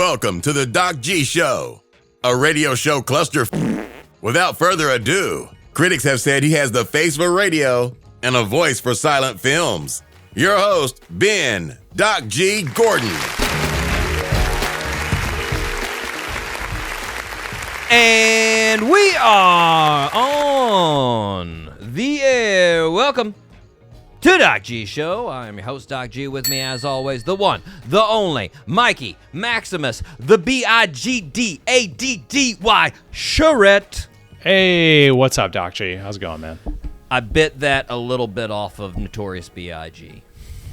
Welcome to the Doc G Show, a radio show cluster. Without further ado, critics have said he has the face for radio and a voice for silent films. Your host, Ben Doc G. Gordon. And we are on the air. Welcome to Doc G Show. I'm your host, Doc G. With me, as always, the one, the only, Mikey Maximus, the B-I-G-D-A-D-D-Y, Charette. Hey, what's up, Doc G? How's it going, man? I bit that a little bit off of Notorious B.I.G.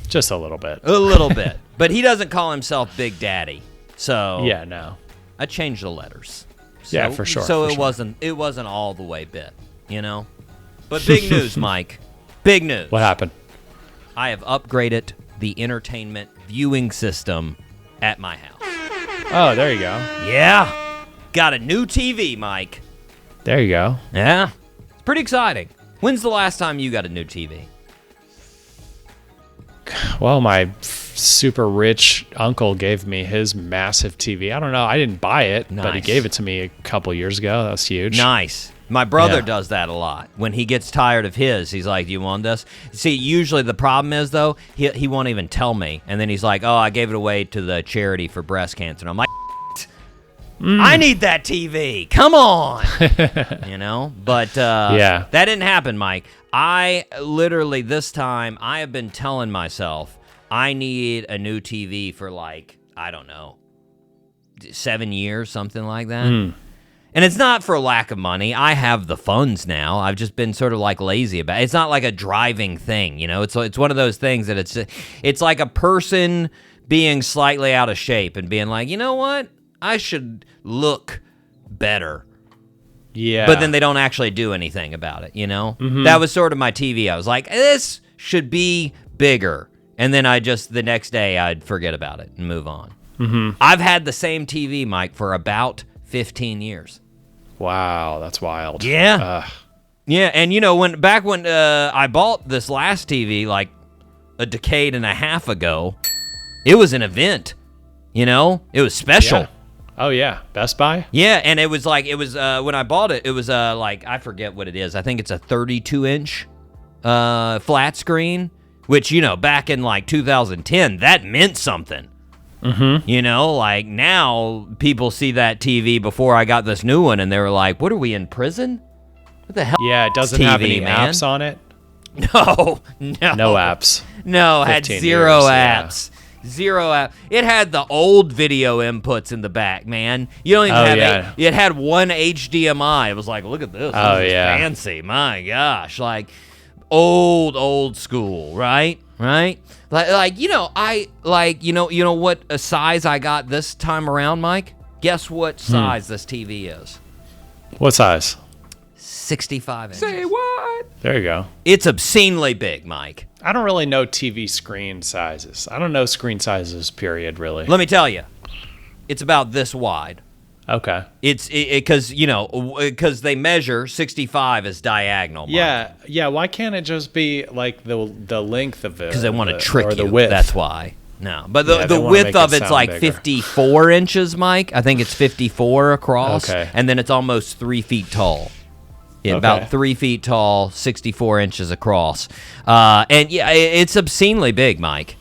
Just a little bit. A little bit. But he doesn't call himself Big Daddy. So yeah, no. I changed the letters. Yeah, for sure. So for it sure. wasn't all the way bit, you know? But big news, Mike. Big news. What happened? I have upgraded the entertainment viewing system at my house. Oh, there you go. Yeah. Got a new TV, Mike. There you go. Yeah. It's pretty exciting. When's the last time you got a new TV? Well, my super rich uncle gave me his massive TV. I don't know. I didn't buy it, but he Nice. gave it to me a couple years ago. That was huge. Nice. My brother Yeah. does that a lot. When he gets tired of his, he's like, "Do you want this?" See, usually the problem is, though, he won't even tell me. And then he's like, "Oh, I gave it away to the charity for breast cancer." And I'm like, I need that TV. Come on. You know? But Yeah. that didn't happen, Mike. I literally, this time, I have been telling myself I need a new TV for like, I don't know, 7 years, something like that. And it's not for lack of money. I have the funds now. I've just been sort of like lazy about it. It's not like a driving thing, you know? It's one of those things that it's like a person being slightly out of shape and being like, you know what? I should look better. Yeah. But then they don't actually do anything about it, you know? That was sort of my TV. I was like, this should be bigger. And then the next day, I'd forget about it and move on. I've had the same TV, Mike, for about 15 years. Wow, that's wild. Yeah. Yeah, and you know, when I bought this last TV like a decade and a half ago, it was an event, you know? It was special. Yeah. Oh, yeah. Best Buy? Yeah, and it was when I bought it, it was like, I forget what it is. I think it's a 32-inch flat screen, which, you know, back in like 2010, that meant something. You know, like now people see that TV before I got this new one, and they were like, what are we, in prison? What the hell? Yeah, it doesn't TV, have any man? apps on it. No. No apps. No, it had 15 zero years, yeah. apps. Zero app. It had the old video inputs in the back, man. You don't even have yeah. it had one HDMI. It was like, look at this. Oh, This is yeah. fancy. My gosh. Like old school, right? Right? Like you know, you know what a size I got this time around, Mike? Guess what size this TV is? What size? 65 inches. Say what? There you go. It's obscenely big, Mike. I don't really know TV screen sizes. I don't know screen sizes, period, really. Let me tell you. It's about this wide. Okay. It's because because they measure 65 as diagonal. Mike. Yeah. Why can't it just be like the length of it? Because they want to trick or you. the width. That's why. No, but Yeah, the they wanna width make of it it's sound like bigger. 54 inches, Mike. I think it's 54 across, Okay. and then it's almost 3 feet tall. Yeah, Okay. about 3 feet tall, 64 inches across, and yeah, it's obscenely big, Mike.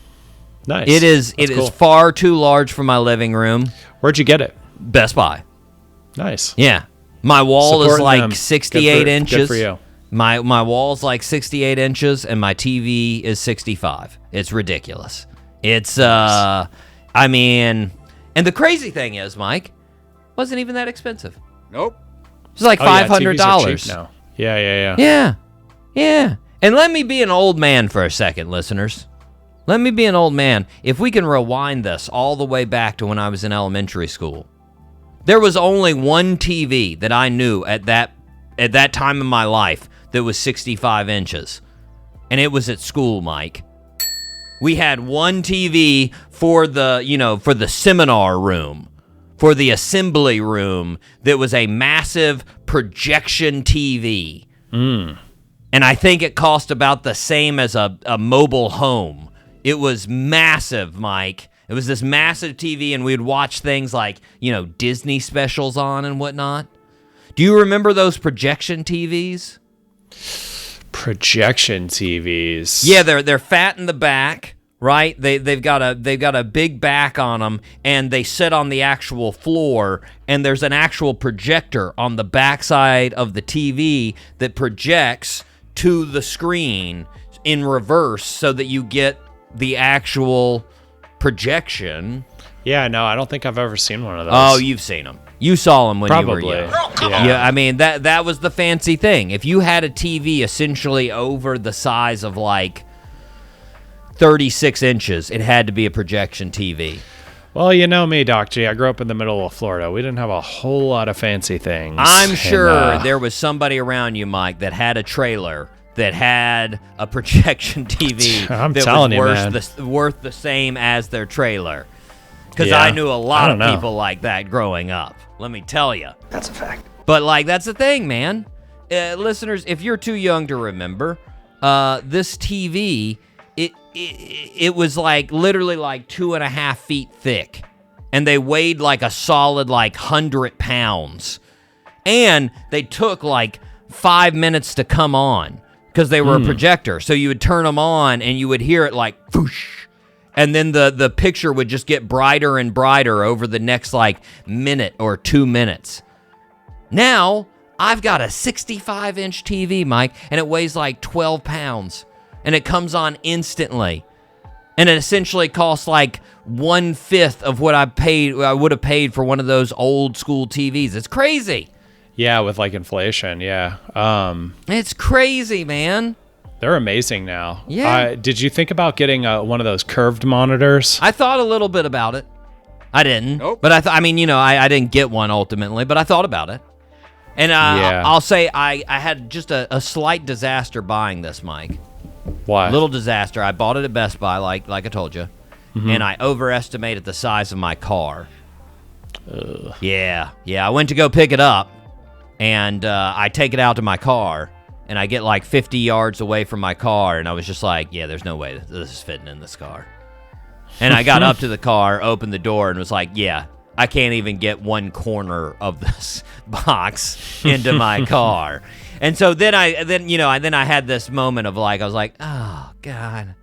Nice. It is. That's It cool. is far too large for my living room. Where'd you get it? Best Buy. Nice. Yeah, my wall is Supporting like them. 68 Good inches. for you. My wall's like 68 inches, and my TV is 65. It's ridiculous. It's I mean, and the crazy thing is, Mike, wasn't even that expensive. Nope. It was like Oh, yeah, $500. TVs are cheap now. Yeah. Yeah. And let me be an old man for a second, listeners. Let me be an old man. If we can rewind this all the way back to when I was in elementary school, there was only one TV that I knew at that time in my life that was 65 inches. And it was at school, Mike. We had one TV for the seminar room, for the assembly room, that was a massive projection TV. And I think it cost about the same as a mobile home. It was massive, Mike. It was this massive TV, and we'd watch things like, Disney specials on and whatnot. Do you remember those projection TVs? Projection TVs. Yeah, they're fat in the back, right? They've got a big back on them, and they sit on the actual floor, and there's an actual projector on the backside of the TV that projects to the screen in reverse so that you get the actual projection. Yeah, no, I don't think I've ever seen one of those. Oh, you've seen them. You saw them when Probably. you were young. Yeah. I mean, that was the fancy thing. If you had a TV essentially over the size of like 36 inches, it had to be a projection TV. Well, you know me, Doc G. I grew up in the middle of Florida. We didn't have a whole lot of fancy things. I'm sure there was somebody around you, Mike, that had a trailer that had a projection TV I'm that telling was you, worth the same as their trailer. Because Yeah, I knew a lot I of don't know. people like that growing up. Let me tell you. That's a fact. But, that's the thing, man. Listeners, if you're too young to remember, this TV, it was literally 2.5 feet thick. And they weighed a solid 100 pounds. And they took 5 minutes to come on because they were a projector. So you would turn them on and you would hear it whoosh. And then the picture would just get brighter and brighter over the next minute or 2 minutes. Now, I've got a 65-inch TV, Mike, and it weighs 12 pounds. And it comes on instantly. And it essentially costs 1/5 of what I would have paid for one of those old school TVs. It's crazy. Yeah, with inflation, yeah. It's crazy, man. They're amazing now. Yeah. Did you think about getting one of those curved monitors? I thought a little bit about it. I didn't. Nope. But I didn't get one ultimately, but I thought about it. And Yeah. I'll say I had just a slight disaster buying this, Mike. Why? Little disaster. I bought it at Best Buy, like I told you, and I overestimated the size of my car. Yeah. I went to go pick it up, and I take it out to my car, and I get 50 yards away from my car, and I was just yeah, there's no way this is fitting in this car. And I got up to the car, opened the door, and was yeah, I can't even get one corner of this box into my car. And so then I had this moment of I was oh God,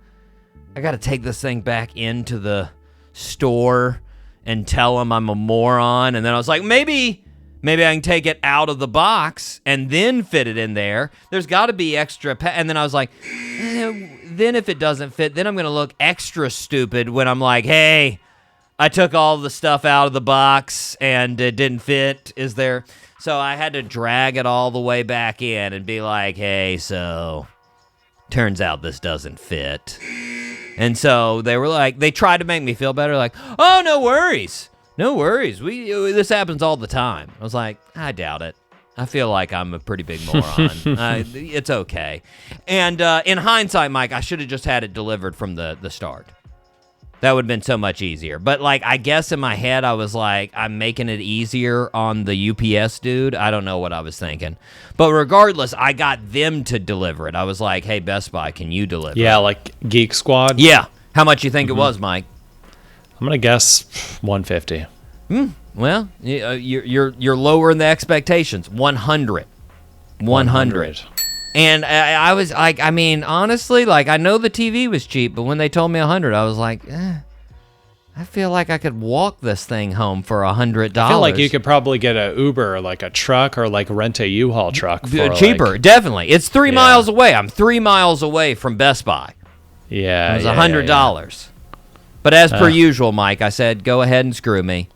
I got to take this thing back into the store and tell them I'm a moron. And then I was maybe I can take it out of the box and then fit it in there. There's got to be extra. And then I was then if it doesn't fit, then I'm going to look extra stupid when I'm hey, I took all the stuff out of the box and it didn't fit. Is there? So I had to drag it all the way back in and be hey, so turns out this doesn't fit. And so they were they tried to make me feel better. Oh, no worries. No worries. This happens all the time. I was I doubt it. I feel like I'm a pretty big moron. It's okay. And in hindsight, Mike, I should have just had it delivered from the start. That would have been so much easier. But, I guess in my head, I was I'm making it easier on the UPS dude. I don't know what I was thinking. But regardless, I got them to deliver it. I was hey, Best Buy, can you deliver Yeah, it? Geek Squad? Yeah. How much you think it was, Mike? I'm going to guess $150. Well, you're lowering the expectations. 100. 100. And I was honestly, I know the TV was cheap, but when they told me 100, I was I feel like I could walk this thing home for $100. I feel like you could probably get a Uber, a truck, or rent a U-Haul truck for cheaper. Definitely, it's 3 miles away. I'm 3 miles away from Best Buy. Yeah, it was $100. But as per usual, Mike, I said, go ahead and screw me.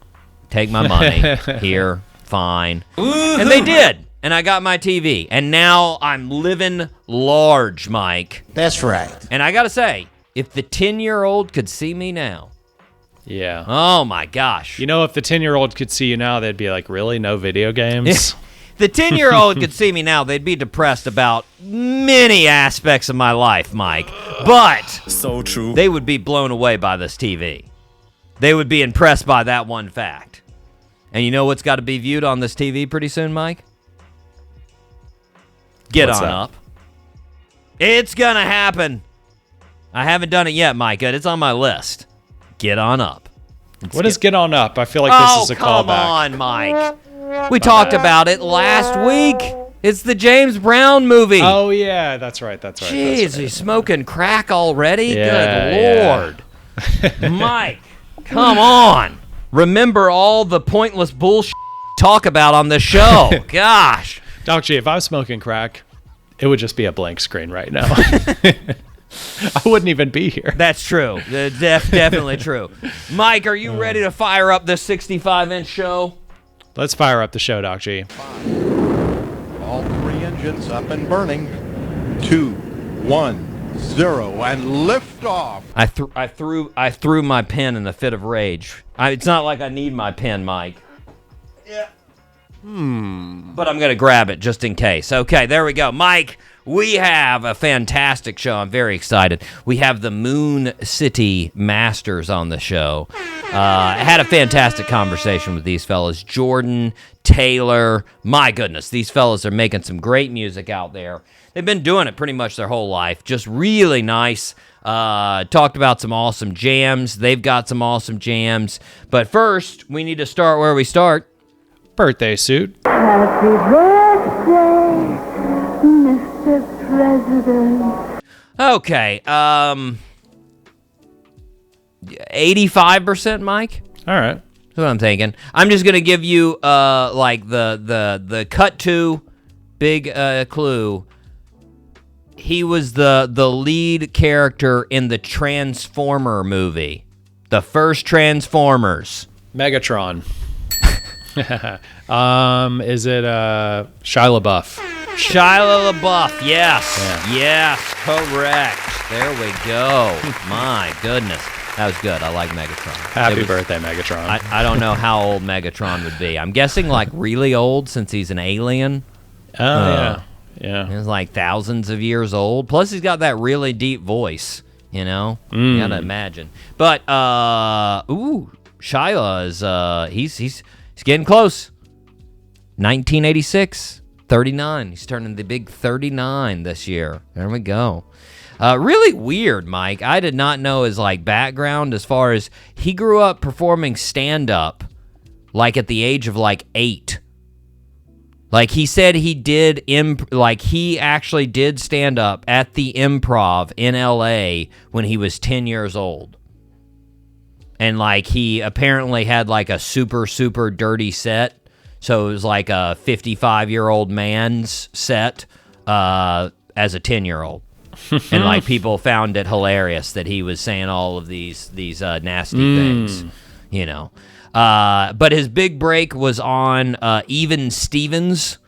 Take my money. Here, fine. And they did. And I got my TV. And now I'm living large, Mike. That's right. And I got to say, if the 10-year-old could see me now. Yeah. Oh, my gosh. If the 10-year-old could see you now, they'd be really? No video games? The 10-year-old could see me now, they'd be depressed about many aspects of my life, Mike. But So true. they would be blown away by this TV. They would be impressed by that one fact. And you know what's got to be viewed on this TV pretty soon, Mike? Get What's on that? up. It's going to happen. I haven't done it yet, Mike. It's on my list. Get on up. What is Get On Up? I feel like this is a callback. Come on, Mike. We talked about it last week. It's the James Brown movie. Oh, yeah. That's right. Jeez, he's smoking crack already? Yeah, Good Lord. Mike, come on. Remember all the pointless bullshit talk about on the show. Gosh. Doc G, if I was smoking crack, it would just be a blank screen right now. I wouldn't even be here. That's true. Definitely true. Mike, are you ready to fire up this 65-inch show? Let's fire up the show, Doc G. All 3 engines up and burning. 2, 1, 0, and lift off. I threw my pen in a fit of rage. It's not like I need my pen, Mike. Yeah. But I'm going to grab it just in case. Okay, there we go. Mike, we have a fantastic show. I'm very excited. We have the Moon City Masters on the show. I had a fantastic conversation with these fellas. Jordan, Talor. My goodness, these fellas are making some great music out there. They've been doing it pretty much their whole life. Just really nice. Talked about some awesome jams. They've got some awesome jams. But first, we need to start where we start. Birthday suit. Happy birthday, Mr. President. Okay, 85%, Mike? All right. That's what I'm thinking. I'm just gonna give you like the cut to big clue. He was the lead character in the Transformer movie, the first Transformers. Megatron. Is it Shia LaBeouf? Shia LaBeouf, yes. Yeah. Yes, correct. There we go. My goodness. That was good. I like Megatron. Happy birthday, Megatron. I don't know how old Megatron would be. I'm guessing like really old since he's an alien. Yeah. Yeah. He's like thousands of years old. Plus he's got that really deep voice, you know? You gotta imagine. But Shia is he's getting close. 1986, 39. He's turning the big 39 this year. There we go. Really weird, Mike. I did not know his like background as far as he grew up performing stand-up like at the age of like 8. Like he said he did he actually did stand-up at the Improv in LA when he was 10 years old. And like he apparently had like a super, super dirty set. So it was like a 55-year-old man's set as a 10-year-old. And like people found it hilarious that he was saying all of these nasty things, you know. But his big break was on Even Stevens.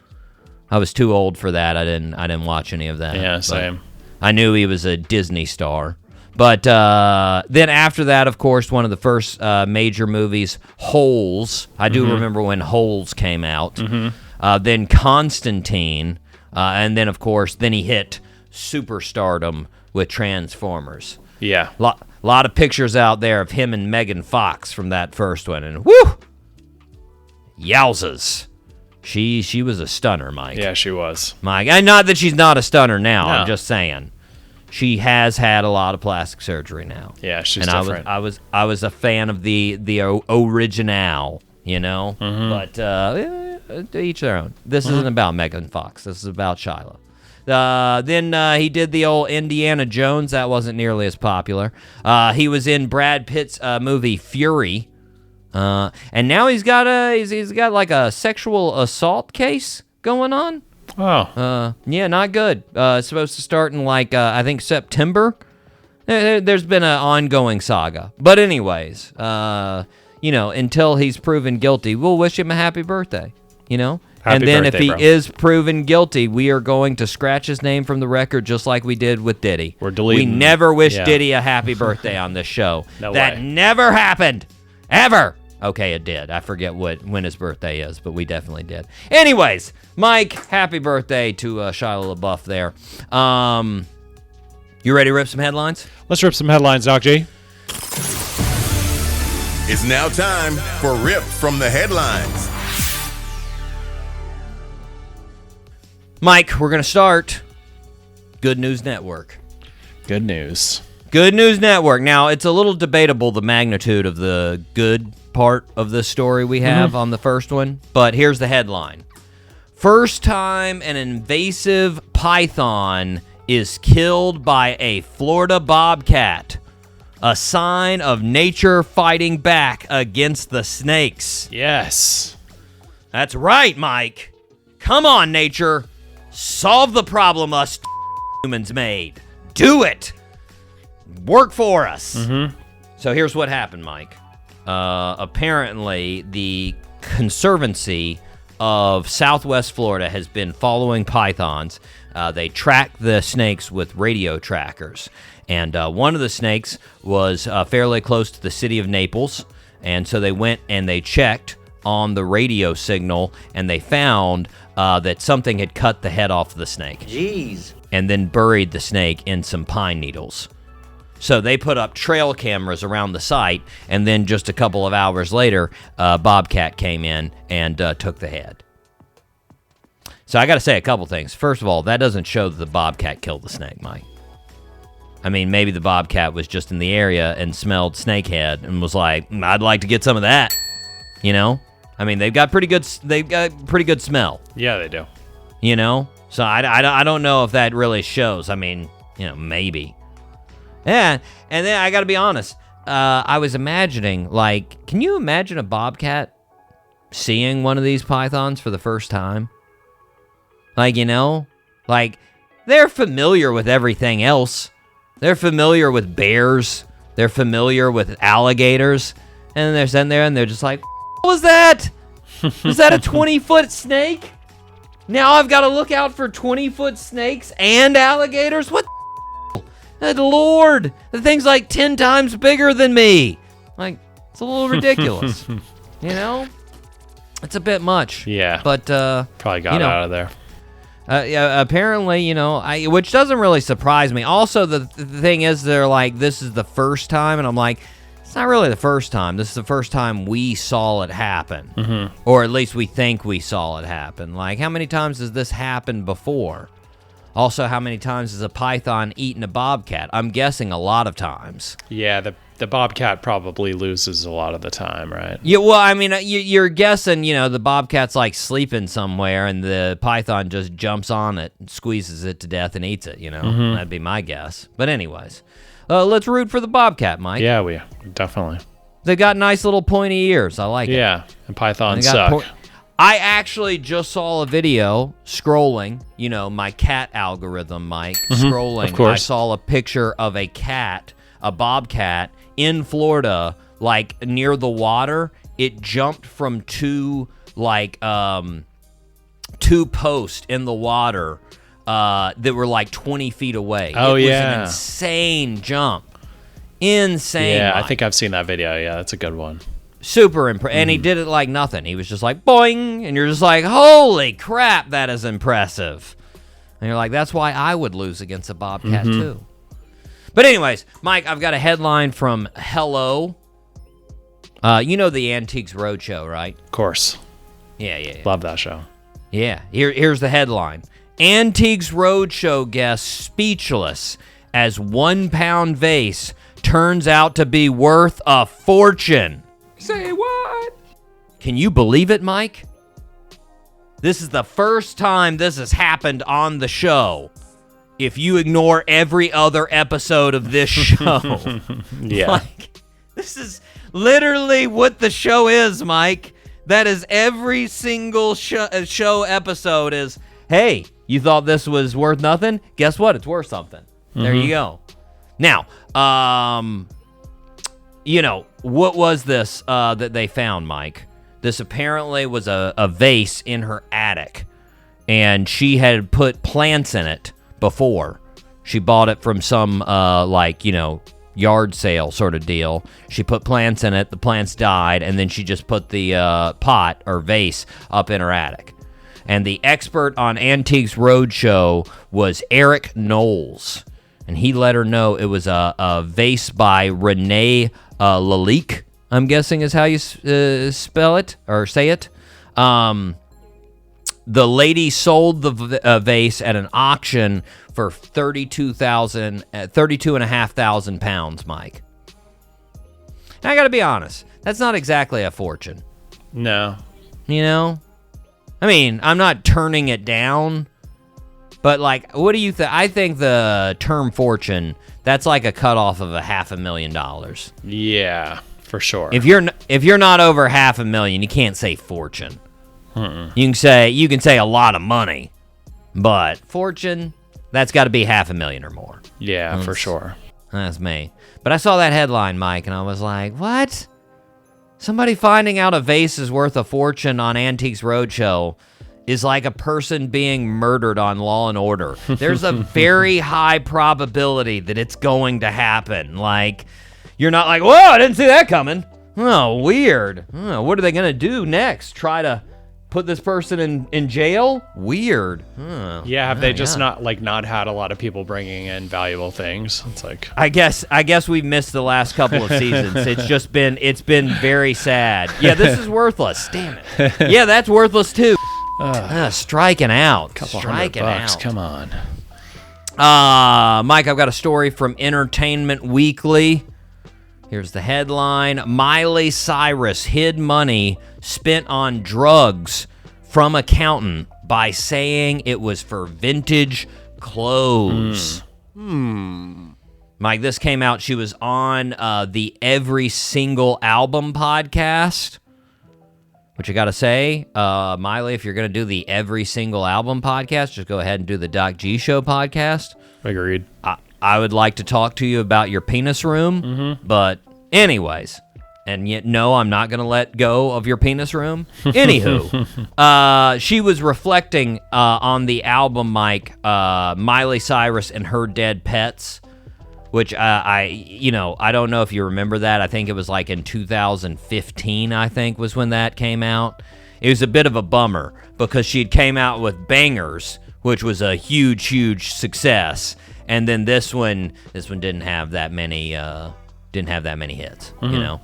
I was too old for that. I didn't watch any of that. Yeah, same. I knew he was a Disney star. But then after that, of course, one of the first major movies, Holes. I do remember when Holes came out. Then Constantine. And then, of course, then he hit superstardom with Transformers. Yeah. Lot of pictures out there of him and Megan Fox from that first one. And whoo! Yowzas. She was a stunner, Mike. Yeah, she was. Mike. And not that she's not a stunner now. No. I'm just saying. She has had a lot of plastic surgery now. Yeah, she's and different. I was a fan of the original, you know. But to each their own. This isn't about Megan Fox. This is about Shyla. Then he did the old Indiana Jones. That wasn't nearly as popular. He was in Brad Pitt's movie Fury. And now he's got like a sexual assault case going on. Oh. Yeah, not good. It's supposed to start in like I think September. There's been an ongoing saga. But anyways, you know, until he's proven guilty, we'll wish him a happy birthday, you know? Happy then birthday, if he bro. is proven guilty, we are going to scratch his name from the record just like we did with Diddy. We're deleting. We never wish Yeah. Diddy a happy birthday on this show. No that way. never happened. Ever. Okay, it did. I forget when his birthday is, but we definitely did. Anyways, Mike, happy birthday to Shia LaBeouf there. You ready to rip some headlines? Let's rip some headlines, Doc G. It's now time for Rip from the Headlines. Mike, we're going to start Good News Network. Good news. Good News Network. Now, it's a little debatable the magnitude of the good part of this story we have on the first one, but here's the headline. First time an invasive python is killed by a Florida bobcat. A sign of nature fighting back against the snakes. Yes. That's right, Mike. Come on, nature. Solve the problem us humans made. Do it. Work for us. So here's what happened, Mike. Apparently, the Conservancy of Southwest Florida has been following pythons. They track the snakes with radio trackers. And one of the snakes was fairly close to the city of Naples. And so they went and they checked on the radio signal, and they found that something had cut the head off the snake. Jeez. And then buried the snake in some pine needles. So they put up trail cameras around the site, and then just a couple of hours later, Bobcat came in and took the head. So I got to say a couple things. First of all, that doesn't show that the Bobcat killed the snake, Mike. I mean, maybe the Bobcat was just in the area and smelled snakehead and was like, I'd like to get some of that. You know? I mean, they've got pretty good smell. Yeah, they do. You know? So I don't know if that really shows. I mean, maybe. Yeah, and then I got to be honest. I was imagining, like, can you imagine a bobcat seeing one of these pythons for the first time? Like, like, they're familiar with everything else. They're familiar with bears. They're familiar with alligators. And they're sitting there and they're just like, what was that? Was that a 20-foot snake? Now I've got to look out for 20-foot snakes and alligators? What the Good Lord, the thing's like 10 times bigger than me. Like, it's a little ridiculous. It's a bit much. Yeah. But, probably got out of there. Yeah, apparently, which doesn't really surprise me. Also, the thing is, they're like, this is the first time, and I'm like, it's not really the first time. This is the first time we saw it happen. Or at least we think we saw it happen. Like, how many times has this happened before? Also, how many times has a python eaten a bobcat? I'm guessing a lot of times. Yeah, the bobcat probably loses a lot of the time, right? Yeah, well, I mean, you're guessing, the bobcat's like sleeping somewhere and the python just jumps on it and squeezes it to death and eats it, That'd be my guess. But anyways, let's root for the bobcat, Mike. Yeah, we definitely. They got nice little pointy ears. I like it. Yeah, and pythons suck. I actually just saw a video scrolling, my cat algorithm, Mike, scrolling. Of course. I saw a picture of a bobcat in Florida, like near the water. It jumped from two posts in the water that were like 20 feet away. Oh, it was yeah. an insane jump. Insane. Yeah, Mike. I think I've seen that video. Yeah, that's a good one. Super impressive. And he did it like nothing. He was just like, boing. And you're just like, holy crap, that is impressive. And you're like, that's why I would lose against a bobcat, too. But anyways, Mike, I've got a headline from Hello. You know the Antiques Roadshow, right? Of course. Yeah. Love that show. Yeah. Here's the headline. Antiques Roadshow guest speechless as 1 pound vase turns out to be worth a fortune. Say what? Can you believe it, Mike? This is the first time this has happened on the show. If you ignore every other episode of this show. Yeah. Like, this is literally what the show is, Mike. That is every single show episode is, hey, you thought this was worth nothing? Guess what? It's worth something. There you go. Now, what was this that they found, Mike? This apparently was a vase in her attic, and she had put plants in it before. She bought it from some, yard sale sort of deal. She put plants in it, the plants died, and then she just put the pot or vase up in her attic. And the expert on Antiques Roadshow was Eric Knowles, and he let her know it was a vase by Renee Lalique, I'm guessing is how you spell it or say it. the lady sold the vase at an auction for 32,500 pounds, Mike. Now, I got to be honest. That's not exactly a fortune. No. You know? I mean, I'm not turning it down, but, like, what do you think? I think the term fortune, that's like a cutoff of $500,000. Yeah, for sure. If you're not over $500,000, you can't say fortune. You can say a lot of money, but fortune, that's got to be $500,000 or more. Yeah, for sure. That's me. But I saw that headline, Mike, and I was like, what? Somebody finding out a vase is worth a fortune on Antiques Roadshow is like a person being murdered on Law and Order. There's a very high probability that it's going to happen. Like, you're not like, whoa, I didn't see that coming. Oh, weird. Oh, what are they going to do next? Try to put this person in jail? Weird. Oh, yeah, have they just not had a lot of people bringing in valuable things? It's like, I guess we missed the last couple of seasons. It's been very sad. Yeah, this is worthless. Damn it. Yeah, that's worthless too. Striking out. striking $100. Come on. Mike, I've got a story from Entertainment Weekly. Here's the headline. Miley Cyrus hid money spent on drugs from accountant by saying it was for vintage clothes. Mike, this came out. She was on the Every Single Album podcast, which I got to say, Miley, if you're going to do the Every Single Album podcast, just go ahead and do the Doc G Show podcast. Agreed. I would like to talk to you about your penis room, but anyways, and yet, no, I'm not going to let go of your penis room. Anywho, she was reflecting on the album, Mike, Miley Cyrus and Her Dead Pets, which I don't know if you remember that. I think it was like in 2015, I think was when that came out. It was a bit of a bummer because she came out with Bangers, which was a huge, huge success. And then this one didn't have that many hits, you know.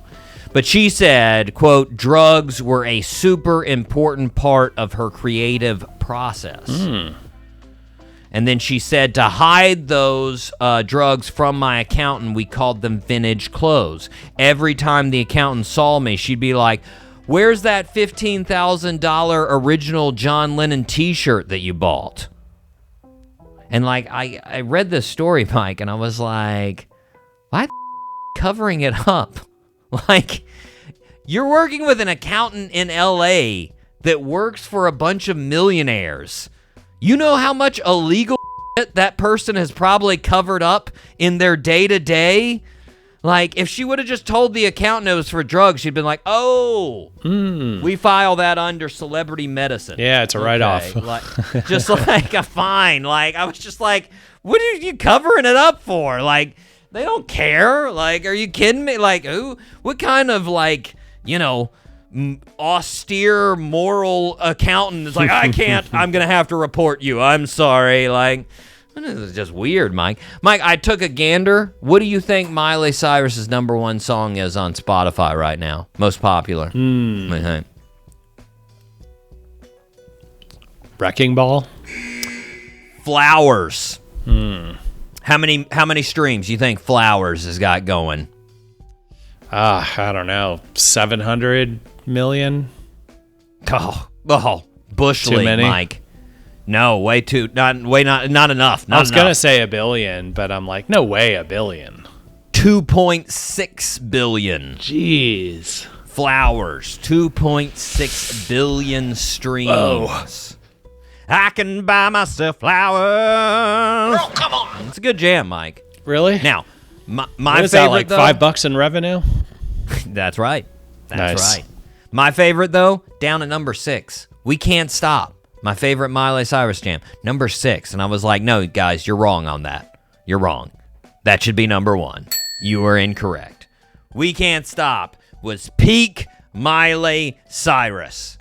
But she said, quote, drugs were a super important part of her creative process. And then she said, to hide those drugs from my accountant, we called them vintage clothes. Every time the accountant saw me, she'd be like, where's that $15,000 original John Lennon t-shirt that you bought? And, like, I read this story, Mike, and I was like, why covering it up? Like, you're working with an accountant in L.A. that works for a bunch of millionaires. You know how much illegal shit that person has probably covered up in their day-to-day? Like, if she would have just told the accountant it was for drugs, she'd been like, oh, we file that under celebrity medicine. Yeah, it's a write-off. Like, just like a fine. Like, I was just like, what are you covering it up for? Like, they don't care. Like, are you kidding me? Like, who? What kind of, like, you know, austere moral accountant is like, I can't, I'm going to have to report you. I'm sorry. Like, this is just weird, Mike. Mike, I took a gander. What do you think Miley Cyrus's #1 song is on Spotify right now? Most popular. Wrecking Ball? Flowers. How many streams you think Flowers has got going? I don't know. 700 million? Oh, Bush Too League, many? Mike. No, not enough. I was going to say a billion, but I'm like, no way a billion. 2.6 billion. Jeez. Flowers. 2.6 billion streams. Whoa. I can buy myself flowers. Oh, come on. It's a good jam, Mike. Really? Now, my what is favorite, that, like $5 in revenue? That's right. That's Nice. right. My favorite, though, down at number 6. We Can't Stop. My favorite Miley Cyrus jam. Number 6. And I was like, no, guys, you're wrong on that. You're wrong. That should be number 1. You are incorrect. We Can't Stop was peak Miley Cyrus.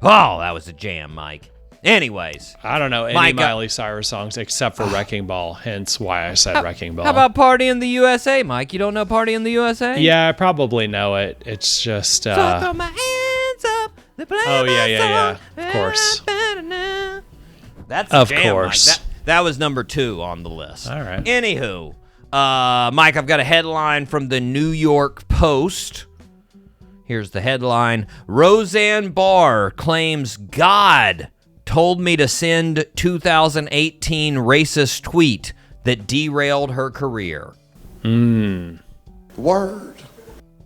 Oh, that was a jam, Mike. Anyways. I don't know any Mike, Miley Cyrus songs except for Wrecking Ball, hence why I said Wrecking Ball. How about Party in the USA, Mike? You don't know Party in the USA? Yeah, I probably know it. It's just... So I throw my hands up. Oh, yeah, of course. That's Of jam, course. Mike. That was number 2 on the list. All right. Anywho, Mike, I've got a headline from the New York Post. Here's the headline. Roseanne Barr claims God told me to send 2018 racist tweet that derailed her career. Word.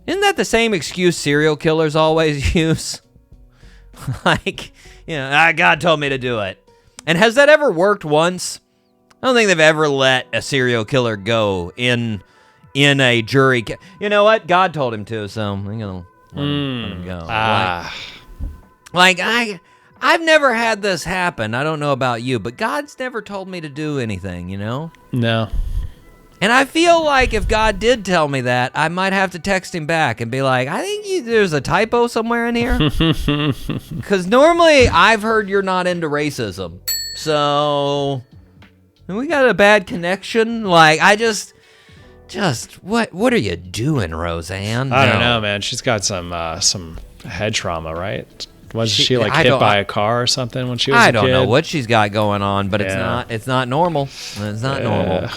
Isn't that the same excuse serial killers always use? Like, God told me to do it. And has that ever worked once? I don't think they've ever let a serial killer go in a jury. You know what? God told him to, so I'm going to let him go. I've never had this happen. I don't know about you, but God's never told me to do anything, No. And I feel like if God did tell me that, I might have to text him back and be like, I think there's a typo somewhere in here. Because normally I've heard you're not into racism. So we got a bad connection. Like, I just what are you doing, Roseanne? I don't know, man. She's got some head trauma, right? Wasn't she like hit by a car or something when she was a kid? I don't know what she's got going on, but it's not normal. It's not normal.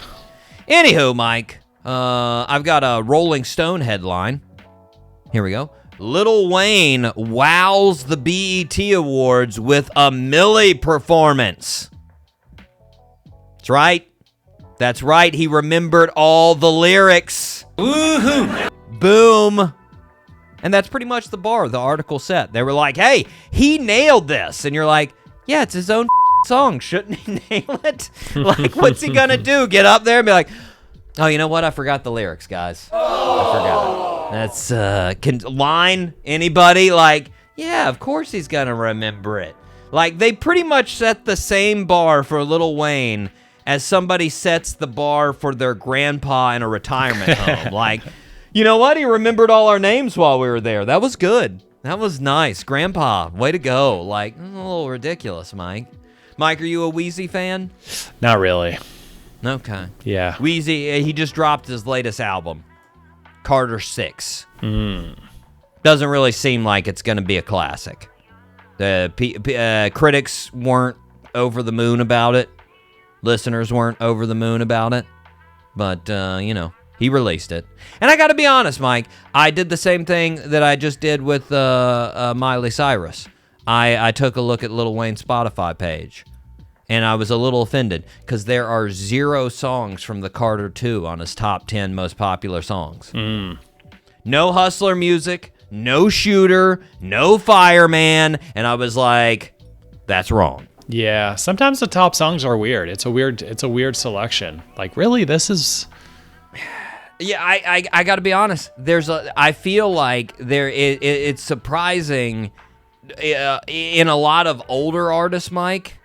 Anywho, Mike, I've got a Rolling Stone headline. Here we go. Lil Wayne wows the BET Awards with a Millie performance. That's right. He remembered all the lyrics. Woohoo! Boom. And that's pretty much the bar the article set. They were like, hey, he nailed this. And you're like, yeah, it's his own song. Shouldn't he nail it? Like, what's he gonna do? Get up there and be like, oh, you know what? I forgot the lyrics, guys. I forgot. That's, line anybody? Like, yeah, of course he's gonna remember it. Like, they pretty much set the same bar for Lil Wayne as somebody sets the bar for their grandpa in a retirement home. Like, you know what? He remembered all our names while we were there. That was good. That was nice. Grandpa, way to go. Like, a little ridiculous, Mike. Mike, are you a Wheezy fan? Not really. Okay. Yeah. Wheezy, he just dropped his latest album, Carter 6. Doesn't really seem like it's going to be a classic. The critics weren't over the moon about it. Listeners weren't over the moon about it. But, he released it. And I got to be honest, Mike, I did the same thing that I just did with Miley Cyrus. I took a look at Lil Wayne's Spotify page, and I was a little offended because there are 0 songs from the Carter 2 on his top 10 most popular songs. No Hustler music, no Shooter, no Fireman, and I was like, that's wrong. Yeah, sometimes the top songs are weird. It's a weird selection. Like, really, this is... Yeah, I got to be honest. I feel like it's surprising in a lot of older artists, Mike.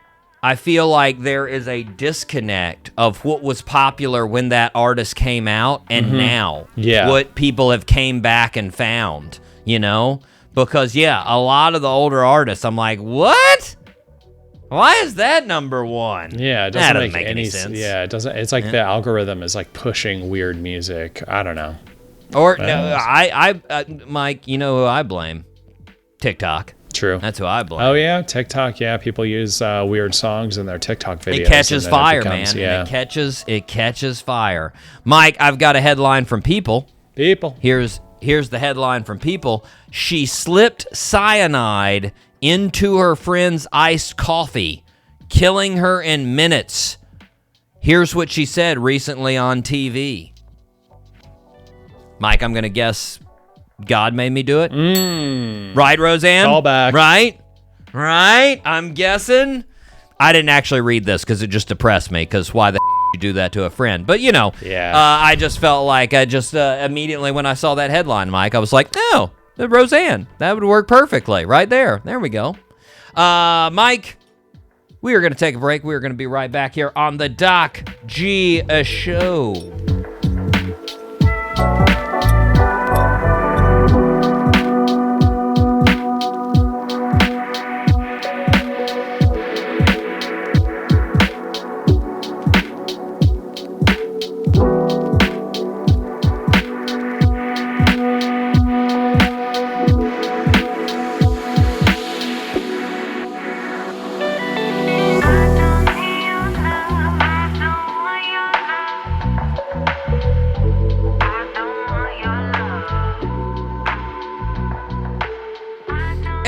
I feel like there is a disconnect of what was popular when that artist came out and now what people have came back and found, Because, a lot of the older artists, I'm like, what? Why is that number 1? Yeah, it doesn't make any sense. Yeah, it doesn't. It's like the algorithm is like pushing weird music. I don't know. Or no, Mike, you know who I blame? TikTok. True. That's who I blame. Oh yeah, TikTok. Yeah, people use weird songs in their TikTok videos. It catches fire, man. Yeah. It catches fire. Mike, I've got a headline from People. Here's the headline from People. She slipped cyanide into her friend's iced coffee, killing her in minutes. Here's what she said recently on TV. Mike, I'm going to guess God made me do it. Right, Roseanne? Call back. Right? I'm guessing. I didn't actually read this because it just depressed me, because why the you do that to a friend? But, I just felt like immediately when I saw that headline, Mike, I was like, no. Roseanne, that would work perfectly right there. There we go. Mike, we are going to take a break. We are going to be right back here on the Doc G Show.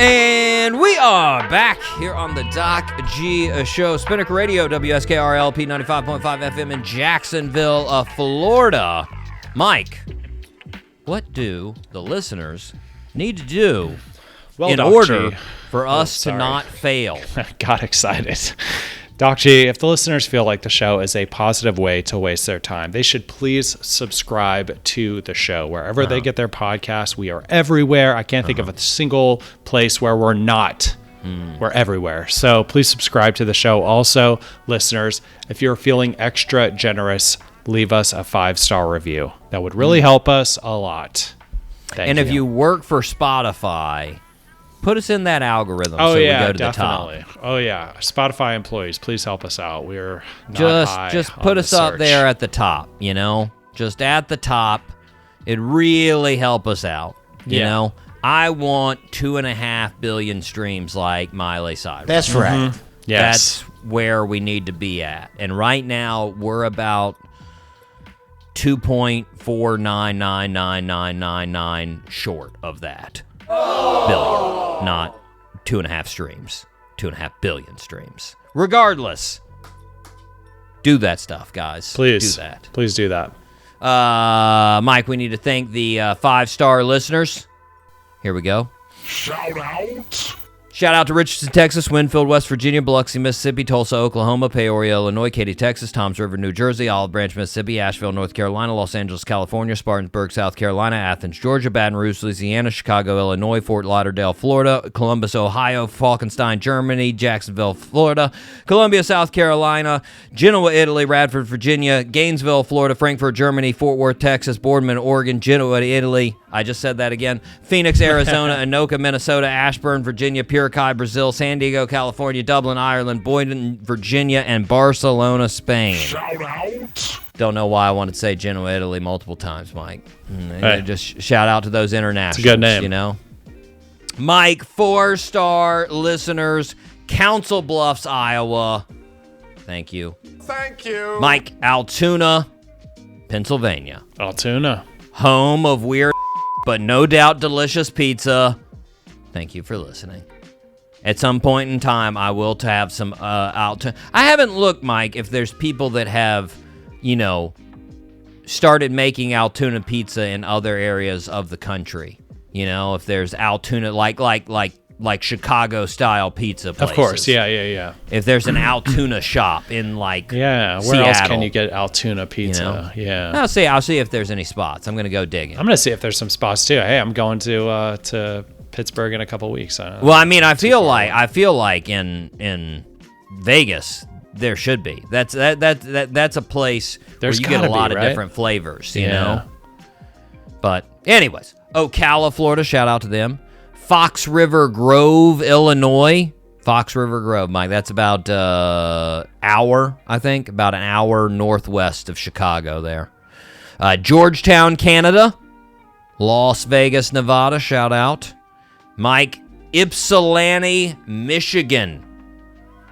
And we are back here on the Doc G Show. Spinnaker Radio, WSKRLP 95.5 FM in Jacksonville, Florida. Mike, what do the listeners need to do in Doc order G. for us to sorry. not fail? I got excited. Doc G, if the listeners feel like the show is a positive way to waste their time, they should please subscribe to the show. Wherever they get their podcasts, we are everywhere. I can't think of a single place where we're not. We're everywhere. So please subscribe to the show. Also, listeners, if you're feeling extra generous, leave us a 5-star review. That would really help us a lot. Thank And you. if you work for Spotify, put us in that algorithm so we go to definitely. the top. Oh yeah, Spotify employees, please help us out. We're not high Just on put the us up search. there at the top, you know? Just at the top. It'd really help us out, you Yeah. know? I want 2.5 billion streams like Miley Cyrus. That's right. Yes. That's where we need to be at. And right now, we're about 2.4999999 short of that. Billion. Not 2.5 streams. 2.5 billion streams. Regardless, do that stuff, guys. Please. Do that. Please do that. Mike, we need to thank the 5-star listeners. Here we go. Shout out to Richardson, Texas, Winfield, West Virginia, Biloxi, Mississippi, Tulsa, Oklahoma, Peoria, Illinois, Katy, Texas, Toms River, New Jersey, Olive Branch, Mississippi, Asheville, North Carolina, Los Angeles, California, Spartanburg, South Carolina, Athens, Georgia, Baton Rouge, Louisiana, Chicago, Illinois, Fort Lauderdale, Florida, Columbus, Ohio, Falkenstein, Germany, Jacksonville, Florida, Columbia, South Carolina, Genoa, Italy, Radford, Virginia, Gainesville, Florida, Frankfurt, Germany, Fort Worth, Texas, Boardman, Oregon, Genoa, Italy. I just said that again. Phoenix, Arizona, Anoka, Minnesota, Ashburn, Virginia, Piracai, Brazil, San Diego, California, Dublin, Ireland, Boynton, Virginia, and Barcelona, Spain. Don't know why I wanted to say Genoa, Italy multiple times, Mike. Hey. Just shout out to those internationals. It's a good name. You know? Mike, 4-star listeners, Council Bluffs, Iowa. Thank you. Thank you. Mike, Altoona, Pennsylvania. Altoona. Home of weird but no doubt delicious pizza. Thank you for listening. At some point in time, I will have some I haven't looked, Mike, if there's people that have, you know, started making Altoona pizza in other areas of the country. You know, if there's Altoona like Chicago style pizza places. Of course. Yeah. If there's an Altoona shop in Yeah. Where Seattle, else can you get Altoona pizza? you know? Yeah. I'll see if there's any spots. I'm gonna go digging. I'm gonna see if there's some spots too. Hey, I'm going to Pittsburgh in a couple weeks. Well, I mean, I feel like in Vegas there should be. That's a place There's where you get a gotta be, lot of right? different flavors, you Yeah. know. But anyways, Ocala, Florida, shout out to them. Fox River Grove, Illinois. Fox River Grove, Mike. That's about about an hour northwest of Chicago there. Georgetown, Canada. Las Vegas, Nevada, shout out. Mike, Ypsilanti, Michigan.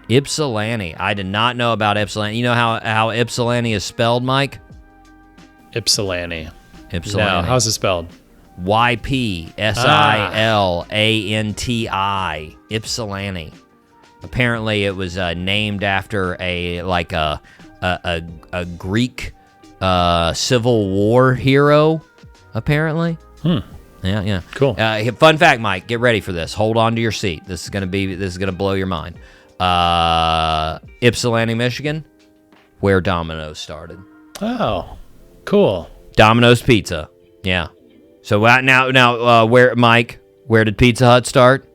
Ypsilanti. I did not know about Ypsilanti. You know how Ypsilanti is spelled, Mike? Ypsilanti. Ypsilanti. No, how's it spelled? Ypsilanti. Ypsilanti. Apparently, it was named after a Greek Civil War hero. Apparently. Yeah. Cool. Fun fact, Mike. Get ready for this. Hold on to your seat. This is gonna blow your mind. Ypsilanti, Michigan, where Domino's started. Oh, cool. Domino's Pizza. Yeah. So now, where did Pizza Hut start?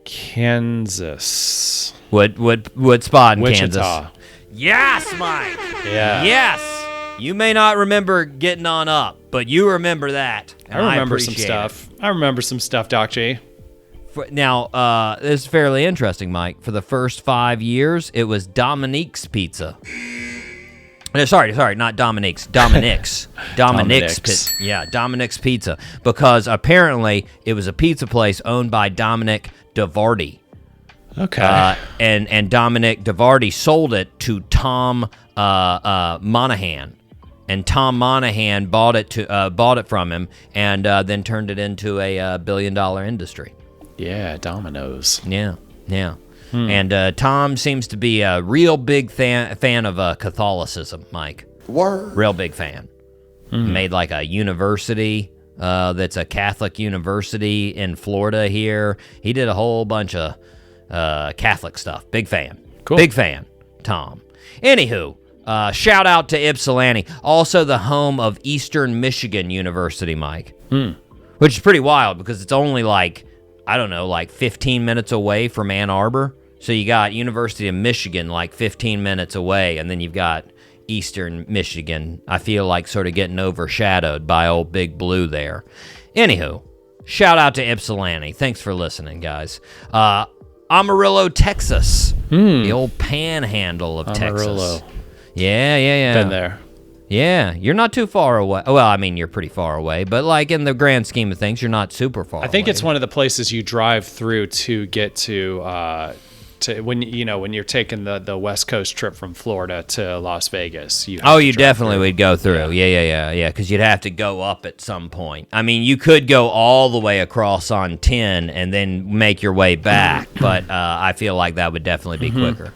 Kansas. What spot in Wichita. Kansas? Yes, Mike. Yeah. Yes. You may not remember getting on up, but you remember that. I remember some appreciate stuff. I remember some stuff, Doc G. Now, this is fairly interesting, Mike. For the first 5 years, it was Dominique's Pizza. Sorry, not Dominique's. Dominique's. Dominique's. Dominique's Pizza. Because apparently it was a pizza place owned by Dominic DeVarty. Okay. And Dominic DeVarty sold it to Tom Monahan. And Tom Monahan bought it from him and then turned it into a $1 billion industry. Yeah, Domino's. Yeah. And Tom seems to be a real big fan of Catholicism, Mike. Word. Real big fan. Made like a university that's a Catholic university in Florida here. He did a whole bunch of Catholic stuff. Big fan. Cool. Big fan, Tom. Anywho, shout out to Ypsilanti, also the home of Eastern Michigan University, Mike. Which is pretty wild because it's only like 15 minutes away from Ann Arbor. So you got University of Michigan like 15 minutes away, and then you've got Eastern Michigan, I feel like sort of getting overshadowed by old Big Blue there. Anywho, shout out to Ypsilanti. Thanks for listening, guys. Amarillo, Texas. The old panhandle of Amarillo. Texas. Yeah. Been there. Yeah, you're not too far away. Well, I mean, you're pretty far away, but like in the grand scheme of things, you're not super far away. I think it's one of the places you drive through to get to when you're taking the West Coast trip from Florida to Las Vegas. You definitely would go through. Yeah, because you'd have to go up at some point. I mean, you could go all the way across on 10 and then make your way back, but I feel like that would definitely be quicker.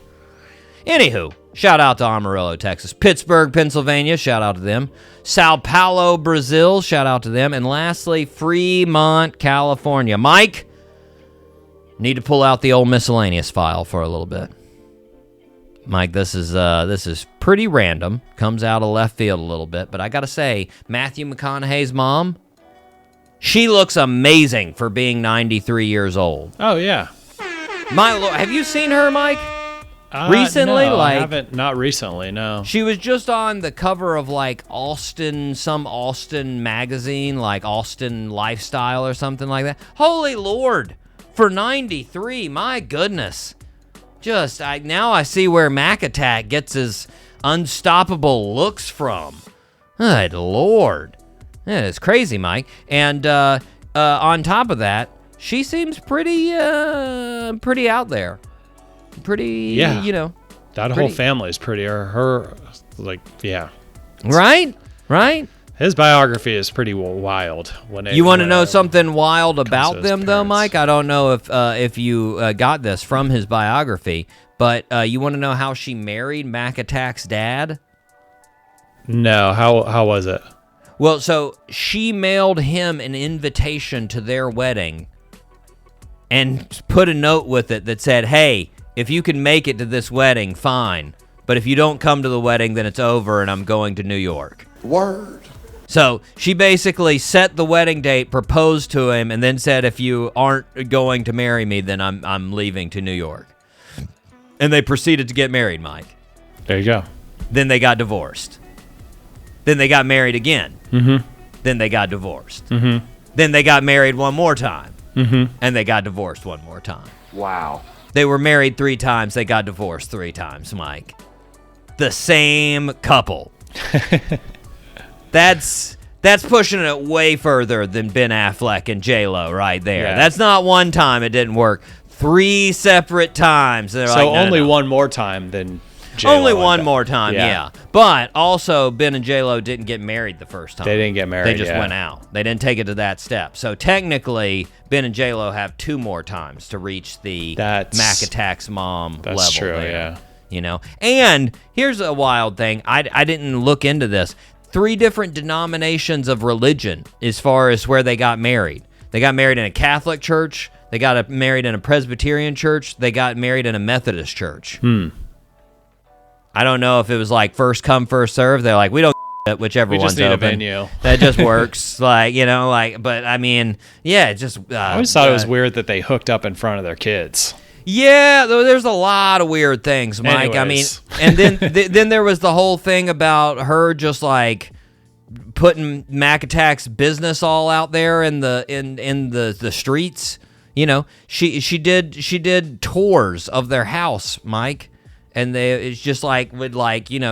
Anywho, shout out to Amarillo, Texas. Pittsburgh, Pennsylvania, shout out to them. Sao Paulo, Brazil, shout out to them. And lastly, Fremont, California. Mike, need to pull out the old miscellaneous file for a little bit. Mike, this is pretty random. Comes out of left field a little bit, but I gotta say, Matthew McConaughey's mom, she looks amazing for being 93 years old. Oh yeah. My Lord, have you seen her, Mike? Recently? No, like, I haven't. Not recently, no. She was just on the cover of like some Austin magazine, like Austin Lifestyle or something like that. Holy Lord, for 93, my goodness. Now I see where Mac Attack gets his unstoppable looks from. Good Lord. Yeah, it's crazy, Mike. And on top of that, she seems pretty out there. Pretty, That whole family is pretty. Yeah. Right? His biography is pretty wild. You want to know something wild about them, though, Mike? I don't know if you got this from his biography, but you want to know how she married Mac Attack's dad? No. How was it? Well, so she mailed him an invitation to their wedding and put a note with it that said, hey, if you can make it to this wedding, fine. But if you don't come to the wedding, then it's over and I'm going to New York. Word. So she basically set the wedding date, proposed to him, and then said, if you aren't going to marry me, then I'm leaving to New York. And they proceeded to get married, Mike. There you go. Then they got divorced. Then they got married again. Mm-hmm. Then they got divorced. Mm-hmm. Then they got married one more time. Mm-hmm. And they got divorced one more time. Wow. They were married 3 times. They got divorced 3 times, Mike. The same couple. That's pushing it way further than Ben Affleck and J-Lo right there. Yeah. That's not one time it didn't work. 3 separate times. They're so like, only no. one more time than J-Lo. Only one more time, yeah. But also, Ben and J-Lo didn't get married the first time. They didn't get married, They just went out. They didn't take it to that step. So technically, Ben and J-Lo have 2 more times to reach the Mac Attack's mom level. That's true, there, yeah. You know? And here's a wild thing. I didn't look into this. 3 different denominations of religion as far as where they got married. They got married in a Catholic church. They got married in a Presbyterian church. They got married in a Methodist church. I don't know if it was like first come, first serve. They're like, we don't whichever one's need open. a venue. That just works. But I mean, yeah, it just. I always thought it was weird that they hooked up in front of their kids. Yeah, there's a lot of weird things, Mike. Anyways. I mean, and then then there was the whole thing about her just like putting Mac Attack's business all out there in the streets. You know, she did tours of their house, Mike. And it's just like would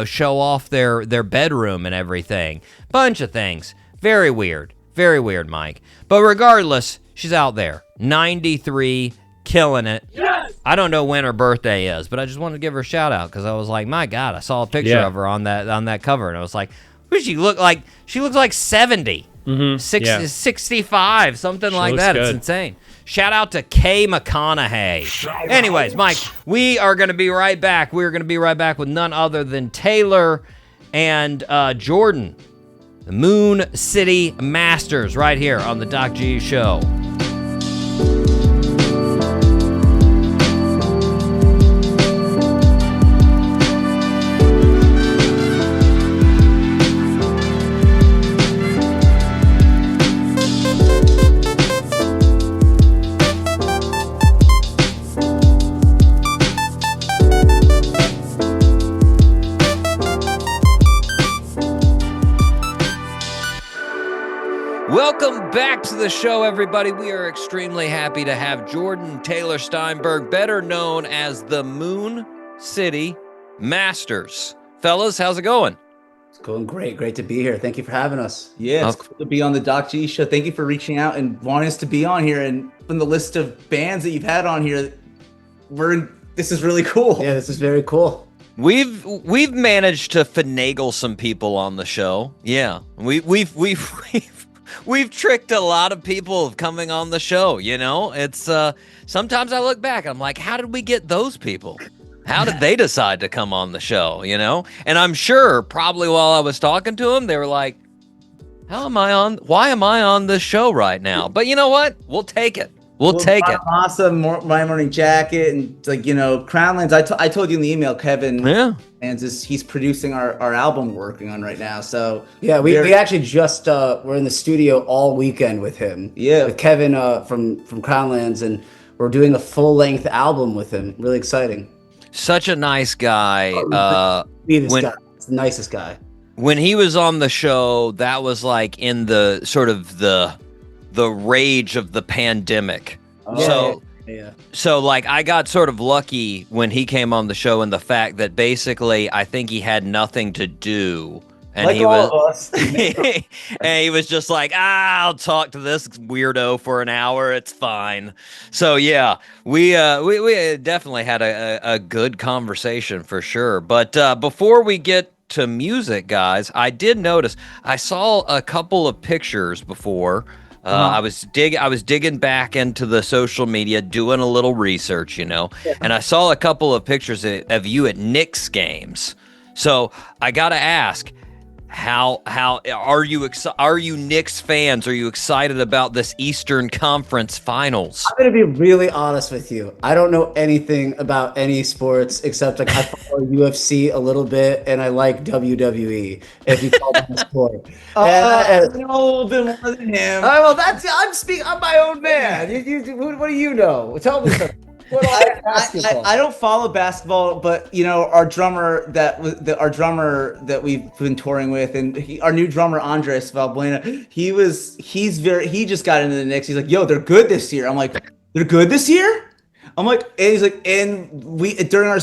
show off their bedroom and everything. Bunch of things. Very weird, Mike. But regardless, she's out there. 93, killing it. Yes! I don't know when her birthday is, but I just wanted to give her a shout out because I was like, my God, I saw a picture of her on that cover, and I was like, what does she look like? She looks like 70. Yeah. 65, something like looks that. It's good. insane. Shout out to Kay McConaughey. Anyways, Mike, we are going to be right back. We're going to be right back with none other than Talor and Jordan, the Moon City Masters, right here on the Doc G Show. Welcome back to the show, everybody. We are extremely happy to have Jordan and Talor Steinberg, better known as the Moon City Masters. Fellas, how's it going? It's going great. Great to be here. Thank you for having us. Yeah, it's cool to be on the Doc G Show. Thank you for reaching out and wanting us to be on here. And from the list of bands that you've had on here, this is really cool. Yeah, this is very cool. We've managed to finagle some people on the show. Yeah, we've tricked a lot of people of coming on the show. You know, it's sometimes I look back, I'm like, how did we get those people? How did they decide to come on the show? You know, and I'm sure probably while I was talking to them, they were like, why am I on this show right now? But you know what? We'll take it. We'll take it. Awesome. My Morning Jacket and Crownlands. I told you in the email, Kevin. Yeah. And he's producing our album we're working on right now. So yeah, we actually just we're in the studio all weekend with him. Yeah. With Kevin from Crownlands, and we're doing a full length album with him. Really exciting. Such a nice guy. Guy. He's the nicest guy. When he was on the show, that was like in the sort of the rage of the pandemic. So like I got sort of lucky when he came on the show in the fact that basically I think he had nothing to do. And like he all was of us. and he was just like, I'll talk to this weirdo for an hour. It's fine. So yeah, we definitely had a good conversation for sure. But before we get to music, guys, I did notice I saw a couple of pictures before. I was digging back into the social media, doing a little research, and I saw a couple of pictures of you at Knicks games. So I gotta ask, how are you Knicks fans? Are you excited about this Eastern Conference Finals? I'm gonna be really honest with you. I don't know anything about any sports except like I follow UFC a little bit and I like WWE. If you call that a sport, I know a bit more than him. Well, I'm my own man. What do you know? Tell me something. I don't follow basketball, but our drummer that we've been touring with, and our new drummer Andres Valbuena, he just got into the Knicks. He's like, "Yo, they're good this year." I'm like, "They're good this year?" I'm like, and he's like, and we during our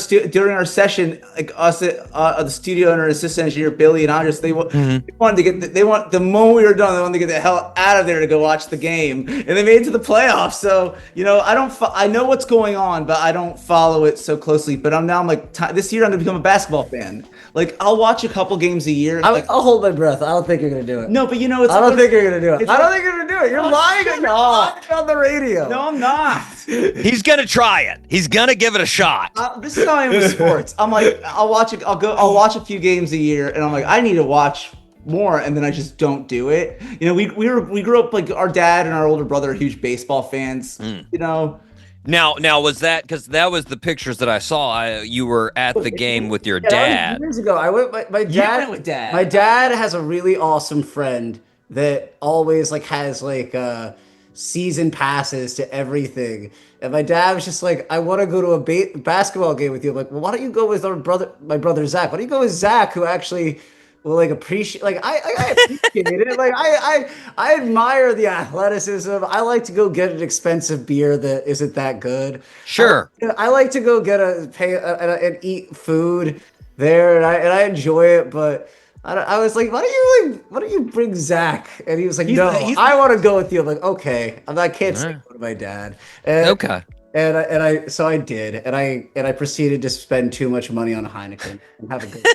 session, like us at the studio and our assistant engineer Billy and Andres, they wanted to get the moment we were done, they wanted to get the hell out of there to go watch the game, and they made it to the playoffs. So I know what's going on, but I don't follow it so closely. But I'm like, this year I'm gonna become a basketball fan. Like I'll watch a couple games a year. I'll hold my breath. I don't think you're gonna do it. No, but I don't think you're gonna do it. I don't think you're gonna do it. You're lying. You're lying on the radio. No, I'm not. He's gonna try it. He's gonna give it a shot. This is how I am with sports. I'm like, I'll watch a few games a year, and I'm like, I need to watch more, and then I just don't do it. We grew up like our dad and our older brother are huge baseball fans. Now was that because that was the pictures that I saw? You were at the game with your dad. Years ago, I went. My dad went with dad. My dad has a really awesome friend that always has season passes to everything. And my dad was just like, I want to go to a basketball game with you. I'm like, well, why don't you go with my brother Zach? Why don't you go with Zach, who actually will appreciate, I appreciate it. I admire the athleticism. I like to go get an expensive beer that isn't that good. Sure. I like to go get and eat food there, and I enjoy it, but I was like, why don't you bring Zach? And he was like, no, I want to go with you. I'm like, okay. I can't say no to my dad. Okay. So I did, and I proceeded to spend too much money on Heineken and have a good.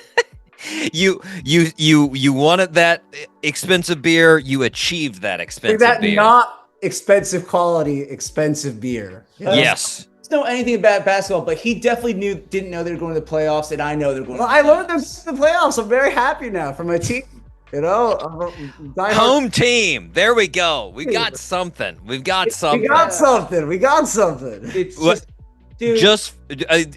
You wanted that expensive beer. You achieved that expensive that beer. not expensive quality, expensive beer. Yes. Know anything about basketball, but he definitely didn't know they were going to the playoffs, and I know they're going. Well, to I learned them in the playoffs. I'm very happy now for my team. You know, Home team. There we go. We got something. We've got something. We got something. We got something. It's just,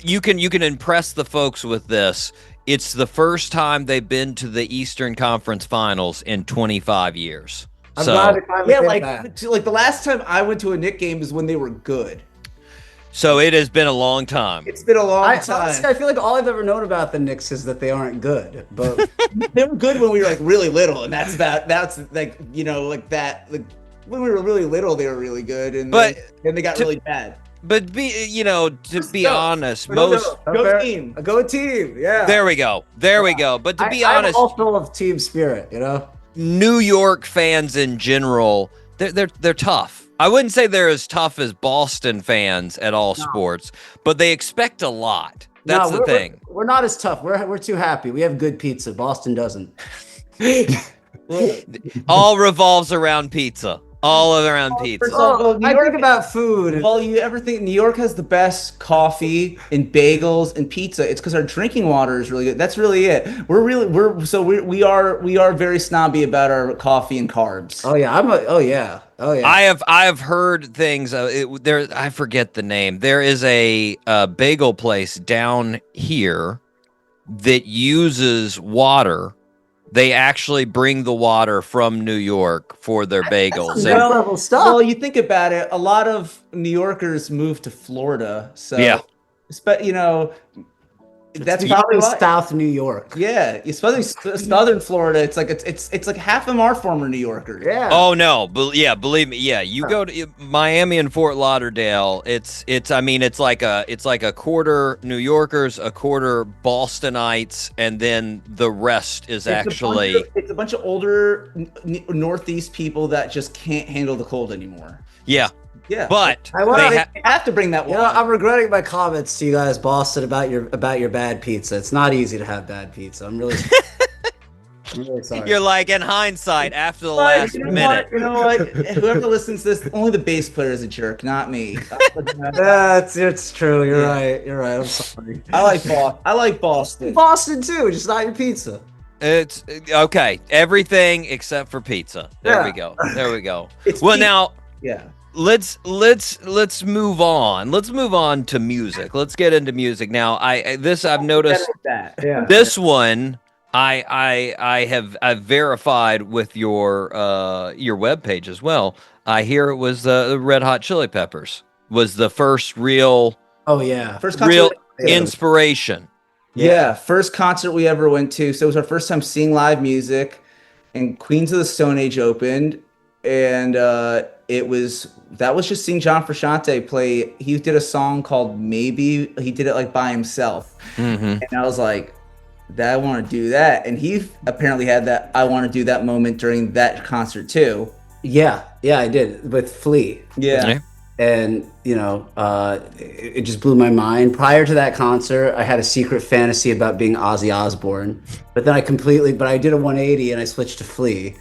you can impress the folks with this. It's the first time they've been to the Eastern Conference Finals in 25 years. I'm glad it finally came back. like the last time I went to a Knick game is when they were good. So it has been a long time. It's been a long time. Honestly, I feel like all I've ever known about the Knicks is that they aren't good. But they were good when we were like really little, and that's like that when we were really little they were really good, and then they got really bad. But to be honest, Go team. Go team. Yeah. There we go. But to be honest, I'm all full of team spirit. You know, New York fans in general, they're tough. I wouldn't say they're as tough as Boston fans at all sports, but they expect a lot. That's the thing. We're not as tough. We're too happy. We have good pizza. Boston doesn't. All revolves around pizza. All around pizza. I think about food. Well, you ever think New York has the best coffee and bagels and pizza? It's because our drinking water is really good. That's really it. We are very snobby about our coffee and carbs. Oh yeah. I have heard things. I forget the name. There is a bagel place down here that uses water. They actually bring the water from New York for their bagels. That's level stuff. Well, you think about it, a lot of New Yorkers move to Florida, so yeah. But that's probably why. South New York. Yeah, especially Southern Florida. It's like half of them are former New Yorkers. Yeah. Oh no, believe me. Yeah, you go to Miami and Fort Lauderdale. It's like a quarter New Yorkers, a quarter Bostonites, and then the rest is it's a bunch of older Northeast people that just can't handle the cold anymore. Yeah. Yeah, but I have to bring that one. I'm regretting my comments to you guys, Boston, about your bad pizza. It's not easy to have bad pizza. I'm really sorry. You're like, in hindsight, after the last minute. You know what? Whoever listens to this, only the bass player is a jerk, not me. It's true. You're right. I'm sorry. I like Boston. Boston too, just not your pizza. It's okay. Everything except for pizza. There we go. Now. Yeah. Let's move on. Let's move on to music. Let's get into music now. I've noticed that. This one I've verified with your webpage as well. I hear it was the Red Hot Chili Peppers was the first real inspiration. Yeah, first concert we ever went to. So it was our first time seeing live music, and Queens of the Stone Age opened, and that was just seeing John Frusciante play. He did a song called Maybe. He did it like by himself. Mm-hmm. And I was like, I want to do that. And he apparently had that I want to do that moment during that concert too. Yeah, I did with Flea. Yeah. And, it just blew my mind. Prior to that concert, I had a secret fantasy about being Ozzy Osbourne. But then I did a 180 and I switched to Flea.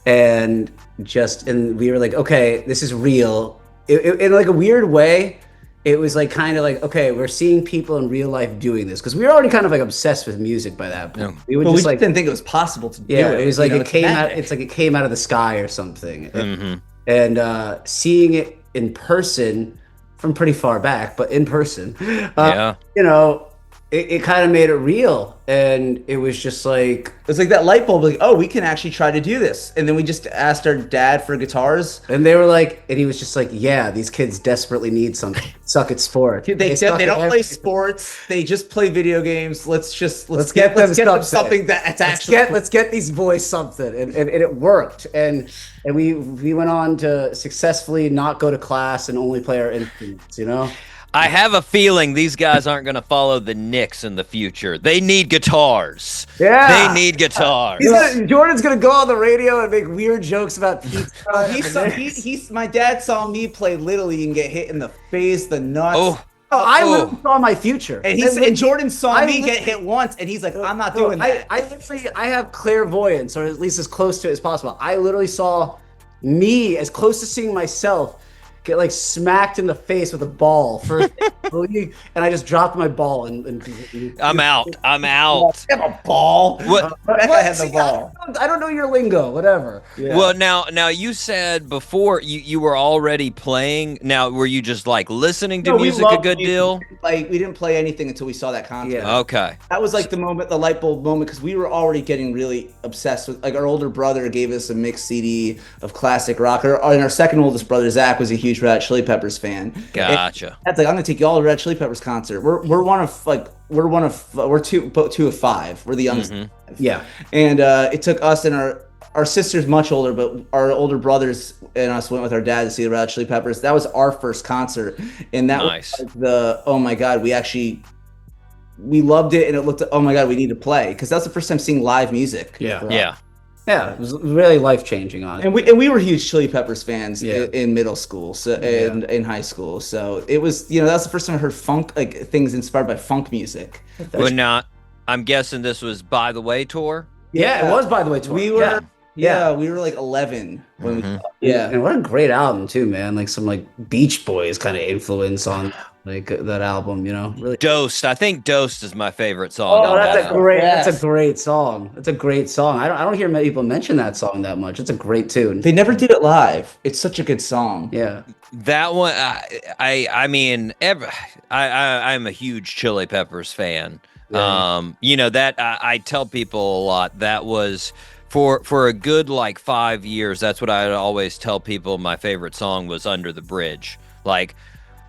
And we were like, okay, this is real. In like a weird way, it was like kind of like, okay, we're seeing people in real life doing this, because we were already kind of like obsessed with music by that point. Yeah. We didn't think it was possible to do it. Yeah, it was like it came out of the sky or something. Mm-hmm. And seeing it in person from pretty far back, but in person, it kind of made it real. And it was just like, it's like that light bulb, like, oh, we can actually try to do this. And then we just asked our dad for guitars, and they were like, and he was just like, yeah, these kids desperately need something. Suck at sports. They don't play sports. They just play video games. Let's get them something that's actually. Let's get these boys something, and it worked. And we went on to successfully not go to class and only play our instruments. I have a feeling these guys aren't going to follow the Knicks in the future. They need guitars. Yeah. They need guitars. Jordan's going to go on the radio and make weird jokes about pizza. My dad saw me play Little League and get hit in the face, the nuts. Oh, I literally saw my future. And Jordan saw me get hit once, and he's like, I'm not doing that. I have clairvoyance, or at least as close to it as possible. I literally saw me as close to seeing myself get like smacked in the face with a ball first, and I just dropped my ball and I'm out. I have a ball. What? That guy has a ball. I don't know your lingo, whatever. Yeah. Well, now you said before you were already playing. Now, were you just like listening to music a good deal? Like, we didn't play anything until we saw that concert. Yeah. Okay. That was like the light bulb moment, because we were already getting really obsessed with, like, our older brother gave us a mixed CD of classic rock. And our second oldest brother, Zach, was a huge Red Hot Chili Peppers fan. Gotcha. That's like, I'm gonna take you all to Red Hot Chili Peppers concert. We're two of five. We're the youngest. Yeah. And it took us and our sister's much older, but our older brothers and us went with our dad to see the Red Hot Chili Peppers. That was our first concert, and that was like oh my god, we loved it, and it looked, oh my god, we need to play, because that was the first time seeing live music. Yeah, it was really life-changing on it. And we were huge Chili Peppers fans in middle school, and in high school. So it was, that was the first time I heard funk, like things inspired by funk music. Well, now I'm guessing this was By the Way tour. Yeah, it was By the Way tour. We were we were like 11 when and what a great album too, man. Like some like Beach Boys kind of influence on like that album, really. Dosed. I think Dosed is my favorite song. Oh, that's a great song. It's a great song. I don't hear many people mention that song that much. It's a great tune. They never did it live. It's such a good song. Yeah. That one, I'm a huge Chili Peppers fan. That I tell people a lot. That was for a good like 5 years. That's what I always tell people. My favorite song was Under the Bridge. Like,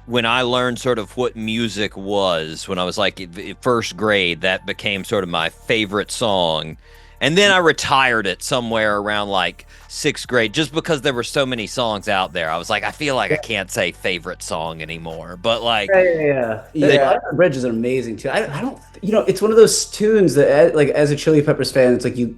when I learned sort of what music was, when I was like first grade, that became sort of my favorite song. And then I retired it somewhere around like 6th grade, just because there were so many songs out there. I was like, I feel like I can't say favorite song anymore. But like, Under the Bridge is amazing too. I don't, it's one of those tunes that, like, as a Chili Peppers fan, it's like you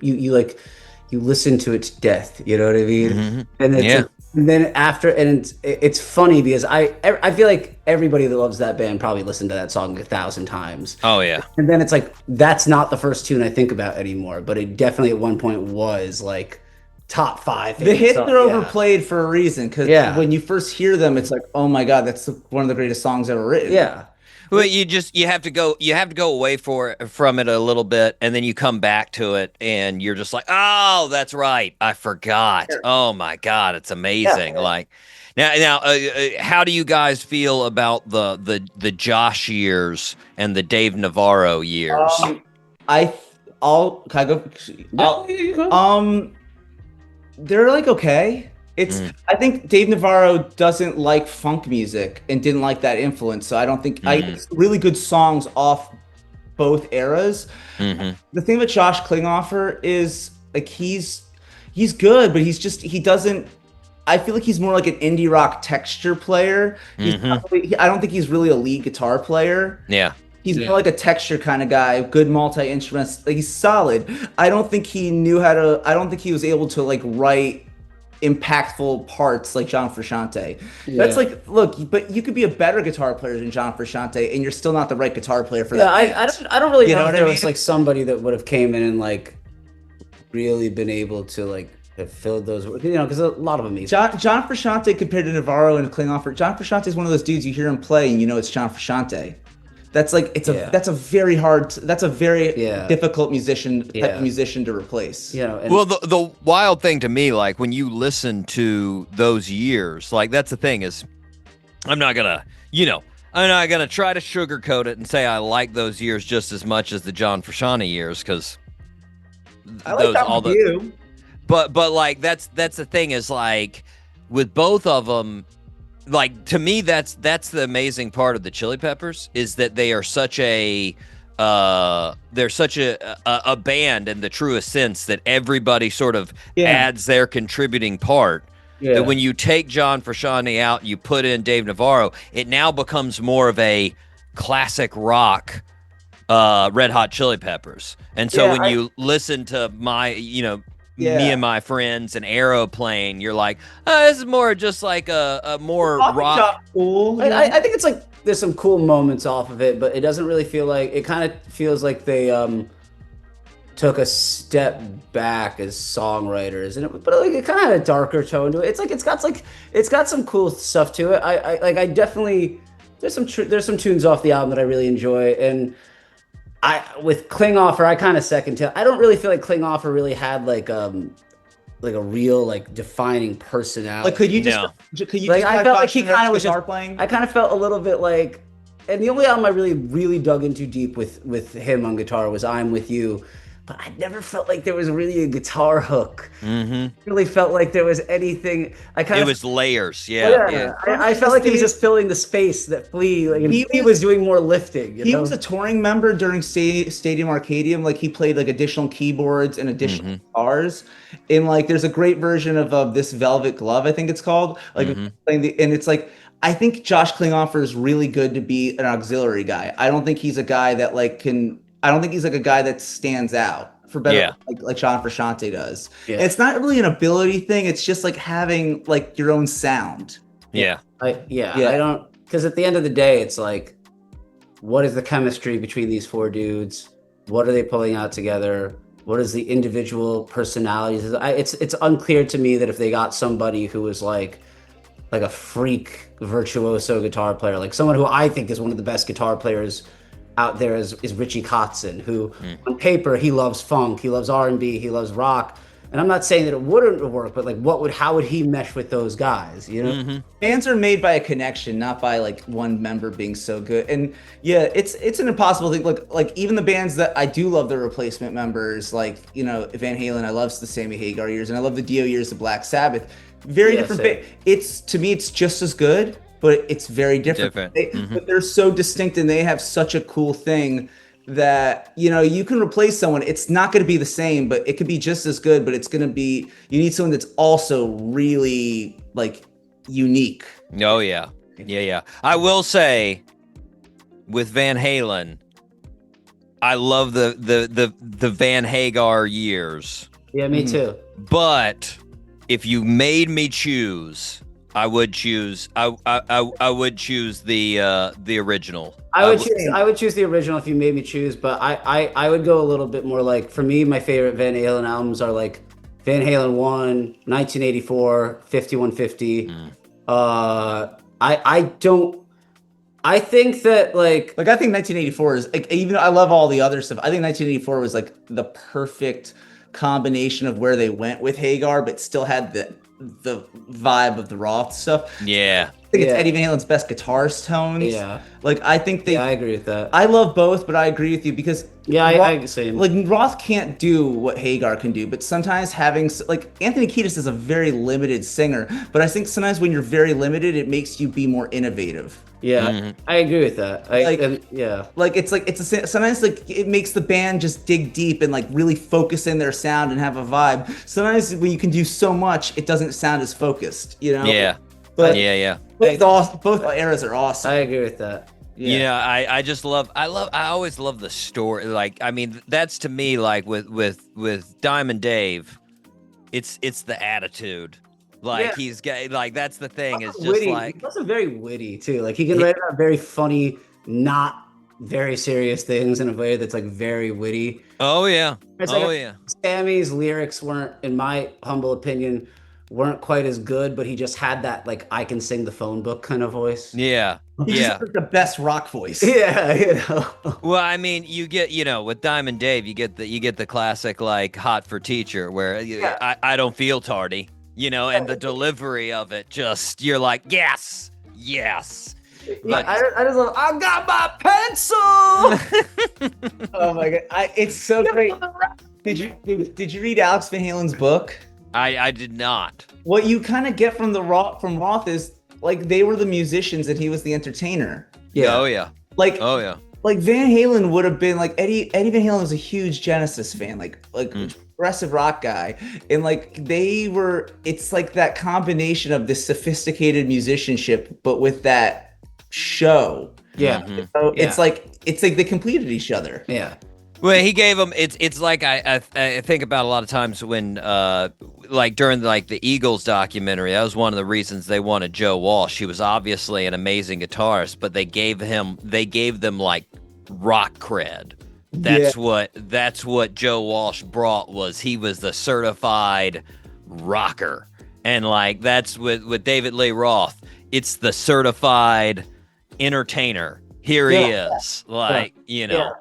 listen to it to death. You know what I mean? Mm-hmm. And it's and then after, and it's funny because I feel like everybody that loves that band probably listened to that song 1,000 times. Oh yeah. And then it's like, that's not the first tune I think about anymore, but it definitely at one point was like top 5. The hits are overplayed for a reason, because when you first hear them, it's like, oh my god, that's one of the greatest songs ever written. Yeah. Well, you have to go away from it a little bit, and then you come back to it, and you're just like, oh, that's right, I forgot. Sure. Oh my god, it's amazing. Yeah. Like now, how do you guys feel about the Josh years and the Dave Navarro years? They're like okay. I think Dave Navarro doesn't like funk music and didn't like that influence, so I don't think it's really good songs off both eras. The thing with Josh Klinghoffer is like he's good, but he doesn't. I feel like he's more like an indie rock texture player. I don't think he's really a lead guitar player. Yeah. He's more like a texture kind of guy, good multi-instruments. Like, he's solid. I don't think he was able to like write impactful parts like John Frusciante. That's like, look, but you could be a better guitar player than John Frusciante, and you're still not the right guitar player for that. I don't really know if there was like somebody that would have came in and like really been able to like have filled those, because a lot of them. John Frusciante compared to Navarro and Klinghoffer. John Frusciante is one of those dudes you hear him play and it's John Frusciante. That's like that's a very difficult type of musician to replace. Well, the wild thing to me, like when you listen to those years, like that's the thing is, I'm not gonna try to sugarcoat it and say I like those years just as much as the John Frusciante years, because I like that with you. But like that's the thing is, like with both of them. Like, to me, that's the amazing part of the Chili Peppers, is that they are such a band in the truest sense, that everybody sort of adds their contributing part. Yeah. That when you take John Frusciante out and you put in Dave Navarro, it now becomes more of a classic rock Red Hot Chili Peppers. And so you listen to Me and My Friends and Aeroplane, you're like, oh, this is more just like a more rock. Cool. I think it's like there's some cool moments off of it, but it doesn't really feel like it. Kind of feels like they took a step back as songwriters, but like it kind of had a darker tone to it. It's like it's got some cool stuff to it. I definitely there's some tunes off the album that I really enjoy, and with Klinghoffer I kind of second to. I don't really feel like Klinghoffer really had like a real like defining personality. Like, could you like I felt like he kind of was just playing? I kind of felt a little bit like, and the only album I really dug into deep with him on guitar was I'm With You. But I never felt like there was really a guitar hook. Mm-hmm. Really felt like there was anything. It was layers, yeah. I felt like he was just filling the space that Flea, like, and he was doing more lifting. He was a touring member during Stadium Arcadium. Like, he played like additional keyboards and additional guitars. And like, there's a great version of This Velvet Glove, I think it's called. Like, playing and it's like, I think Josh Klinghoffer is really good to be an auxiliary guy. I don't think he's a guy that I don't think he's like a guy that stands out for better, like John Frusciante does. Yeah. It's not really an ability thing. It's just like having like your own sound. Yeah. I don't, because at the end of the day, it's like, what is the chemistry between these four dudes? What are they pulling out together? What is the individual personalities? It's unclear to me that if they got somebody who was like a freak virtuoso guitar player, like someone who I think is one of the best guitar players out there is Richie Kotzen, who on paper he loves funk, he loves R&B, he loves rock, and I'm not saying that it wouldn't work, but like how would he mesh with those guys? You know, bands are made by a connection, not by like one member being so good. And yeah, it's an impossible thing. Like even the bands that I do love, the replacement members, like Van Halen, I love the Sammy Hagar years, and I love the Dio years, the Black Sabbath. Very different. To me, it's just as good, but it's very different. But they're so distinct, and they have such a cool thing that you can replace someone. It's not going to be the same, but it could be just as good. But it's going to be, you need someone that's also really like unique. Oh yeah. I will say, with Van Halen, I love the Van Hagar years. Yeah, me too. But if you made me choose, I would choose the original. I would choose the original if you made me choose, but I would go a little bit more like, for me, my favorite Van Halen albums are like Van Halen 1, 1984, 5150. I think that like I think 1984 is like, even though I love all the other stuff, I think 1984 was like the perfect combination of where they went with Hagar, but still had the vibe of the Roth stuff. Yeah. I think it's Eddie Van Halen's best guitar tones. Yeah. Like, I think I agree with that. I love both, but I agree with you because I same. Like, Roth can't do what Hagar can do, but sometimes having like Anthony Kiedis is a very limited singer, but I think sometimes when you're very limited, it makes you be more innovative. Yeah, I agree with that. Sometimes like it makes the band just dig deep and like really focus in their sound and have a vibe. Sometimes when you can do so much, it doesn't sound as focused, Yeah. But both eras are awesome. I agree with that. Yeah. I always love the story. Like, I mean, that's to me like with Diamond Dave, it's the attitude. Like he's got, like, that's the thing. It's just witty. like, He's also very witty too. Like he can write about very funny, not very serious things in a way that's like very witty. Oh yeah. Sammy's lyrics weren't, in my humble opinion, weren't quite as good, but he just had that like I can sing the phone book kind of voice. Yeah. He's just the best rock voice. Yeah, Well, I mean, you get, with Diamond Dave, you get the classic like Hot for Teacher, where I don't feel tardy. And the delivery of it, just, you're like, yes. But I just love, I got my pencil. Oh my god, it's so great. Did you read Alex Van Halen's book? I did not. What you kind of get from Roth is like they were the musicians and he was the entertainer. Yeah. Oh yeah. Like Van Halen would have been like Eddie Van Halen was a huge Genesis fan, like progressive rock guy, and like it's like that combination of this sophisticated musicianship but with that show. Yeah. It's like they completed each other. Yeah. Well, he gave him. It's like I think about a lot of times when like during the Eagles documentary. That was one of the reasons they wanted Joe Walsh. He was obviously an amazing guitarist, but they gave them like rock cred. That's what Joe Walsh brought. He was the certified rocker, and like that's with David Lee Roth. It's the certified entertainer. Here he is, like you know.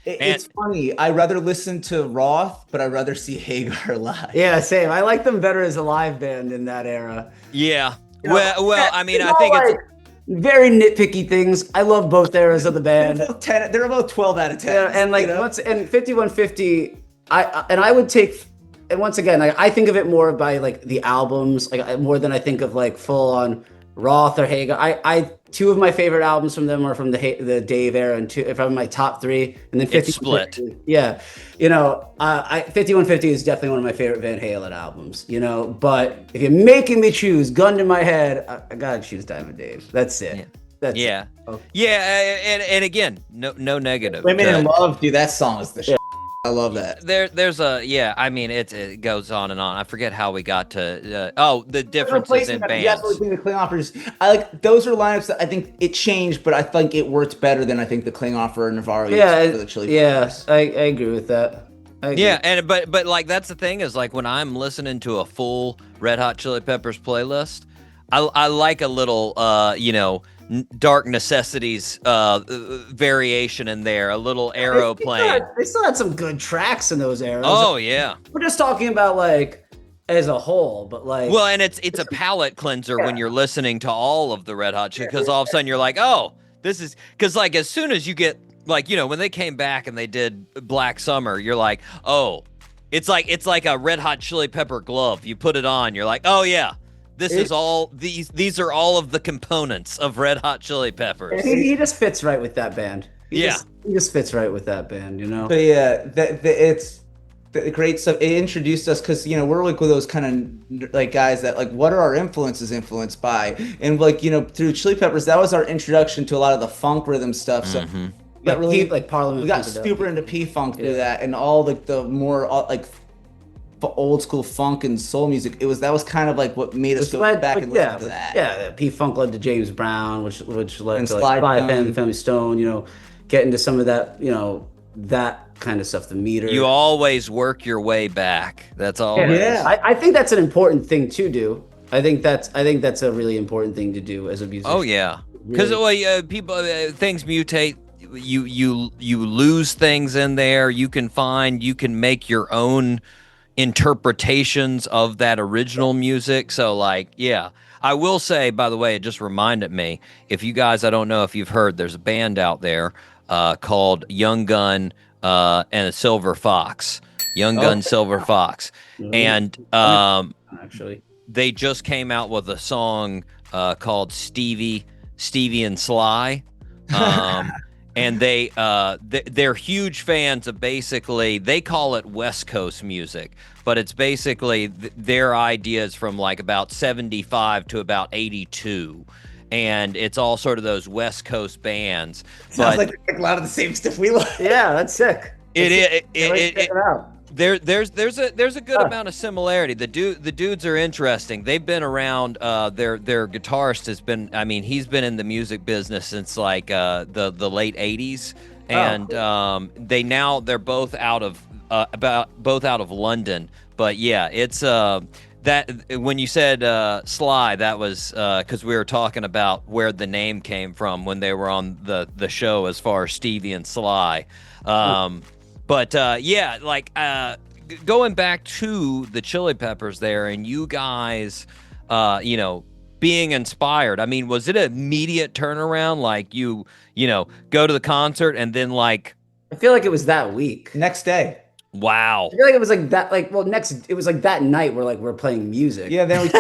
It's funny. I rather listen to Roth, but I'd rather see Hagar live. Yeah, same. I like them better as a live band in that era. Yeah. You know, Well, I mean, I all think it's like very nitpicky things. I love both eras of the band. They're about 12 out of 10. Yeah, and like and 5150, I would take, and once again, I think of it more by like the albums, like more than I think of like full on Roth or Hagar. I two of my favorite albums from them are from the Dave era, and from my top three, and then 5150. Split. Yeah, you know, 5150 is definitely one of my favorite Van Halen albums. You know, but if you're making me choose, gun to my head, I gotta choose Diamond Dave. That's it. Yeah. That's yeah, it. Oh. yeah, and again, no negative. Women in Love, dude, that song is the shit. I love that. There's I mean, it goes on and on. I forget how we got to. The differences in bands. Yes, the Klinghoffer. I like those are lineups that I think it changed, but I think it worked better than I think the Klinghoffer and Navarro used for the Chili Peppers. Yeah, I agree with that. Yeah, and but like that's the thing is like when I'm listening to a full Red Hot Chili Peppers playlist, I like a little Dark Necessities variation in there, a little arrow playing. They still had some good tracks in those eras. Oh yeah. We're just talking about like as a whole, but like well, and it's a palate cleanser when you're listening to all of the Red Hot Chili, because all of a sudden you're like, oh, this is because like as soon as you get like when they came back and they did Black Summer, you're like, oh, it's like a Red Hot Chili Pepper glove. You put it on, you're like, oh yeah. These are all of the components of Red Hot Chili Peppers. He just fits right with that band. He just fits right with that band, you know. But yeah, it's the great stuff. It introduced us because we're like with those kind of like guys that like what are our influences influenced by, and like through Chili Peppers that was our introduction to a lot of the funk rhythm stuff. So we got really like Parliament. We got super into P-Funk through that, and all the more like old school funk and soul music. That was kind of like what made us go back and listen to that. Yeah, P-Funk led to James Brown, which led and to like Sly Family Stone. Get into some of that, that kind of stuff. The meter. You always work your way back. That's all. Yeah, I think that's an important thing to do. I think that's a really important thing to do as a musician. Oh yeah, because people things mutate. You lose things in there. You can make your own interpretations of that original music. So like, yeah, I will say, by the way, it just reminded me, if you guys, I don't know if you've heard, there's a band out there called Young Gun and a Silver Fox. Young Gun, Silver Fox. And actually, they just came out with a song called Stevie and Sly. And they're huge fans of basically, they call it West Coast music, but it's basically their ideas from like about 75 to about 82. And it's all sort of those West Coast bands. Sounds like a lot of the same stuff we love. Yeah, that's sick. There's a good amount of similarity. The dudes are interesting. They've been around. Their guitarist has been. I mean, he's been in the music business since like the late '80s, and they're both out of London. But yeah, it's that when you said Sly, that was because we were talking about where the name came from when they were on the show as far as Stevie and Sly. But yeah, like going back to the Chili Peppers there, and you guys, being inspired. I mean, was it an immediate turnaround? Like you go to the concert and then like. I feel like it was that week. Next day. Wow. I feel like it was like that. Like, well, it was like that night where like we're playing music. Yeah. Then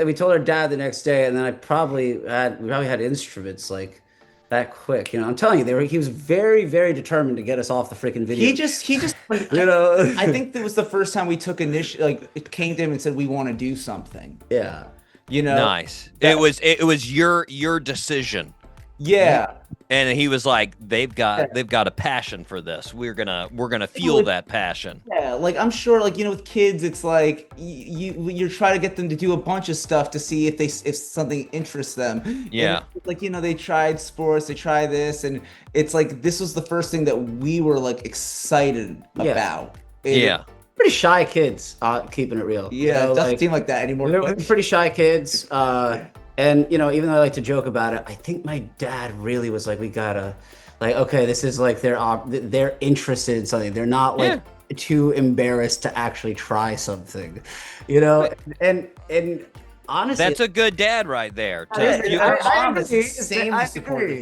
we told our dad the next day, and then we probably had instruments like. That quick, I'm telling you, he was very, very determined to get us off the freaking video. He just, I think that was the first time we took it came to him and said we want to do something. Yeah, nice. It was your decision. Yeah, And he was like, they've got a passion for this. We're gonna feel that passion. Yeah, like I'm sure, like, you know, with kids, it's like you're trying to get them to do a bunch of stuff to see if something interests them. Yeah. And, like, you know, they tried sports, they try this, and it's like this was the first thing that we were like excited about. Yeah. Pretty shy kids, keeping it real. Yeah, You know, it doesn't seem like that anymore. They're pretty shy kids. And, you know, even though I like to joke about it, I think my dad really was like, we gotta, like, okay, this is like they're interested in something. They're not like too embarrassed to actually try something, you know? And honestly, That's a good dad right there. I agree.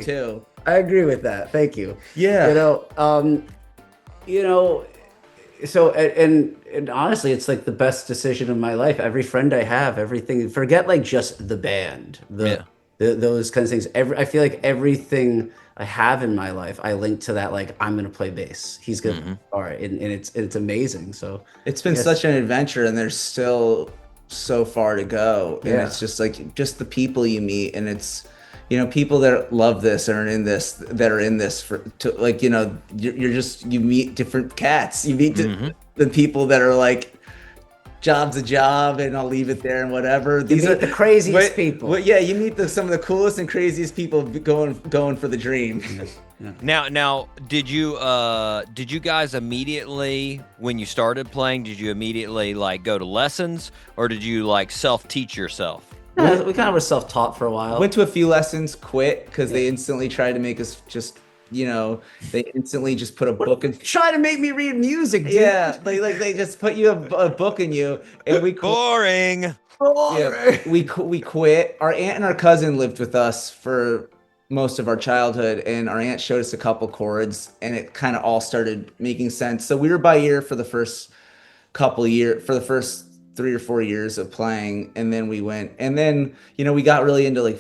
too. I agree with that. Thank you. Yeah. You know, so and honestly, it's like the best decision of my life. Every friend I have, everything. Forget like just the band, those kinds of things. I feel like everything I have in my life, I link to that. Like, I'm gonna play bass. He's gonna all right, and it's amazing. So it's been such an adventure, and there's still so far to go. And it's just like the people you meet, and it's, you know, people that love this and are in this, like, you know, you meet different cats. You meet the people that are like, job's a job, and I'll leave it there and whatever. These are the craziest people. Well, yeah, you meet some of the coolest and craziest people going for the dream. Now, did you guys immediately, when you started playing, did you immediately like go to lessons, or did you like self-teach yourself? Yeah, we kind of were self-taught for a while. Went to a few lessons, quit because they instantly tried to make us just, you know, they instantly just put a book in. Try to make me read music, dude. Yeah, they just put you a book in you, and we Boring. Yeah, we quit. Our aunt and our cousin lived with us for most of our childhood, and our aunt showed us a couple chords, and it kind of all started making sense. So we were by ear for the first couple years, for the first 3 or 4 years of playing, and then we went, and then, you know, we got really into like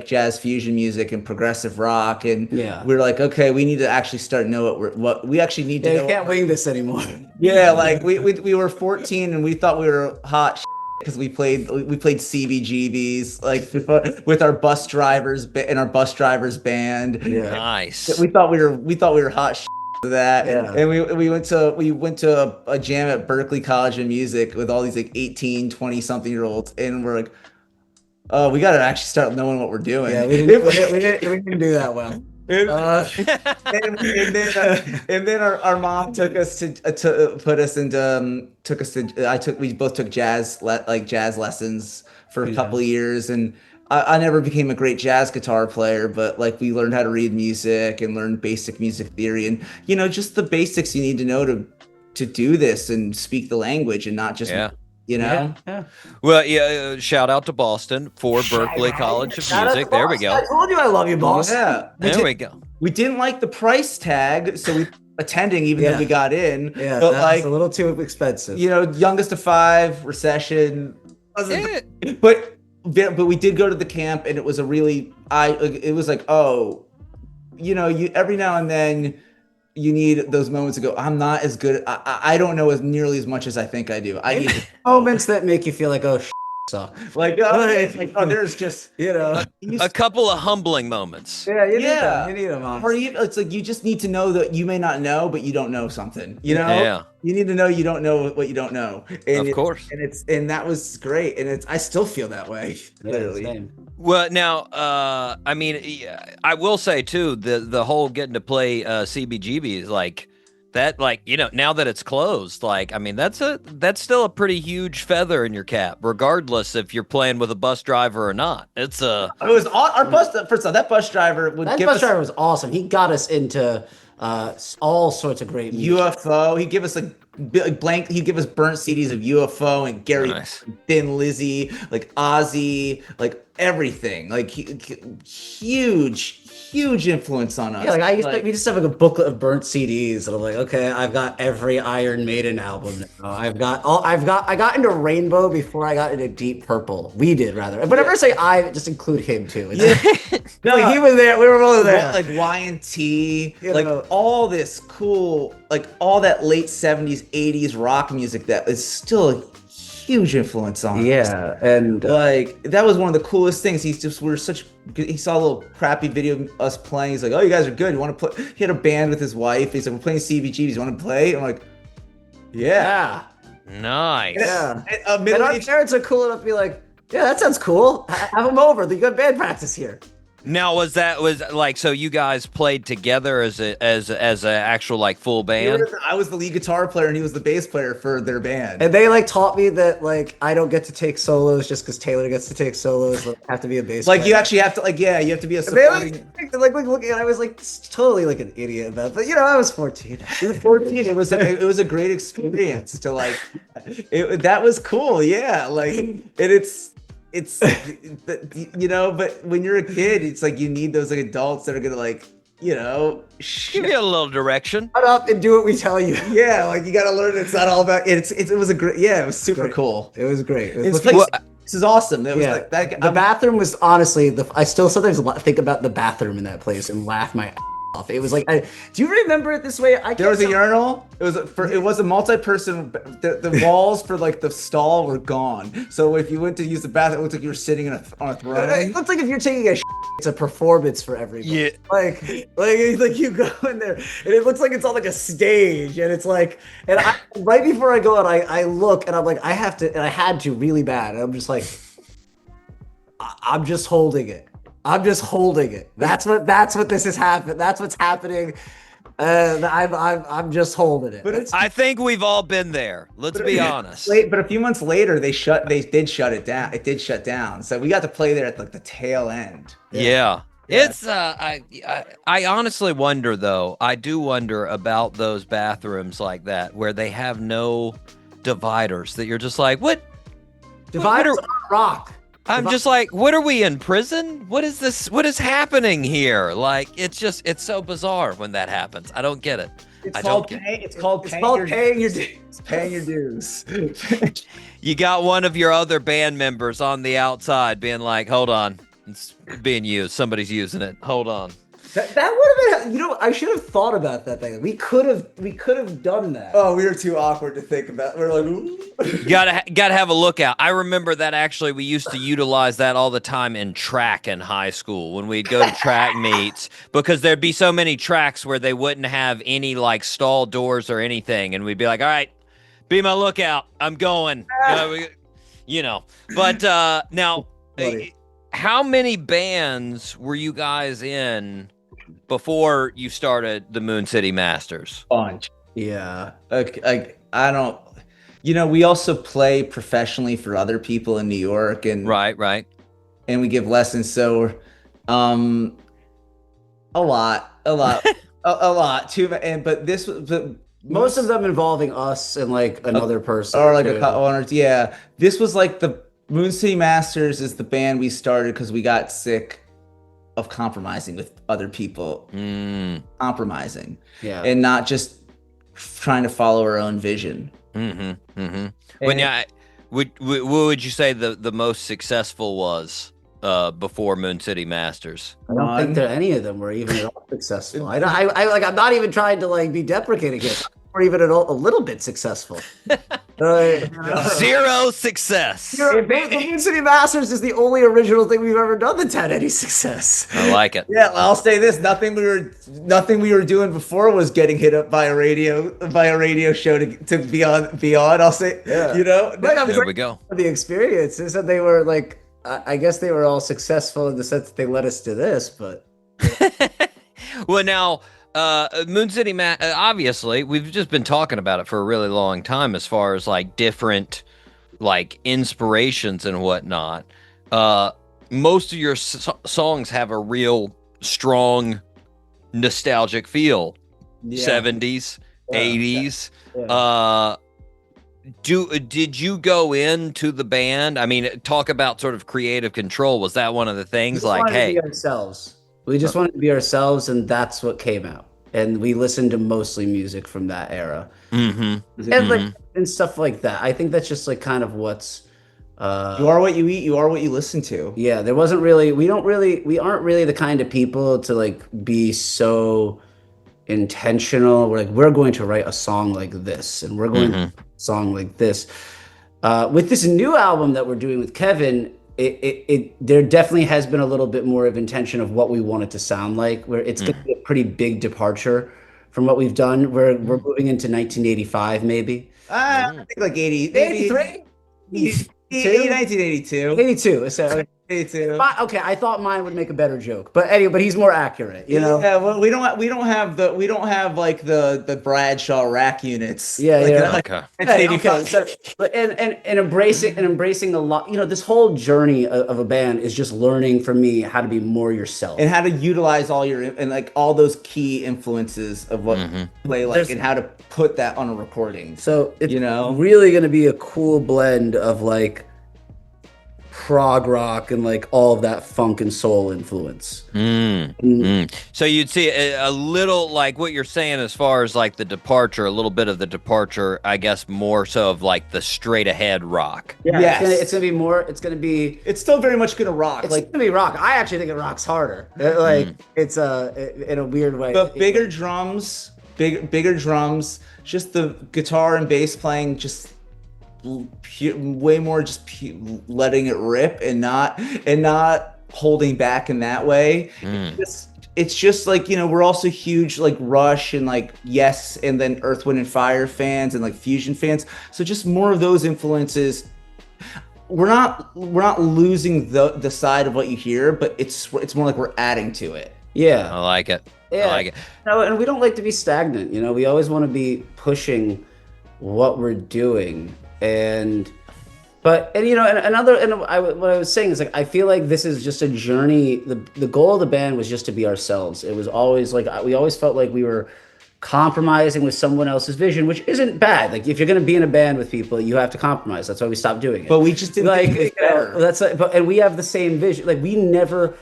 jazz fusion music and progressive rock, and we were like, okay, we need to actually start know what we actually need to know. You can't wing this anymore. Yeah, like we were 14 and we thought we were hot because we played CBGBs like with our bus drivers in our bus drivers band. Yeah. Nice. We thought we were hot to that. Yeah. And we went to a jam at Berklee College of Music with all these like 18, 20 something year olds, and we're like, oh, we got to actually start knowing what we're doing. Yeah, we didn't do that well. And then our mom took us we both took jazz lessons for a couple of years, and I never became a great jazz guitar player, but like we learned how to read music and learn basic music theory, and, you know, just the basics you need to know to do this and speak the language and not just you know. Yeah. Well, shout out to Boston for Berklee College of Music. There we go. I told you I love you, Boston. Yeah, there we go. We didn't like the price tag, so we attending even though we got in. Yeah, but that's like a little too expensive. You know, youngest of 5, recession. But we did go to the camp, and it was it was like, oh, you know, every now and then you need those moments to go, I'm not as good. I don't know as nearly as much as I think I do. I need moments that make you feel like, oh, suck. Like, there's just, you know, a couple of humbling moments. Yeah, you need them. Or it's like you just need to know that you may not know, but you don't know something. You know, you need to know you don't know what you don't know. And of course, and that was great. And I still feel that way. Literally. Well, now, I mean, I will say too, the whole getting to play CBGB is like that. Like, you know, now that it's closed, like, I mean, that's still a pretty huge feather in your cap, regardless if you're playing with a bus driver or not. It was our bus. First of all, that bus driver driver was awesome. He got us into all sorts of great music. UFO. He'd give us he'd give us burnt CDs of UFO and Gary, Thin Lizzy, like Ozzy, like everything, like huge influence on us. Yeah, like we just have like a booklet of burnt CDs, and I'm like, okay, I've got every Iron Maiden album now. I got into Rainbow before I got into Deep Purple. We did, rather. But whenever I say I, just include him too. No, like, he was there. We were both there. Like Y&T, like all this cool, like all that late 70s, 80s rock music that is still huge influence on us. Yeah, and Like that was one of the coolest things. He saw a little crappy video of us playing. He's like, "Oh, you guys are good. You want to play?" He had a band with his wife. He's like, "We're playing CBGBs. You want to play?" I'm like, "Yeah." Nice. yeah. And, And our parents are cool enough to be like, yeah, that sounds cool. Have them over. You got band practice here. Now, was like, so you guys played together as a actual like full band? I was the lead guitar player and he was the bass player for their band. And they like taught me that like I don't get to take solos just because Taylor gets to take solos. Like, I have to be a bass Like player. you actually have to you have to be a They, supporting. like looking, I was like totally like an idiot about, but I was 14. We were 14. It was a great experience to like. That was cool. Yeah, like and it's but when you're a kid, it's like you need those like adults that are gonna like Give you a little direction. Shut up and do what we tell you. yeah, like you gotta learn. It's not all about it. It was a great. Yeah, it was super cool. It was great. It's like, this is awesome. It was Yeah, like that. the bathroom was honestly I still sometimes think about the bathroom in that place and laugh my off. It was like, do you remember it this way? There was a urinal. It was a multi-person. The walls for like the stall were gone. So if you went to use the bathroom, it looked like you were sitting on a throne. It looks like if you're taking a it's a performance for everybody. Yeah. Like you go in there and it looks like it's on like a stage and it's like, and right before I go out, I look and I'm like, I have to, and I had to really bad. And I'm just like, I'm just holding it. I'm just holding it. That's what this is happening. That's what's happening. I'm just holding it. But I think we've all been there. Let's be honest. But a few months later, they did shut it down. It did shut down. So we got to play there at like the tail end. Yeah. It's I honestly wonder though. I do wonder about those bathrooms like that where they have no dividers that you're just like, what? Dividers on rock. I'm just like, what are we in prison? What is this? What is happening here? Like, it's so bizarre when that happens. I don't get it. It's called paying your dues. Paying your dues. You got one of your other band members on the outside being like, hold on, it's being used. Somebody's using it. Hold on. That would have been, I should have thought about that thing. We could have done that. Oh, we were too awkward to think about. We're like, ooh. gotta have a lookout. I remember that actually we used to utilize that all the time in track in high school when we'd go to track meets because there'd be so many tracks where they wouldn't have any like stall doors or anything, and we'd be like, all right, be my lookout. I'm going. But now, how many bands were you guys in before you started the Moon City Masters? Bunch. Yeah. I don't. We also play professionally for other people in New York, and Right. And we give lessons. So, a lot, a lot too. But Most of them involving us and like another person. or like yeah. This was like the Moon City Masters is the band we started because we got sick of compromising with other people. Compromising. Yeah. And not just trying to follow our own vision. What would you say the most successful was before Moon City Masters? I don't think that any of them were even at all successful. I'm not even trying to like be deprecating it. We're even a little bit successful. Zero success. The Moon City Masters is the only original thing we've ever done that's had any success. I like it. Yeah, I'll say this: nothing we were doing before was getting hit up by a radio show to be on. I'll say, There we go. The experience is that they were like, I guess they were all successful in the sense that they led us to this, but. Well, now. Moon City, obviously, we've just been talking about it for a really long time as far as like different like inspirations and whatnot. Most of your songs have a real strong nostalgic feel. 70s, 80s. Yeah. Did you go into the band? I mean, talk about sort of creative control. Was that one of the things like, hey, ourselves. We just wanted to be ourselves, and that's what came out. And we listened to mostly music from that era, and stuff like that. I think that's just like kind of what's. You are what you eat. You are what you listen to. Yeah, there wasn't really. We aren't really the kind of people to like be so intentional. We're going to write a song like this, and we're going to write a song like this. With this new album that we're doing with Kevin, there definitely has been a little bit more of intention of what we want it to sound like, where it's going to be a pretty big departure from what we've done. We're moving into 1985, maybe. I think like 80, 83? 1982. 82. So, 82. okay, I thought mine would make a better joke, but anyway, but he's more accurate, you know. Yeah, well, we don't have like the Bradshaw rack units. Yeah, like, yeah. Okay. It's Hey, 85. okay, so, but and embracing the lot. You know, this whole journey of a band is just learning for me how to be more yourself. And how to utilize all your and like all those key influences of what you play like, and how to put that on a recording. So it's You know? really going to be a cool blend of like prog rock and like all of that funk and soul influence. So you'd see a little like what you're saying as far as like the departure, a little bit of the departure, I guess more so of like the straight ahead rock. Yeah, Yes. it's gonna be more. It's gonna be. It's still very much gonna rock. It's Like gonna be rock. I actually think it rocks harder. It's in a weird way. but bigger drums, bigger drums, just the guitar and bass playing just way more just letting it rip and not holding back in that way. It's just like, you know, we're also huge like Rush and like Yes and then Earth, Wind and Fire fans and like Fusion fans. So just more of those influences. We're not losing the side of what you hear, but it's more like we're adding to it. Yeah, I like it. yeah. I like it. No, and we don't like to be stagnant. You know, we always want to be pushing what we're doing. And what I was saying is like I feel like this is just a journey. The goal of the band was just to be ourselves. It was always like we always felt like we were compromising with someone else's vision, which isn't bad. Like if you're gonna be in a band with people, you have to compromise. That's why we stopped doing it. But we just didn't like think it was better. that's like, and we have the same vision. Like we never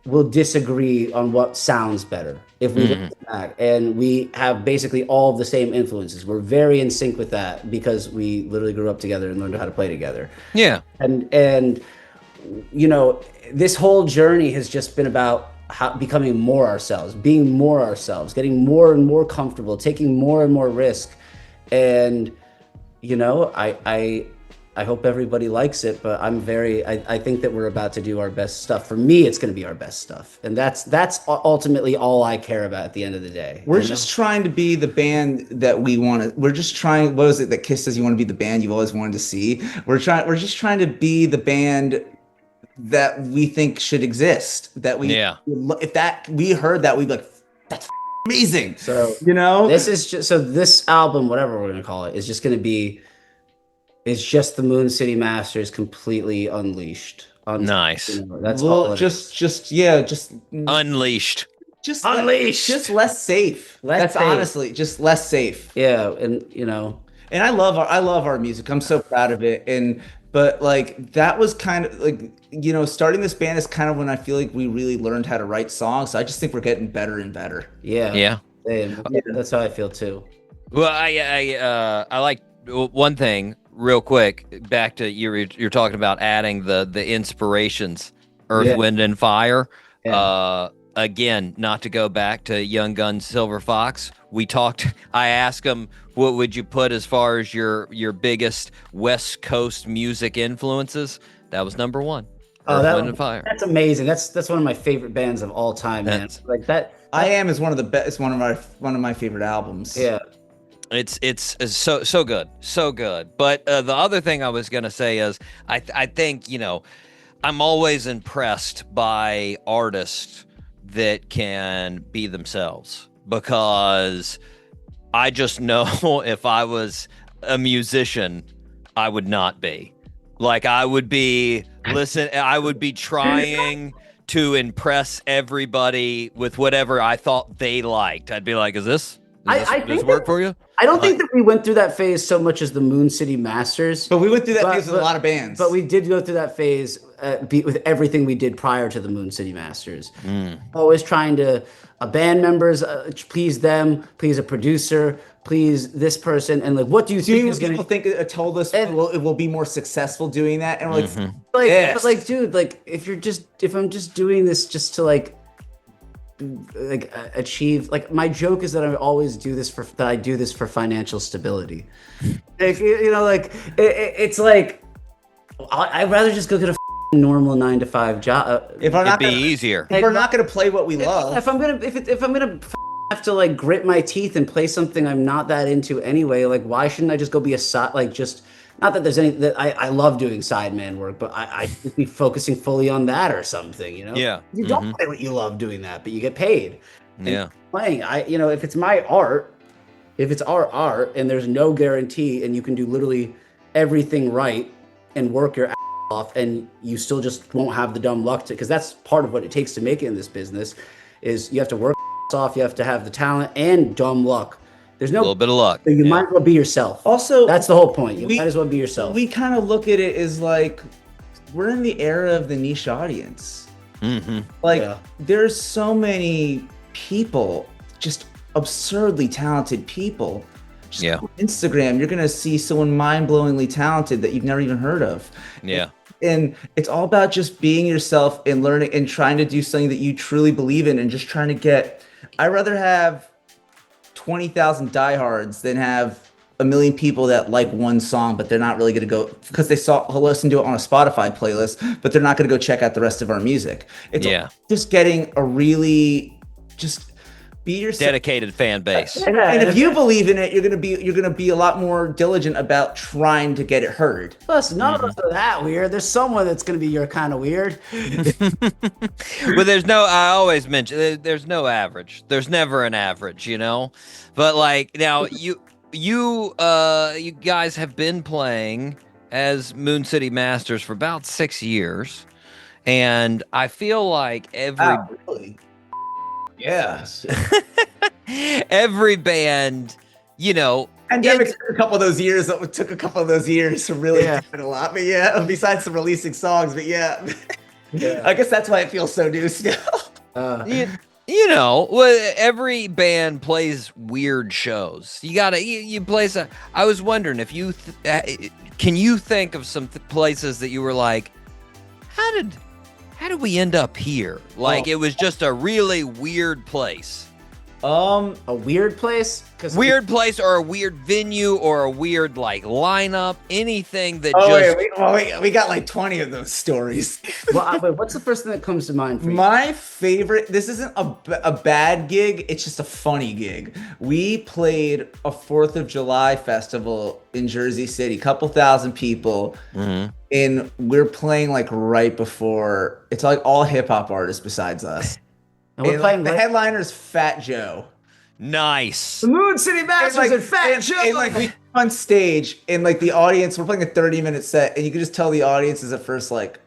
will disagree on what sounds better if we look at that. And we have basically all of the same influences. We're very in sync with that because we literally grew up together and learned how to play together. Yeah. And you know, this whole journey has just been about becoming more ourselves, being more ourselves, getting more and more comfortable, taking more and more risk. And you know, I hope everybody likes it, but I think that we're about to do our best stuff. For me, it's going to be our best stuff. And that's ultimately all I care about at the end of the day. We're just trying to be the band that we want to. We're just trying. What is it that Kiss says? You want to be the band you've always wanted to see. We're just trying to be the band that we think should exist. That we, if we heard that, we'd be like, that's amazing. So, you know, this album, whatever we're going to call it, is just going to be. It's just the Moon City Masters completely unleashed. Nice. You know, that's all. Just Unleashed. just Unleashed. just less safe. That's safe. honestly just less safe. Yeah, and you know, And I love our music. I'm so proud of it. But like that was kind of like, you know, starting this band is kind of when I feel like we really learned how to write songs. So I just think we're getting better and better. yeah, that's how I feel too. Well, I like one thing real quick. Back to you're talking about adding the inspirations, Earth, Wind and Fire. Yeah. Again, not to go back to Young Guns, Silver Fox. I asked him, what would you put as far as your biggest West Coast music influences? That was number one. Earth, Wind and Fire. That's amazing. That's one of my favorite bands of all time, man. Like that. I Am is one of the best. One of my favorite albums. Yeah. It's so good, so good. But the other thing I was gonna say is I think, you know, I'm always impressed by artists that can be themselves, because I just know if I was a musician, I would not be. Like I would be trying to impress everybody with whatever I thought they liked. I'd be like, does this work for you? I don't think that we went through that phase so much as the Moon City Masters. But we went through that phase with a lot of bands. But we did go through that phase with everything we did prior to the Moon City Masters. Always trying to band members, please them, please a producer, please this person, and like, what do you think is going to think told us it will be more successful doing that? And we're like, but like, dude, like if I'm just doing this just to like achieve. Like my joke is that I do this for financial stability. Like, it's like I'd rather just go get a normal 9-to-5 job. If we're not It'd be gonna, easier. if we're not gonna play what we love. If I'm gonna have to like grit my teeth and play something I'm not that into anyway, like why shouldn't I just go be a side, like just not that there's any that I love doing sideman work, but I should be focusing fully on that or something, you know? Yeah. You don't play what you love doing that, but you get paid. Yeah. Playing, if it's my art, if it's our art and there's no guarantee and you can do literally everything right and work your ass off and you still just won't have the dumb luck to, because that's part of what it takes to make it in this business is you have to work off, you have to have the talent and dumb luck. There's no A little bit of luck. You might as well be yourself. Also, that's the whole point. You might as well be yourself. We kind of look at it as like we're in the era of the niche audience. There's so many people, just absurdly talented people. Just on Instagram, you're gonna see someone mind-blowingly talented that you've never even heard of. Yeah. And it's all about just being yourself and learning and trying to do something that you truly believe in and just trying to get. I'd rather have 20,000 diehards than have a million people that like one song, but they're not really going to go because they listen to it on a Spotify playlist, but they're not going to go check out the rest of our music. It's just getting a really just be yourself. Dedicated fan base. And if you believe in it, you're gonna be a lot more diligent about trying to get it heard. Plus, none of us are that weird. There's someone that's gonna be your kind of weird. But I always mention there's no average. There's never an average, you know. But like now, you guys have been playing as Moon City Masters for about 6 years, and I feel like really? Yeah. Every band, Pandemic took a couple of those years. It took a couple of those years to really do it a lot. But besides the releasing songs, but I guess that's why it feels so new still. Every band plays weird shows. You play some. I was wondering if can you think of some places that you were like, how did we end up here? Like it was just a really weird place. A weird place? Weird place or a weird venue or a weird like lineup, anything that we got like 20 of those stories. But what's the first thing that comes to mind for you? My favorite, this isn't a bad gig, it's just a funny gig. We played a 4th of July festival in Jersey City, couple thousand people. Mm-hmm. And we're playing like right before, it's like all hip hop artists besides us. And we're playing the headliner's Fat Joe. Nice. The Moon City Masters and Fat Joe. And like we on stage and like the audience, we're playing a 30-minute set and you can just tell the audience is at first like,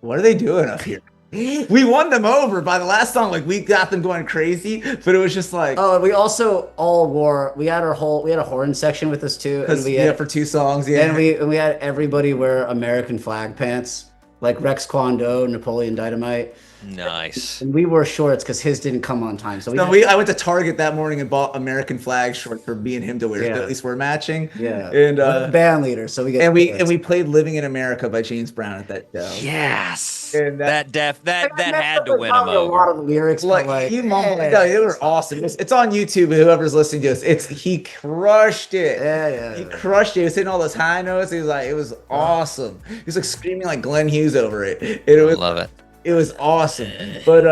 what are they doing up here? We won them over by the last song. Like we got them going crazy, but it was just like. Oh, and we also all wore. We had a horn section with us too, and for 2 songs. Yeah, and we had everybody wear American flag pants, like Rex Kwon Do, Napoleon Dynamite. Nice. And we wore shorts because his didn't come on time. I went to Target that morning and bought American flag shorts for me and him to wear. Yeah. At least we're matching. Yeah. And band leader, so we get. And we played "Living in America" by James Brown at that show. Yes. And that had to win him over. A lot of the lyrics, like you mumbled. No, they were awesome. It's on YouTube. Whoever's listening to us, he crushed it. Yeah. He crushed it. He was hitting all those high notes. He was like, it was awesome. He was like screaming like Glenn Hughes over it. Love it. It was awesome, but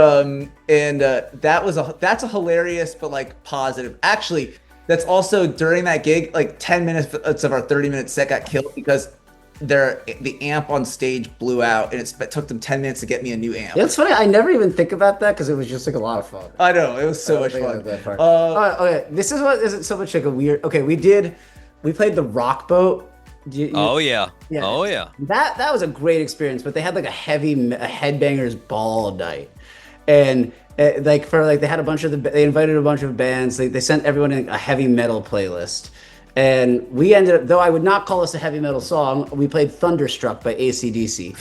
that's a hilarious but like positive. Actually, that's also during that gig, like 10 minutes of our 30-minute set got killed because the amp on stage blew out, and it took them 10 minutes to get me a new amp. Yeah, it's funny. I never even think about that because it was just like a lot of fun. I know it was so much fun. Okay, this is what isn't so much like a weird. Okay, we played the Rock Boat. Oh yeah. That was a great experience, but they had like a headbangers ball night, and they had they invited a bunch of bands. They sent everyone in a heavy metal playlist, and we ended up, though I would not call this a heavy metal song, we played Thunderstruck by AC/DC.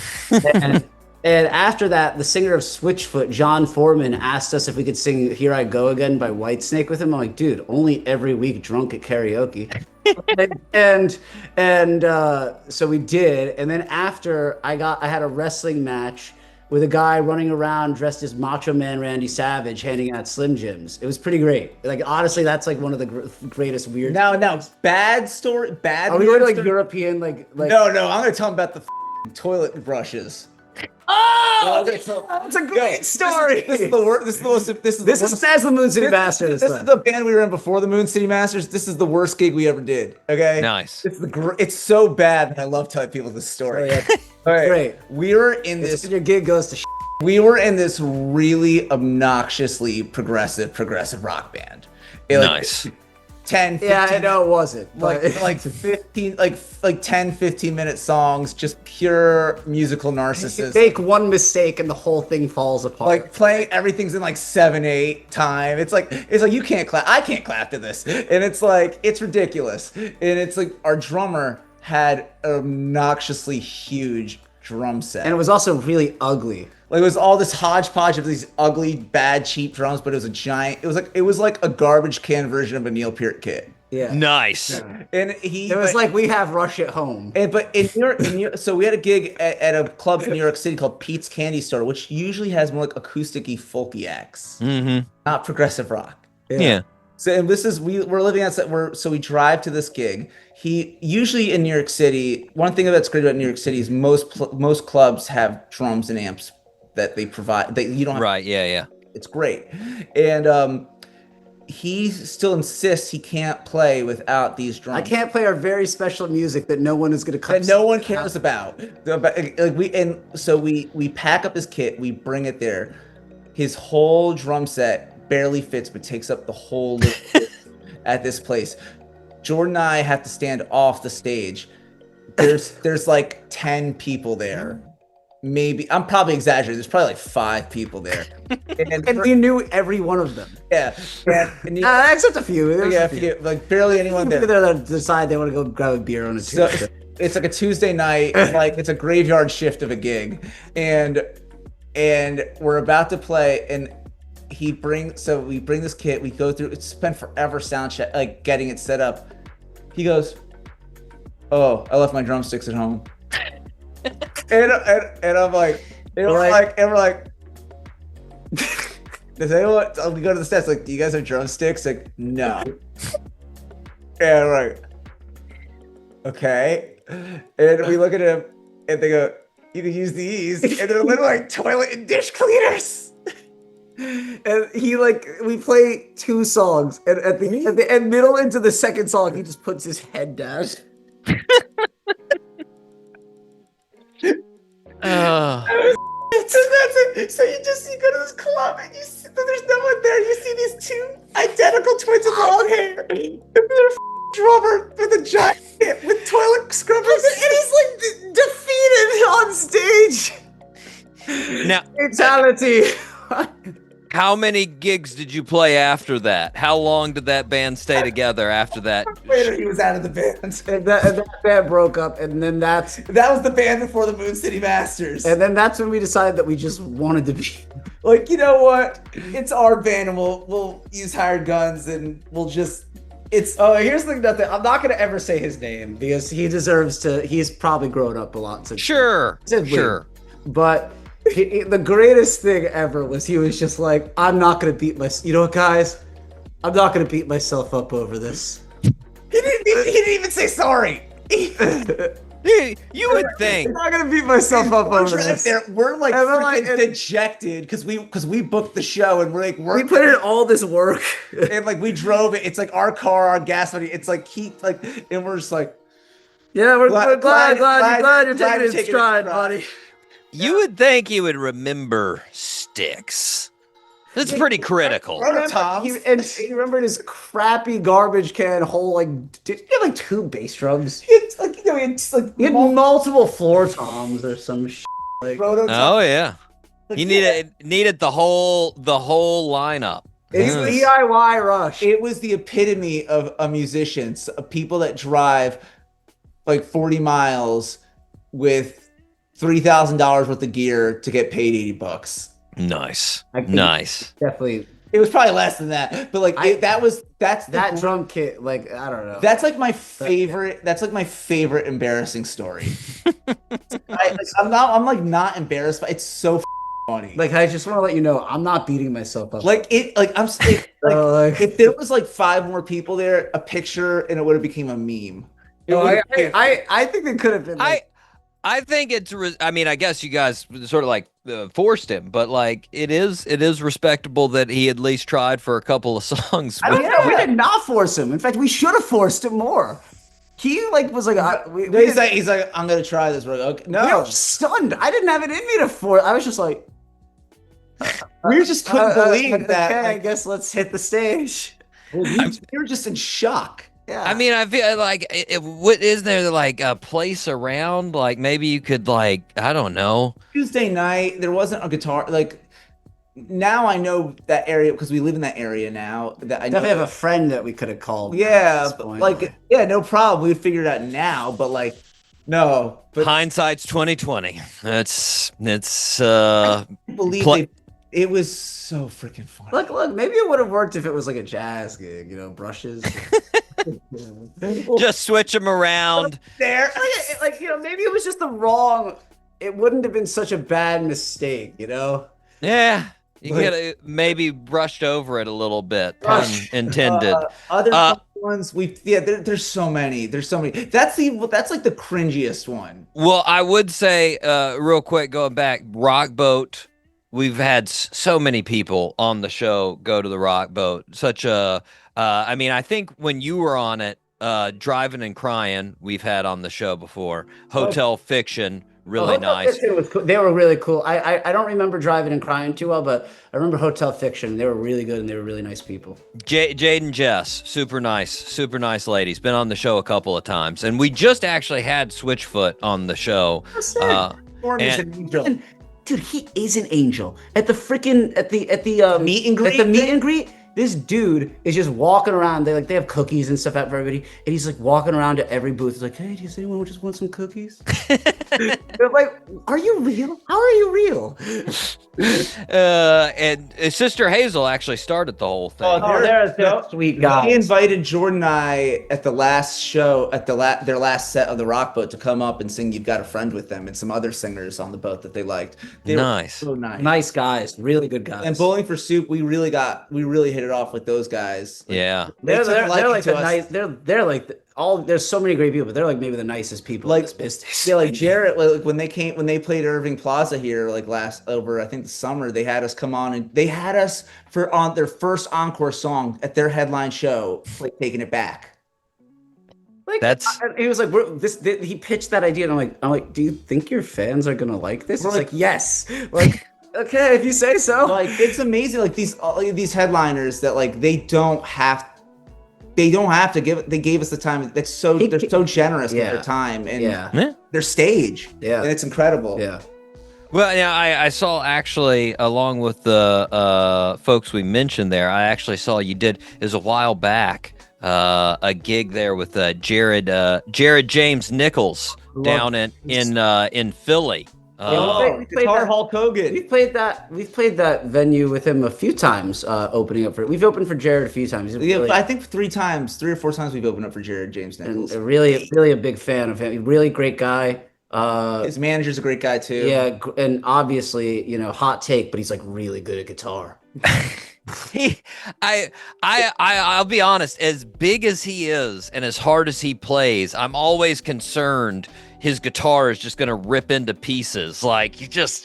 And after that, the singer of Switchfoot, John Foreman, asked us if we could sing "Here I Go Again" by Whitesnake with him. I'm like, dude, only every week drunk at karaoke. So we did. And then after I had a wrestling match with a guy running around dressed as Macho Man Randy Savage handing out Slim Jims. It was pretty great. Like, honestly, that's like one of the greatest weird. Now, bad story. Bad. Are we going to like European like? No, I'm gonna tell him about the toilet brushes. Oh, that's a great story. This is the worst. This is as the Moon City Masters. This is the band we were in before the Moon City Masters. This is the worst gig we ever did. Okay. Nice. It's so bad that I love telling people this story. Oh, yeah. All right. Great. We were in this. Your gig goes to. We were in this really obnoxiously progressive rock band. Nice. 10, 15, yeah, I know it wasn't. like 15, like 10, 15-minute songs, just pure musical narcissism. Make one mistake and the whole thing falls apart. Like playing everything's in like 7/8 time. It's like you can't clap. I can't clap to this, and it's like it's ridiculous. And it's like our drummer had an obnoxiously huge drum set, and it was also really ugly. Like it was all this hodgepodge of these ugly, bad, cheap drums, but it was a giant. It was like a garbage can version of a Neil Peart kit. Yeah. Nice. Yeah. And it was like we have Rush at home. But in New York, so we had a gig at a club in New York City called Pete's Candy Store, which usually has more like acousticy, folky acts, not progressive rock. Yeah. So and this is we're living outside. So we drive to this gig. He usually in New York City. One thing that's great about New York City is most clubs have drums and amps that they provide. That you don't have, right. Yeah. It's great, and he still insists he can't play without these drums. I can't play our very special music that no one is going to come. That no one cares about. So we pack up his kit, we bring it there. His whole drum set barely fits, but takes up the whole at this place. Jordan and I have to stand off the stage. There's like 10 people there. Maybe I'm probably exaggerating. There's probably like 5 people there, and we knew every one of them. Yeah, except a few. Yeah, a few, like barely anyone there. They decide they want to go grab a beer on a Tuesday. So it's like a Tuesday night, like it's a graveyard shift of a gig, and we're about to play, and we bring this kit. We go through. It's spent forever sound check, like getting it set up. He goes, "Oh, I left my drumsticks at home." and I'm like, and we're like, does anyone? We go to the stats. Like, do you guys have drumsticks? Like, no. And we're like, okay. And we look at him, and they go, "You can use these," and they're literally like toilet and dish cleaners. And we play 2 songs, and at the end, middle into the second song, he just puts his head down. So that's it. So you go to this club and you see that there's no one there. You see these 2 identical twins with long hair, and their drummer with a giant hit with toilet scrubbers, and he's like defeated on stage. Now, fatality. How many gigs did you play after that? How long did that band stay together after that? Later, he was out of the band. And that band broke up, and then that was the band before the Moon City Masters. And then that's when we decided that we just wanted to be like, you know what? It's our band, and we'll use hired guns, and we'll just. Here's the thing. I'm not gonna ever say his name because he deserves to. He's probably grown up a lot since. Sure. But. The greatest thing ever was he was just like, I'm not gonna beat myself. You know what, guys? I'm not gonna beat myself up over this. He didn't even say sorry. You would think. I'm not gonna beat myself up over this. We're like freaking dejected because we booked the show, and we're like we put in all this work, and like we drove it. It's like our car, our gas money. It's like and we're just like, yeah, we're glad you're taking it in stride, buddy. You would think he would remember sticks. That's pretty critical. He remembered his crappy garbage can whole, did he have 2 bass drums? He had multiple floor toms or some shit. Oh yeah. He needed the whole lineup. It's DIY Rush. It was the epitome of a musician, people that drive like 40 miles with $3,000 worth of gear to get paid $80. Nice. Definitely. It was probably less than that, but that drum kit. I don't know. That's like my favorite. That's like my favorite embarrassing story. I'm not embarrassed, but it's so funny. Like, I just want to let you know, I'm not beating myself up. Like it, like I'm like, if there was like 5 more people there, a picture, and it would have became a meme. I think they could have been. Like, I think I mean, I guess you guys sort of like forced him, but like it is respectable that he at least tried for a couple of songs. I don't know. We did not force him. In fact, we should have forced him more. He like was like, he's like, I'm gonna try this. We're like, okay. No, we were stunned. I didn't have it in me to force. I was just like, we just couldn't believe that. Okay, like, I guess let's hit the stage. we were just in shock. Yeah. I mean, I feel like what is there like a place around? Like maybe you could like, I don't know. Tuesday night, there wasn't a guitar. Like now I know that area because we live in that area now. That I definitely have a friend that we could have called. Yeah, but like, yeah, no problem. We figured it out now, but like, no. But Hindsight's 2020. It's I can't believe it was so freaking funny. Look, maybe it would have worked if it was like a jazz gig, you know, brushes. just switch them around. There, like, you know, maybe it was just the wrong. It wouldn't have been such a bad mistake, you know. Yeah, you could maybe brushed over it a little bit. Pun intended. Other ones there's so many. There's so many. That's like the cringiest one. Well, I would say real quick, going back, Rock Boat. We've had so many people on the show go to the Rock Boat. Such a, I mean, I think when you were on it, Driving and Crying, we've had on the show before. Hotel Fiction, really nice. They were really cool. I don't remember Driving and Crying too well, but I remember Hotel Fiction. They were really good and they were really nice people. Jade and Jess, super nice ladies. Been on the show a couple of times, and we just actually had Switchfoot on the show. Stormy's an angel. Dude, he is an angel. At the freaking meet and greet. At the meet and greet, this dude is just walking around. They have cookies and stuff out for everybody, and he's like walking around to every booth. He's like, "Hey, does anyone just want some cookies?" They're like, "Are you real? How are you real?" And Sister Hazel actually started the whole thing. They're a sweet guy. He invited Jordan and I at the last show, at their last set of the Rock Boat, to come up and sing "You've Got a Friend" with them and some other singers on the boat that they liked. They were so nice guys, really good guys. And Bowling for Soup, we really hit it off with those guys. Yeah, they're like the nice. They're like there's so many great people, but they're like maybe the nicest people in this business. Yeah, like Jarrett, like when they played Irving Plaza here, like I think the summer, they had us come on and they had us on their first encore song at their headline show, like Taking It Back. Like he was like, he pitched that idea, and I'm like, do you think your fans are gonna like this? It's like, yes. Like, okay, if you say so. Like, it's amazing. Like these headliners that like they don't have to give. They gave us the time. They're so generous with their time and their stage. Yeah, and it's incredible. Yeah. Well, yeah, I saw actually, along with the folks we mentioned there, I actually saw you did, is a while back, a gig there with Jared James Nichols down in Philly. Guitar Hulk Hogan. We've played that venue with him a few times, opening up for. We've opened for Jared a few times. I think 3 or 4 times we've opened up for Jared James Nichols. And really a big fan of him. Really great guy. His manager's a great guy too. Yeah, and obviously, you know, hot take, but he's like really good at guitar. I'll be honest, as big as he is and as hard as he plays, I'm always concerned his guitar is just gonna rip into pieces. Like he's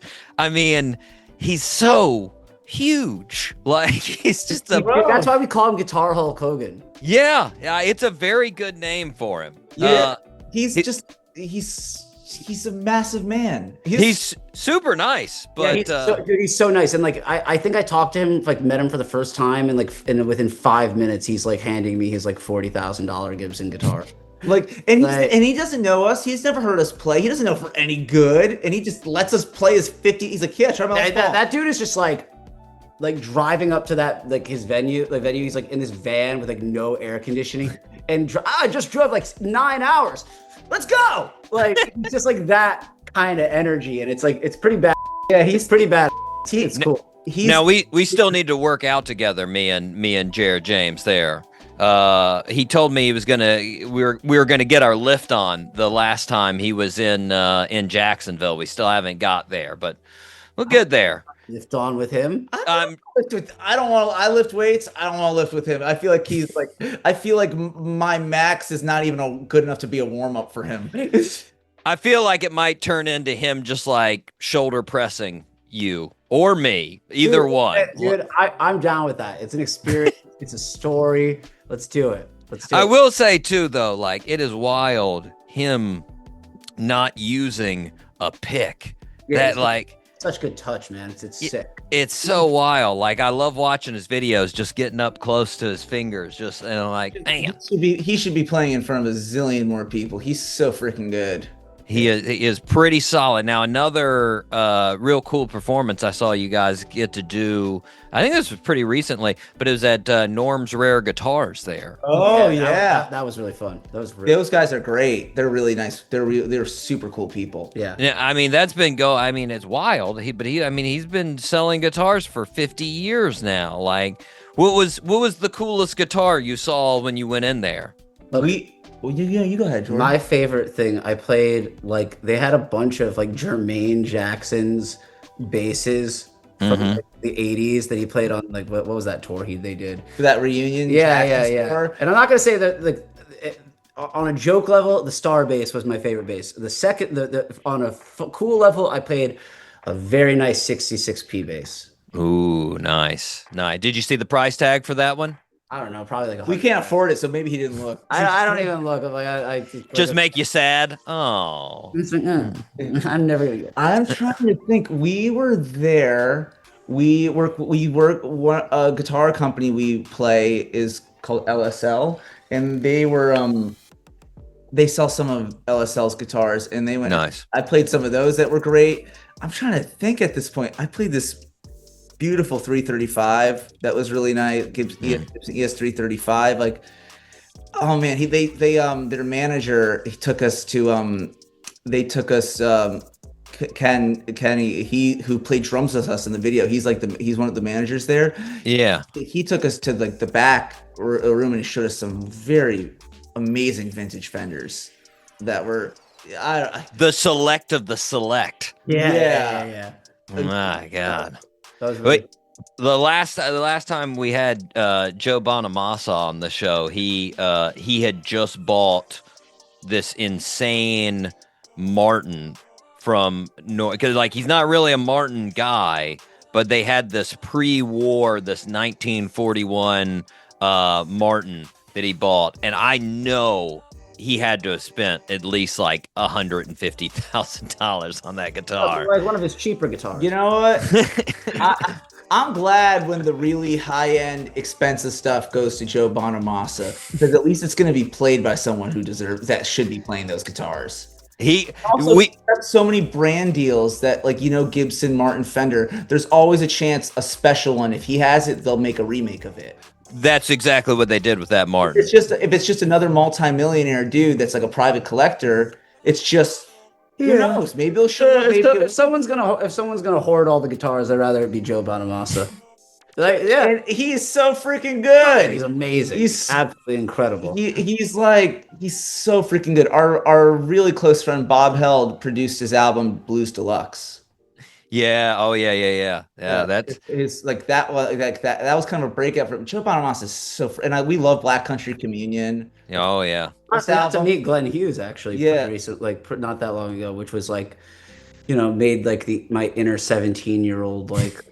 so huge. Like he's just that's why we call him Guitar Hulk Hogan. Yeah, it's a very good name for him. Yeah, he's a massive man. He's super nice, but he's so nice. And like I think I talked to him, like met him for the first time, and within 5 minutes he's like handing me his like $40,000 Gibson guitar. And he doesn't know us. He's never heard us play. He doesn't know if we're any good, and he just lets us play his 50. He's like, yeah, try my that dude is just like driving up to that, like his venue. He's like in this van with like no air conditioning, and I just drove like 9 hours. Let's go! Like just like that kind of energy, and it's like it's pretty bad. Yeah, he's pretty bad. It's cool. Now we still need to work out together. Me and Jared James there. He told me we were gonna get our lift on the last time he was in Jacksonville. We still haven't got there, but Well, good there. Lift on with him. I don't want. I lift weights. I don't want to lift with him. I feel like he's like. I feel like my max is not even good enough to be a warm up for him. I feel like it might turn into him just like shoulder pressing you or me, either one. Dude, I'm down with that. It's an experience. It's a story. Let's do it. I will say too, though, like it is wild him not using a pick. Yeah, that like such good touch, man. It's sick. It's so wild. Like I love watching his videos, just getting up close to his fingers, just like, damn. He should be playing in front of a zillion more people. He's so freaking good. He is pretty solid. Now, another real cool performance I saw you guys get to do, I think this was pretty recently, but it was at Norm's Rare Guitars there. Oh, yeah. That was really fun. Those guys are great. They're really nice. They're super cool people. Yeah. Yeah, I mean, that's been I mean, it's wild. He's been selling guitars for 50 years now. Like, what was the coolest guitar you saw when you went in there? You go ahead, Jordan. My favorite thing, I played, like, they had a bunch of, like, Jermaine Jackson's basses from like, the 80s that he played on, like, what was that tour they did? For that reunion? Yeah. Tour? And I'm not going to say that, like, on a joke level, the Star bass was my favorite bass. The second, on a cool level, I played a very nice 66p bass. Ooh, nice. Did you see the price tag for that one? I don't know, probably like we can't afford it, so maybe he didn't look. I don't even look. Like I just make you sad. Oh, I'm never gonna get. I'm trying to think. We were there. We work. A guitar company we play is called LSL, and they were they sell some of LSL's guitars, and they went. Nice. I played some of those that were great. I'm trying to think at this point. I played this beautiful 335 that was really nice. Gibson ES 335. Like, oh man, their manager, he took us to Kenny, he who played drums with us in the video. He's one of the managers there. Yeah. He took us to like the back room and he showed us some very amazing vintage Fenders that were the select of the select. Yeah. My God. That was really the last time we had Joe Bonamassa on the show, he had just bought this insane Martin from because like he's not really a Martin guy, but they had this pre-war, this 1941 Martin that he bought, and I know he had to have spent at least like $150,000 on that guitar. like one of his cheaper guitars. You know what? I'm glad when the really high-end, expensive stuff goes to Joe Bonamassa, because at least it's going to be played by someone who should be playing those guitars. We have so many brand deals that, like, Gibson, Martin, Fender. There's always a chance, a special one. If he has it, they'll make a remake of it. That's exactly what they did with that Martin. If it's just another multi-millionaire dude that's like a private collector, it's just who knows? Maybe they'll show. If someone's gonna hoard all the guitars, I'd rather it be Joe Bonamassa. And he's so freaking good. He's amazing. He's absolutely incredible. He's so freaking good. Our really close friend Bob Held produced his album Blues Deluxe. Yeah. Oh yeah. That's it's like that was that was kind of a breakout for Joe Bonamassa is so we love Black Country Communion. Oh yeah. I got to meet Glenn Hughes actually. Yeah. Not that long ago, which was like, made like my inner 17-year-old like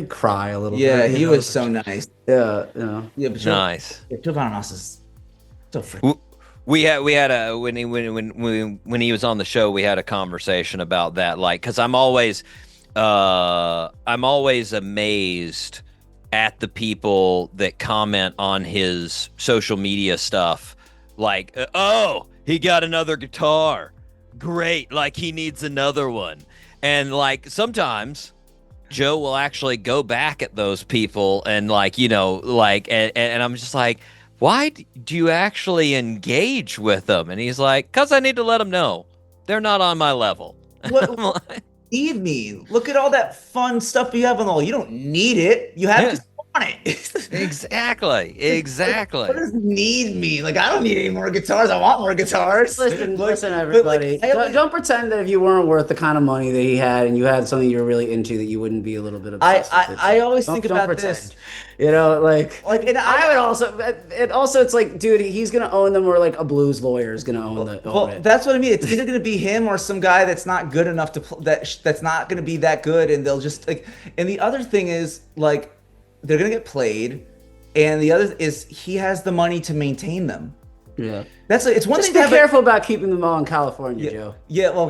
cry a little bit. Yeah, he was so nice. Yeah. Yeah, but nice. Joe Bonamassa is so freaking. We had a when he was on the show, we had a conversation about that, like, because I'm always amazed at the people that comment on his social media stuff, like, oh, he got another guitar, great, like he needs another one, and like sometimes Joe will actually go back at those people and and I'm just like, why do you actually engage with them? And he's like, because I need to let them know they're not on my level. What need me? Look at all that fun stuff you have on the wall. You don't need it. You have want it. Exactly. What does need me? Like, I don't need any more guitars. I want more guitars. Listen, everybody. Don't pretend that if you weren't worth the kind of money that he had, and you had something you were really into, that you wouldn't be a little bit obsessed with it. I always think Don't about pretend. this. You know, like and I would also. It also, it's like, dude, he's gonna own them, or like a blues lawyer is gonna own it. Well, that's what I mean. It's either going to be him or some guy that's not good enough to that's not going to be that good, and they'll just like. And the other thing is, like, they're going to get played, and the other is he has the money to maintain them. Yeah, it's one just thing. Be careful about keeping them all in California, Joe. Yeah, well,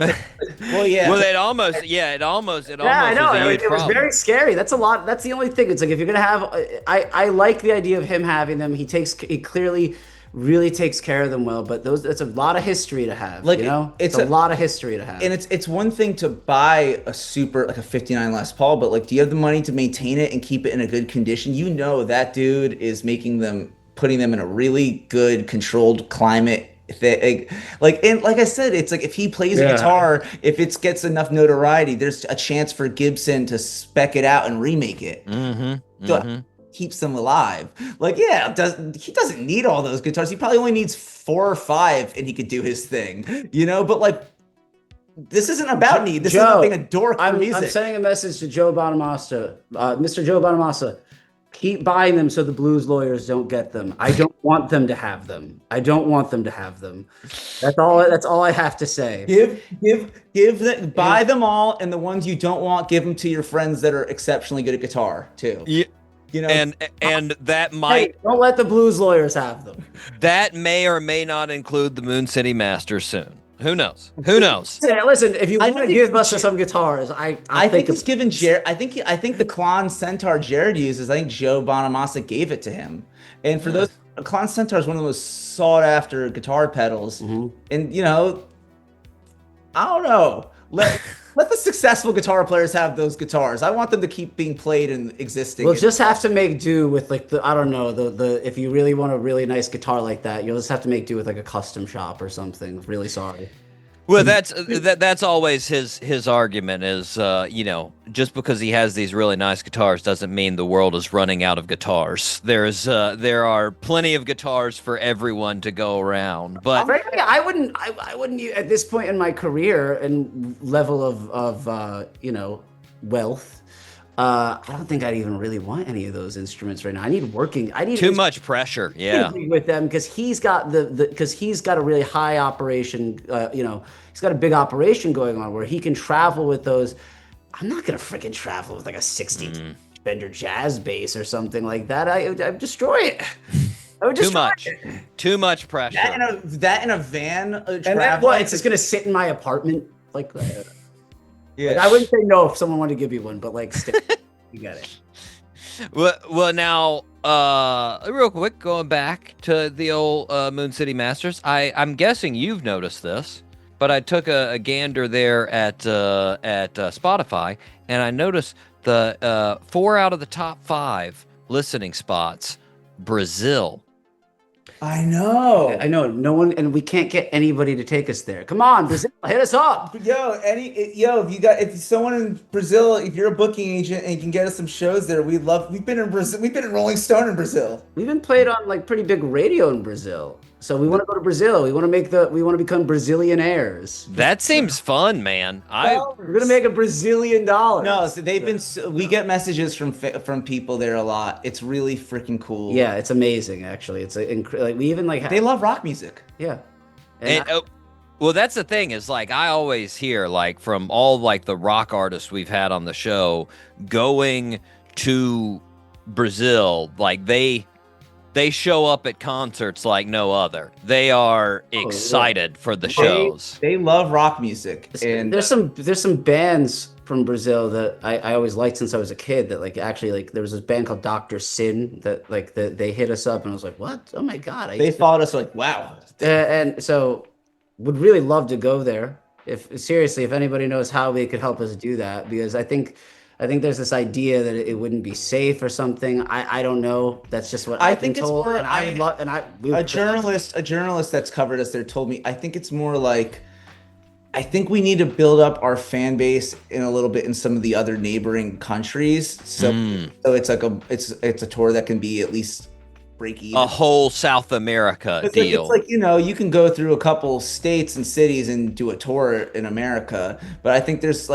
yeah. Well, it almost. I know. Is a huge problem. Was very scary. That's a lot. That's the only thing. It's like, if you're gonna have, I like the idea of him having them. He clearly really takes care of them well, but that's a lot of history to have. Like, you know, it's a lot of history to have. And it's one thing to buy a super, like a 59 Les Paul, but like, do you have the money to maintain it and keep it in a good condition? You know, that dude is putting them in a really good controlled climate. And like I said, it's like, if he plays a guitar, if it gets enough notoriety, there's a chance for Gibson to spec it out and remake it. Keeps them alive. Like, he doesn't need all those guitars. He probably only needs 4 or 5, and he could do his thing, you know. But like, this isn't about need. This isn't being a dork for music. I'm sending a message to Joe Bonamassa, Mr. Joe Bonamassa. Keep buying them so the blues lawyers don't get them. I don't want them to have them. That's all I have to say. Buy them all, and the ones you don't want, give them to your friends that are exceptionally good at guitar too. Yeah. You know, and that might don't let the blues lawyers have them. That may or may not include the Moon City Masters soon. Who knows? Yeah, listen, if you want to give us some guitars, I think it's given Jared. I think the Klon Centaur Jared uses. I think Joe Bonamassa gave it to him. And for those, Klon Centaur is one of the most sought after guitar pedals. And you know, I don't know. Let the successful guitar players have those guitars. I want them to keep being played and existing. We'll just have to make do with, like, if you really want a really nice guitar like that, you'll just have to make do with like a custom shop or something. Really sorry. Well, that's always his argument is, you know, just because he has these really nice guitars doesn't mean the world is running out of guitars. There are plenty of guitars for everyone to go around. But frankly, I wouldn't at this point in my career and level of you know, wealth. I don't think I'd even really want any of those instruments right now. I need too much pressure. Yeah, with them, because he's got he's got a really high operation. You know, he's got a big operation going on where he can travel with those. I'm not gonna freaking travel with like a 60 Fender jazz bass or something like that. I'd destroy it. I would destroy it. Too much pressure. That in a van. And then what? It's just gonna sit in my apartment like. Yeah, like, I wouldn't say no if someone wanted to give you one, but like, still, you get it. Well, now, real quick, going back to the old Moon City Masters, I'm guessing you've noticed this, but I took a gander there at Spotify, and I noticed the 4 out of the top 5 listening spots, Brazil. I know. No one, and we can't get anybody to take us there. Come on, Brazil, hit us up. If someone in Brazil, if you're a booking agent and you can get us some shows there, we've been in Brazil. We've been in Rolling Stone in Brazil. We've been played on like pretty big radio in Brazil. So we want to go to Brazil. We want to become Brazilianaires. That seems fun, man. We're gonna make $1 Brazilian. No, so we get messages from people there a lot. It's really freaking cool. Yeah, it's amazing actually. It's like we even like they love rock music. Yeah. Well, that's the thing is, like, I always hear, like, from all like the rock artists we've had on the show going to Brazil, like they show up at concerts like no other. They are excited for the shows. They love rock music. And there's some bands from Brazil that I always liked since I was a kid, that like actually, like, there was this band called Dr. Sin that like they hit us up and I was like, what? Oh my God. They followed us like, wow. And so would really love to go there. If anybody knows how they could help us do that, because I think there's this idea that it wouldn't be safe or something. I don't know. That's just what I've been told. And I would love. And a journalist that's covered us there told me. I think it's more like I think we need to build up our fan base in a little bit in some of the other neighboring countries. So it's like it's a tour that can be at least break even. A whole South America deal. It's like, you can go through a couple states and cities and do a tour in America, but I think there's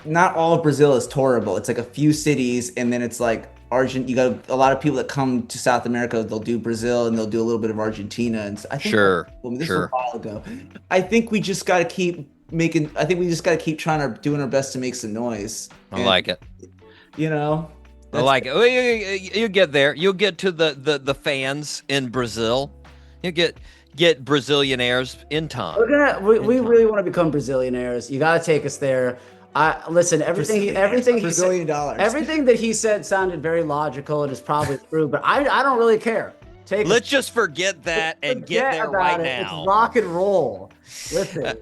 not all of Brazil is tourable. It's like a few cities, and then it's like you got a lot of people that come to South America. They'll do Brazil and they'll do a little bit of Argentina. And I think this was a while ago. I think we just got to keep trying to doing our best to make some noise. I like it. I like it. You get there. You'll get to the fans in Brazil. You get Brazilianaires in time. We really want to become Brazilianaires. You got to take us there. Listen, everything that he said sounded very logical and is probably true, but I don't really care. Let's just forget that and get there right now. It's rock and roll. Listen,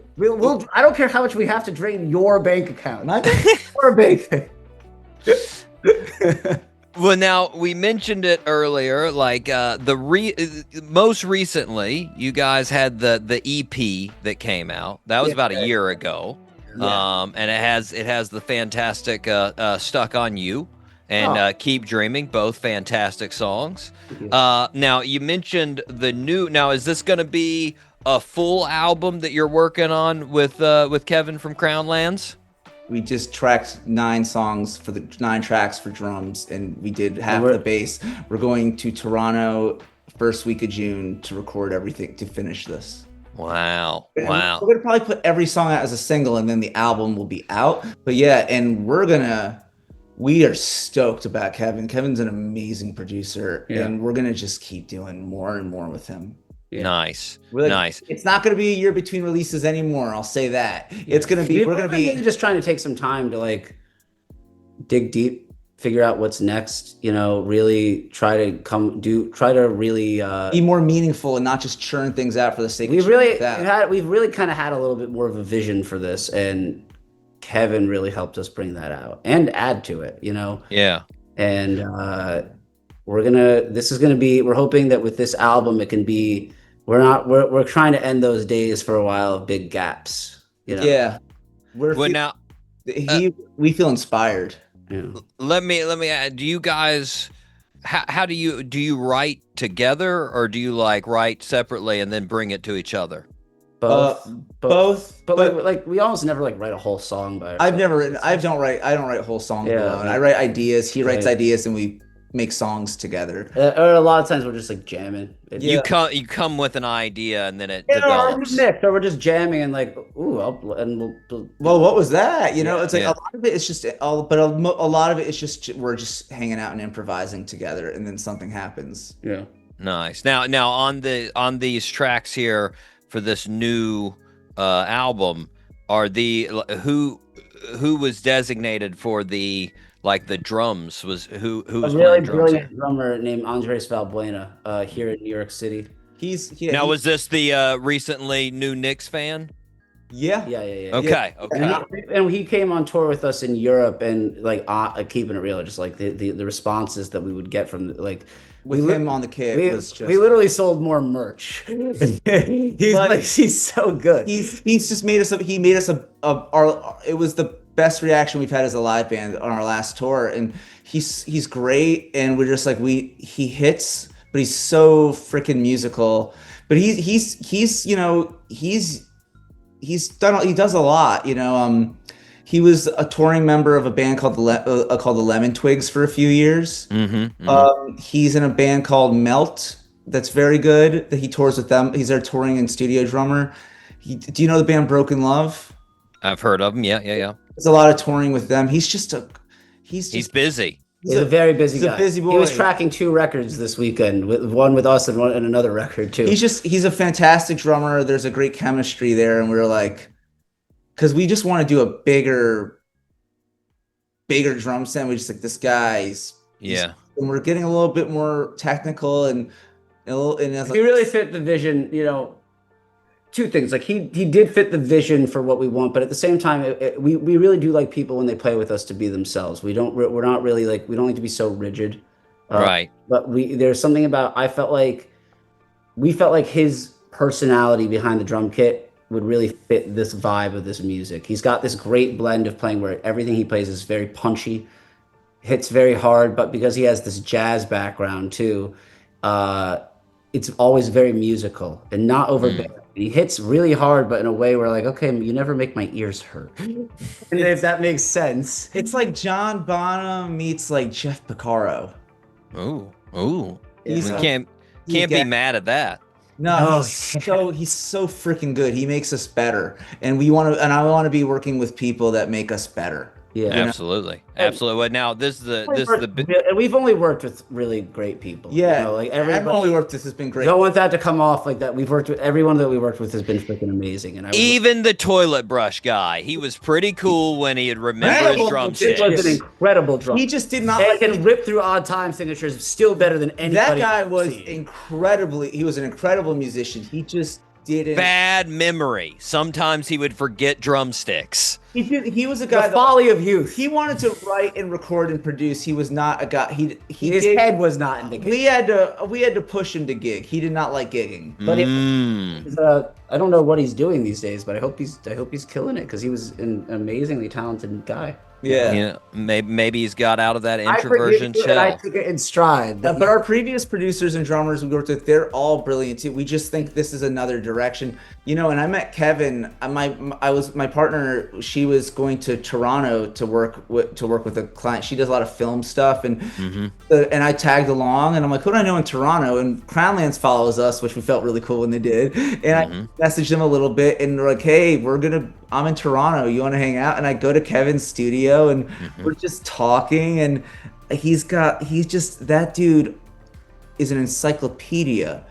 I don't care how much we have to drain your bank account. Your bank. Well, now we mentioned it earlier. Like most recently, you guys had the EP that came out. That was about a year ago. Yeah. And it has the fantastic Stuck on You and Keep Dreaming, both fantastic songs. Now you mentioned the new. Now is this going to be a full album that you're working on with Kevin from Crownlands? We just tracked 9 tracks for drums, and we did half the bass. We're going to Toronto first week of June to record everything to finish this. Wow. We're gonna probably put every song out as a single, and then the album will be out. But yeah, and we are stoked about Kevin. Kevin's an amazing producer, and we're gonna just keep doing more and more with him. Yeah. Nice. Nice. It's not gonna be a year between releases anymore. I'll say that. It's gonna be. We're gonna be just trying to take some time to dig deep, figure out what's next. Really try to really be more meaningful and not just churn things out for the sake. We've really kind of had a little bit more of a vision for this, and Kevin really helped us bring that out and add to it. Yeah. And we're hoping that with this album it can be. We're trying to end those days for a while of big gaps. Yeah. We feel inspired. Yeah. Let me add, do you guys how do you write together, or do you write separately and then bring it to each other? Both. But we almost never write a whole song by ourselves. I don't write whole songs alone. I write ideas, he writes ideas, and we make songs together. Or a lot of times we're just jamming. You come with an idea and then it develops. Or we're just jamming and we'll. Well, what was that? It's a lot of it is just a lot of it is just we're just hanging out and improvising together, and then something happens. Yeah. Nice. Now on these tracks here for this new album, are who was designated for the drums? Was who's a really brilliant drummer named Andres Valbuena here in New York City. Was this the recently new Knicks fan? Yeah. Okay. And he came on tour with us in Europe, and keeping it real, just the responses that we would get from with him on the kit was just. We literally sold more merch. He's so good. He's just made us. He made us it was the best reaction we've had as a live band on our last tour, and he's great, and we're just he hits, but he's so freaking musical. But he does a lot. He was a touring member of a band called the Lemon Twigs for a few years. He's in a band called Melt that's very good, that he tours with them. He's their touring and studio drummer. Do you know the band Broken Love? I've heard of him. Yeah. There's a lot of touring with them. He's busy. He's a very busy guy. A busy boy. He was tracking 2 records this weekend, one with us and another record too. He's a fantastic drummer. There's a great chemistry there, and we're because we just want to do a bigger drum set. We just this guy. And we're getting a little bit more technical and he really fit the vision. 2 things. He did fit the vision for what we want, but at the same time, we really do like people when they play with us to be themselves. We're not really we don't like to be so rigid. Right. But there's something about, we felt like his personality behind the drum kit would really fit this vibe of this music. He's got this great blend of playing where everything he plays is very punchy, hits very hard, but because he has this jazz background too, it's always very musical and not overbearing. He hits really hard, but in a way where like, okay, you never make my ears hurt. And if that makes sense. It's like John Bonham meets like Jeff Porcaro. Ooh. He's We can't be mad at that. No, he's so freaking good. He makes us better, and I want to be working with people that make us better. Yeah, Absolutely. Well, now we've only worked with really great people. Yeah, you know, like I've everybody only worked with has been great. Don't want that to come off like that. We've worked with everyone that we worked with has been freaking amazing, and even the toilet brush guy, he was pretty cool when he had remembered his drumsticks. It was an incredible drum. He just did not. He can rip through odd time signatures still better than anybody. That guy was incredibly. He was an incredible musician. He just didn't. Bad memory. Sometimes he would forget drumsticks. He was a guy. The folly of youth. He wanted to write and record and produce. He was not a guy. His head was not in the gig. We had to push him to gig. He did not like gigging. But I don't know what he's doing these days, but I hope he's killing it because he was an amazingly talented guy. Yeah. Maybe he's got out of that introversion shell. I took it in stride. But our previous producers and drummers we worked with, they're all brilliant too. We just think this is another direction, you know. And I met Kevin. My partner. She was going to Toronto to work with a client. She does a lot of film stuff, and and I tagged along. And I'm like, who do I know in Toronto? And Crownlands follows us, which we felt really cool when they did. And I messaged them a little bit, and they're like, hey, I'm in Toronto. You want to hang out? And I go to Kevin's studio, and we're just talking. And that dude is an encyclopedia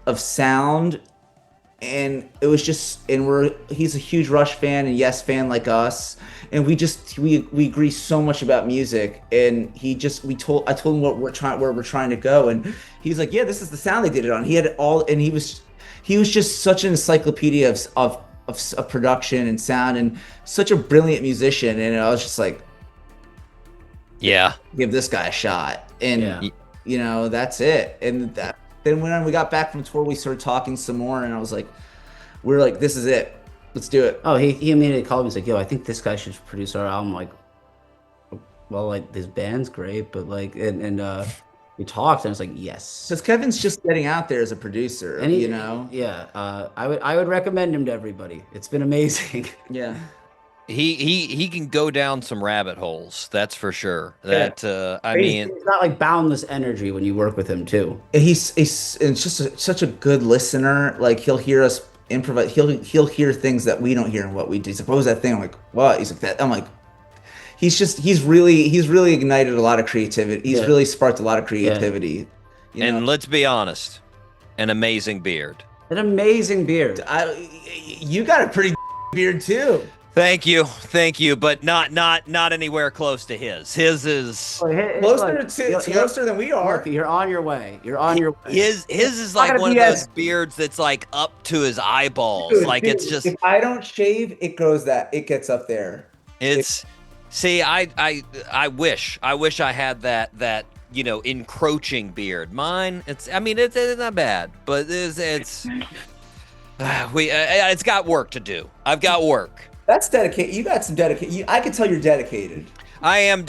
of sound. And it was just, he's a huge Rush fan and Yes fan like us. And we agree so much about music. And I told him where we're trying to go. And he's like, yeah, this is the sound they did it on. He had it all. And he was just such an encyclopedia of production and sound and such a brilliant musician. And I was just like, yeah, give this guy a shot. And you know, that's it. And then when we got back from tour, we started talking some more, and I was like, we're like, this is it. Let's do it. Oh, he immediately called me. He's like, yo, I think this guy should produce our album. Like, well, like this band's great, but like, and we talked, and I was like, yes. Because Kevin's just getting out there as a producer, and you know. Yeah, I would recommend him to everybody. It's been amazing. Yeah. He can go down some rabbit holes, that's for sure. That it's not like boundless energy when you work with him too. He's just such a good listener. Like he'll hear us improvise. He'll hear things that we don't hear in what we do. He's like, what was that thing? I'm like, what? He's like that. I'm like, he's really ignited a lot of creativity. He's really sparked a lot of creativity. Yeah. And let's be honest, an amazing beard. An amazing beard. You got a pretty beard too. Thank you, but not anywhere close to his. His is closer than we are. Look, you're on your way. His is like one of those beards that's like up to his eyeballs. Dude, it's just. If I don't shave, it gets up there. I wish I had that encroaching beard. Mine, it's not bad, but it's got work to do. I've got work. That's dedicated. You got some dedication. I can tell you're dedicated. I'm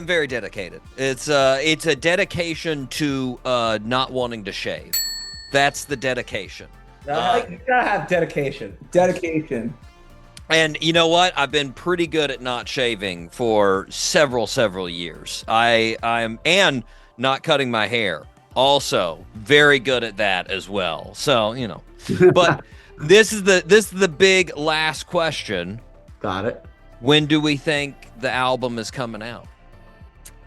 very dedicated. It's a dedication to not wanting to shave. That's the dedication. You gotta have dedication. Dedication. And you know what? I've been pretty good at not shaving for several years. I'm not cutting my hair. Also, very good at that as well. So, but this is the big last question. Got it. When do we think the album is coming out?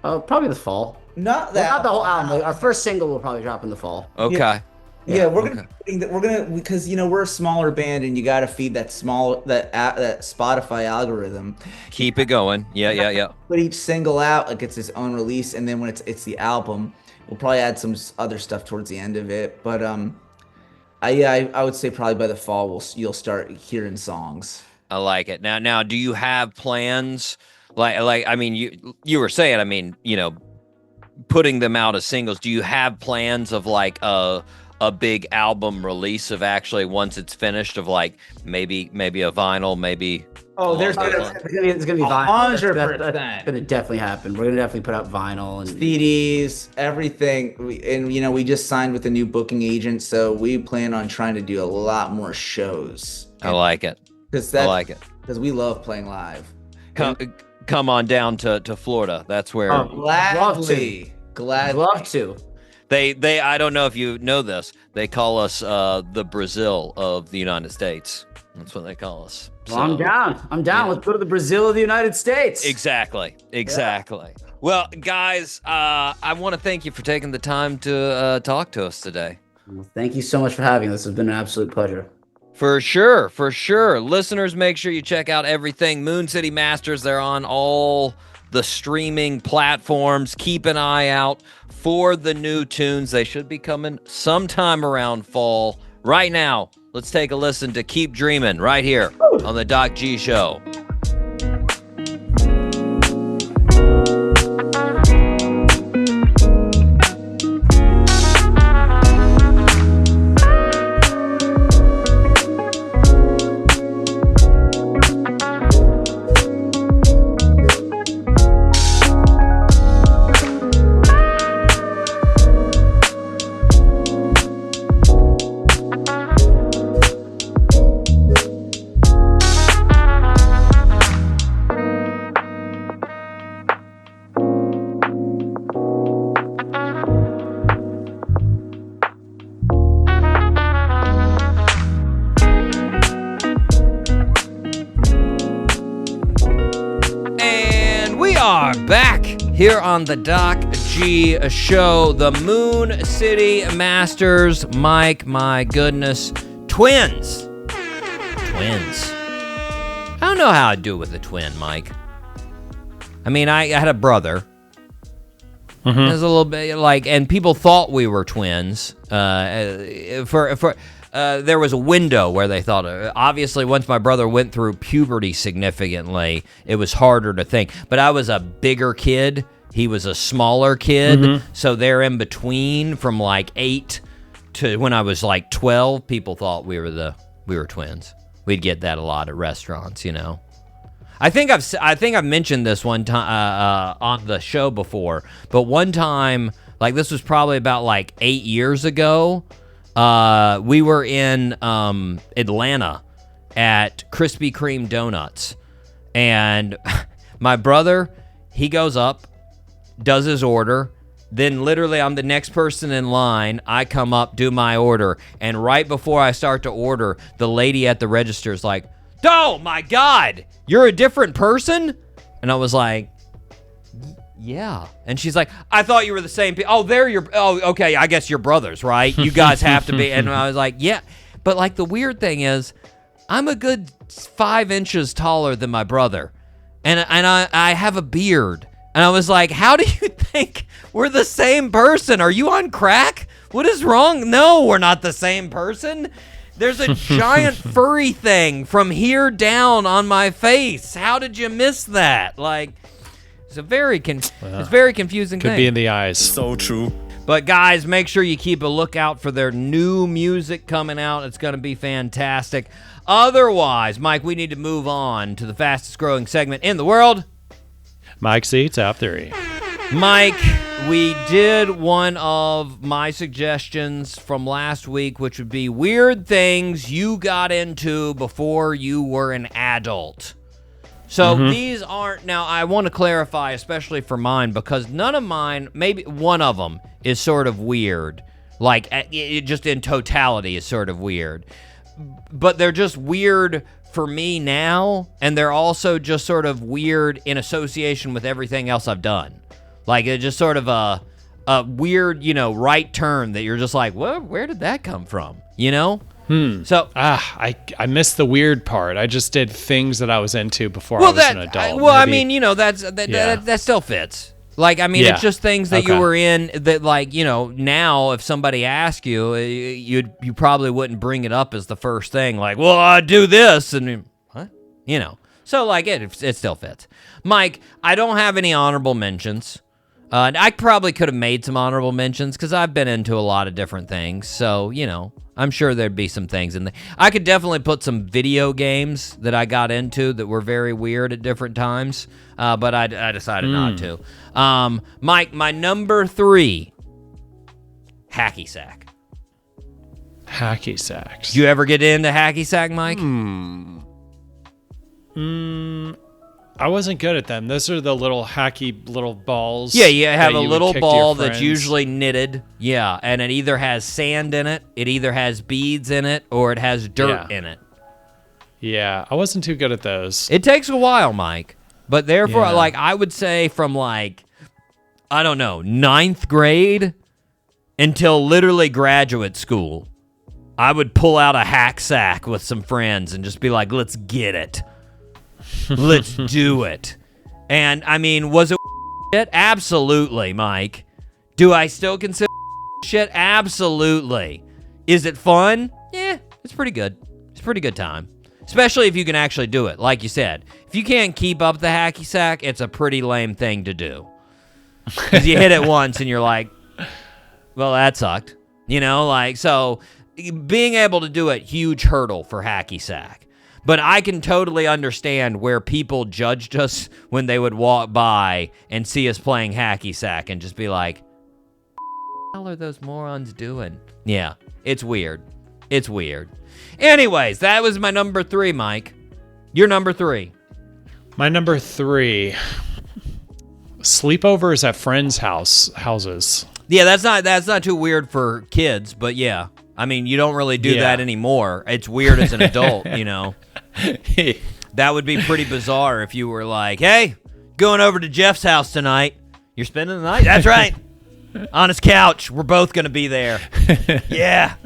Probably the fall. Not the whole album. Our first single will probably drop in the fall. Okay. Yeah, we're gonna because we're a smaller band and you got to feed that Spotify algorithm. Keep it going. Yeah. Put each single out like it's its own release, and then when it's the album, we'll probably add some other stuff towards the end of it. But I would say probably by the fall you'll start hearing songs. I like it. Now, do you have plans? Like I mean, you were saying, putting them out as singles. Do you have plans of like a a big album release of actually once it's finished of like maybe a vinyl, maybe. Oh, It's gonna be vinyl. 100%. That's gonna definitely happen. We're gonna definitely put out vinyl and CDs, everything. We just signed with a new booking agent, so we plan on trying to do a lot more shows. I like it. I like it. Because we love playing live. Come on down to Florida. That's where. Gladly. love to. They I don't know if you know this. They call us the Brazil of the United States. That's what they call us. Well, I'm down. Yeah. Let's go to the Brazil of the United States. Exactly. Yeah. Well, guys, I want to thank you for taking the time to talk to us today. Well, thank you so much for having us. It's been an absolute pleasure. For sure. Listeners, make sure you check out everything Moon City Masters. They're on all the streaming platforms. Keep an eye out for the new tunes. They should be coming sometime around fall. Right now, let's take a listen to Keep Dreamin' right here on the Doc G Show. Back here on the Doc G Show, the Moon City Masters. Mike, my goodness, twins. I don't know how I'd do it with a twin, Mike. I mean, I had a brother. Mm-hmm. It was a little bit like, and people thought we were twins. There was a window where they thought, obviously once my brother went through puberty significantly, it was harder to think. But I was a bigger kid. He was a smaller kid. Mm-hmm. So they're in between from like 8 to when I was like 12, people thought we were twins. We'd get that a lot at restaurants, you know. I think I've mentioned this one time on the show before, but one time, like this was probably about like 8 years ago, we were in Atlanta at Krispy Kreme Donuts, and my brother, he goes up, does his order, then literally I'm the next person in line. I come up, do my order, and right before I start to order, the lady at the register is like, "Oh my God, you're a different person?" And I was like, "Yeah." And she's like, "I thought you were the same people." Okay, I guess you're brothers, right? You guys have to be. And I was like, "Yeah." But like the weird thing is, I'm a good 5 inches taller than my brother. And I have a beard. And I was like, "How do you think we're the same person? Are you on crack? What is wrong?" "No, we're not the same person. There's a giant furry thing from here down on my face. How did you miss that?" Like, it's a very confusing thing. Could be in the eyes. So true. But guys, make sure you keep a lookout for their new music coming out. It's going to be fantastic. Otherwise, Mike, we need to move on to the fastest growing segment in the world. Mike C, top 3. Mike, we did one of my suggestions from last week, which would be weird things you got into before you were an adult. So these aren't, now I want to clarify, especially for mine, because none of mine, maybe one of them is sort of weird. Like, it just in totality is sort of weird. But they're just weird for me now, and they're also just sort of weird in association with everything else I've done. Like, it's just sort of a weird, right turn that you're just like, well, where did that come from? You know? So I missed the weird part. I just did things that I was into before I was an adult. I mean, that still fits. Like, I mean, it's just things that you were in that, like, now if somebody asked you, you probably wouldn't bring it up as the first thing. Like, well, I do this, and what? So, like, it still fits. Mike, I don't have any honorable mentions. I probably could have made some honorable mentions because I've been into a lot of different things. So, I'm sure there'd be some things in there. I could definitely put some video games that I got into that were very weird at different times, but I decided not to. Mike, my number 3, hacky sack. Hacky sacks. Did you ever get into hacky sack, Mike? I wasn't good at them. Those are the little hacky little balls. Yeah, you have a you would little kick to ball your that's friends. usually knitted. Yeah, and it either has sand in it, it either has beads in it, or it has dirt in it. Yeah, I wasn't too good at those. It takes a while, Mike. But therefore, Yeah. I would say from I don't know, 9th grade until literally graduate school, I would pull out a hack sack with some friends and just be like, let's get it. Let's do it. And, I mean, was it shit? Absolutely, Mike. Do I still consider shit? Absolutely. Is it fun? Yeah, it's pretty good. It's a pretty good time. Especially if you can actually do it. Like you said, if you can't keep up the hacky sack, it's a pretty lame thing to do. Because you hit it once and you're like, well, that sucked. So being able to do it, huge hurdle for hacky sack. But I can totally understand where people judged us when they would walk by and see us playing hacky sack and just be like, what the hell are those morons doing? Yeah, it's weird. It's weird. Anyways, that was my number 3, Mike. Your number 3. My number 3, sleepovers at friends' houses. Yeah, that's not too weird for kids, but yeah. I mean, you don't really do that anymore. It's weird as an adult, That would be pretty bizarre if you were like, hey, going over to Jeff's house tonight. You're spending the night? That's right. On his couch. We're both going to be there. Yeah.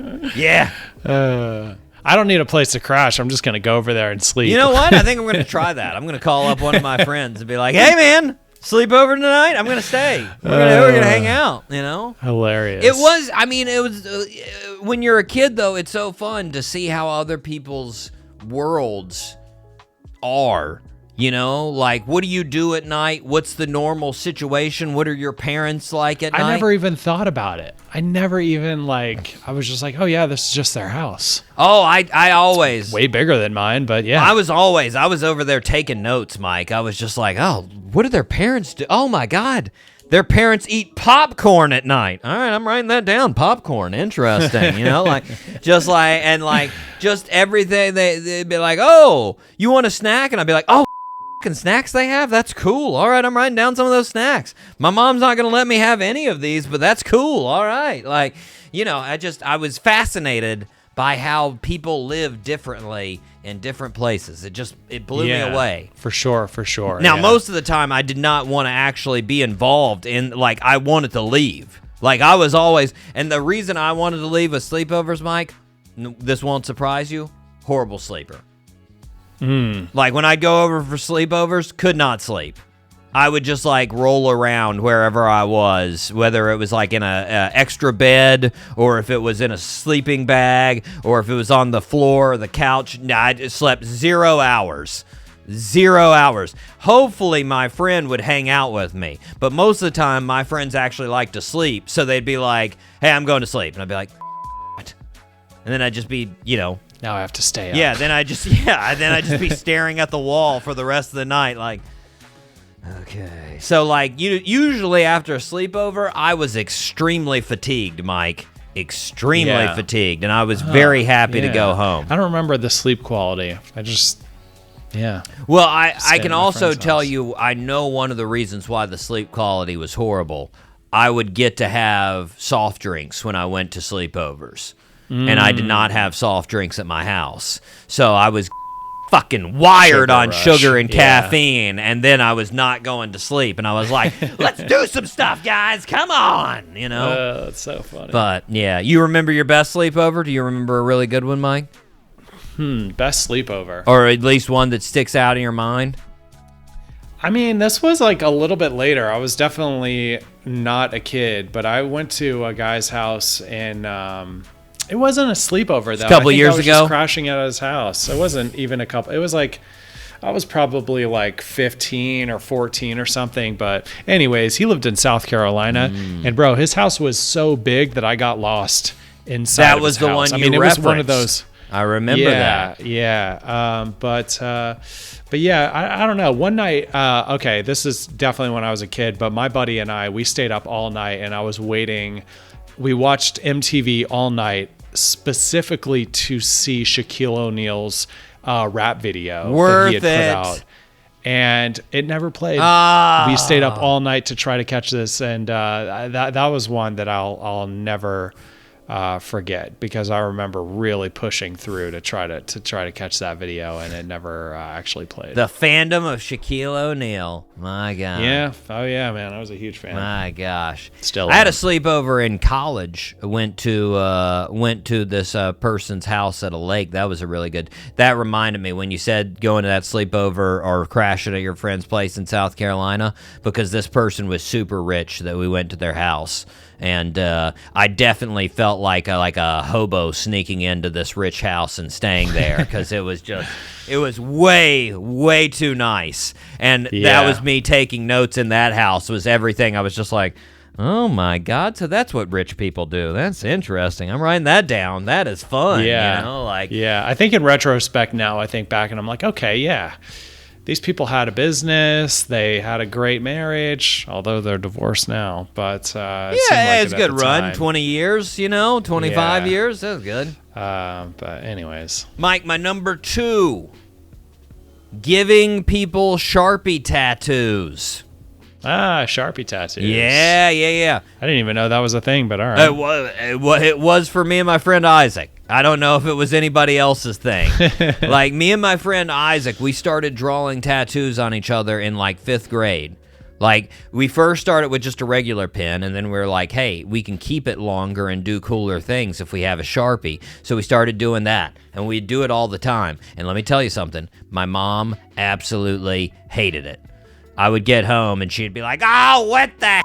I don't need a place to crash. I'm just going to go over there and sleep. You know what? I think I'm going to try that. I'm going to call up one of my friends and be like, hey, man, sleep over tonight? I'm going to stay. We're going to hang out, Hilarious. It was when you're a kid, though, it's so fun to see how other people's worlds are. What do you do at night? What's the normal situation? What are your parents like at night? I never even thought about it. I never even I was just like, oh yeah, this is just their house. Oh, I always. Way bigger than mine, but yeah. I was over there taking notes, Mike. I was just like, oh, what do their parents do? Oh my God. Their parents eat popcorn at night. All right, I'm writing that down. Popcorn, interesting. Just everything. They'd be like, oh, you want a snack? And I'd be like, oh, snacks they have? That's cool. All right, I'm writing down some of those snacks. My mom's not going to let me have any of these, but that's cool. All right. I was fascinated by how people live differently in different places. It blew me away. For sure. Now, most of the time, I did not want to actually be involved in, I wanted to leave. I was always, and the reason I wanted to leave with sleepovers, Mike, this won't surprise you, horrible sleeper. When I'd go over for sleepovers, could not sleep. I would just roll around wherever I was, whether it was in a extra bed or if it was in a sleeping bag or if it was on the floor or the couch. I just slept 0 hours. 0 hours. Hopefully my friend would hang out with me, but most of the time my friends actually like to sleep, so they'd be like, hey, I'm going to sleep. And I'd be like, what? And then I'd just be, now I have to stay up. Yeah, then I just be staring at the wall for the rest of the night, okay. So usually after a sleepover, I was extremely fatigued, Mike. Extremely fatigued, and I was very happy to go home. I don't remember the sleep quality. Well, I can also tell you, I know one of the reasons why the sleep quality was horrible. I would get to have soft drinks when I went to sleepovers. And I did not have soft drinks at my house. So I was fucking wired on sugar and caffeine, and then I was not going to sleep. And I was like, let's do some stuff, guys. Come on, That's so funny. But, yeah. You remember your best sleepover? Do you remember a really good one, Mike? Best sleepover. Or at least one that sticks out in your mind? I mean, this was a little bit later. I was definitely not a kid, but I went to a guy's house and... it wasn't a sleepover though. A couple years ago, just crashing at his house. It wasn't even a couple. It was I was probably like 15 or 14 or something. But anyways, he lived in South Carolina, and bro, his house was so big that I got lost inside. That of was his the house. one I you mean, it was one of referenced. those. I remember that. Yeah. But yeah, I don't know. One night, okay, this is definitely when I was a kid, but my buddy and I, we stayed up all night and I was waiting. We watched MTV all night specifically to see Shaquille O'Neal's rap video that he had put out. And it never played. We stayed up all night to try to catch this, and that was one that I'll never forget, because I remember really pushing through to try to catch that video, and it never actually played. The fandom of Shaquille O'Neal. My God. Yeah. Oh yeah, man. I was a huge fan. My gosh. Still I had am. a sleepover in college. Went to this person's house at a lake. That was a really good. That reminded me when you said going to that sleepover or crashing at your friend's place in South Carolina, because this person was super rich that we went to their house. And I definitely felt like a hobo sneaking into this rich house and staying there, because it was way too nice. And that was me taking notes in that house, was everything. I was just like, oh my God, so that's what rich people do. That's interesting. I'm writing that down. That is fun. Yeah. You know, like, yeah. I think in retrospect now, I think back and I'm like, okay, yeah. These people had a business. They had a great marriage, although they're divorced now. But it's a good run. 20 years, 25 years. That's good. But anyways, Mike, my number 2, giving people Sharpie tattoos. Sharpie tattoos. Yeah. I didn't even know that was a thing, but all right. It was for me and my friend Isaac. I don't know if it was anybody else's thing. Like, me and my friend Isaac, we started drawing tattoos on each other in like 5th grade. Like, we first started with just a regular pen, and then we were like, hey, we can keep it longer and do cooler things if we have a Sharpie. So we started doing that, and we'd do it all the time. And let me tell you something, my mom absolutely hated it. I would get home, and she'd be like, oh, what the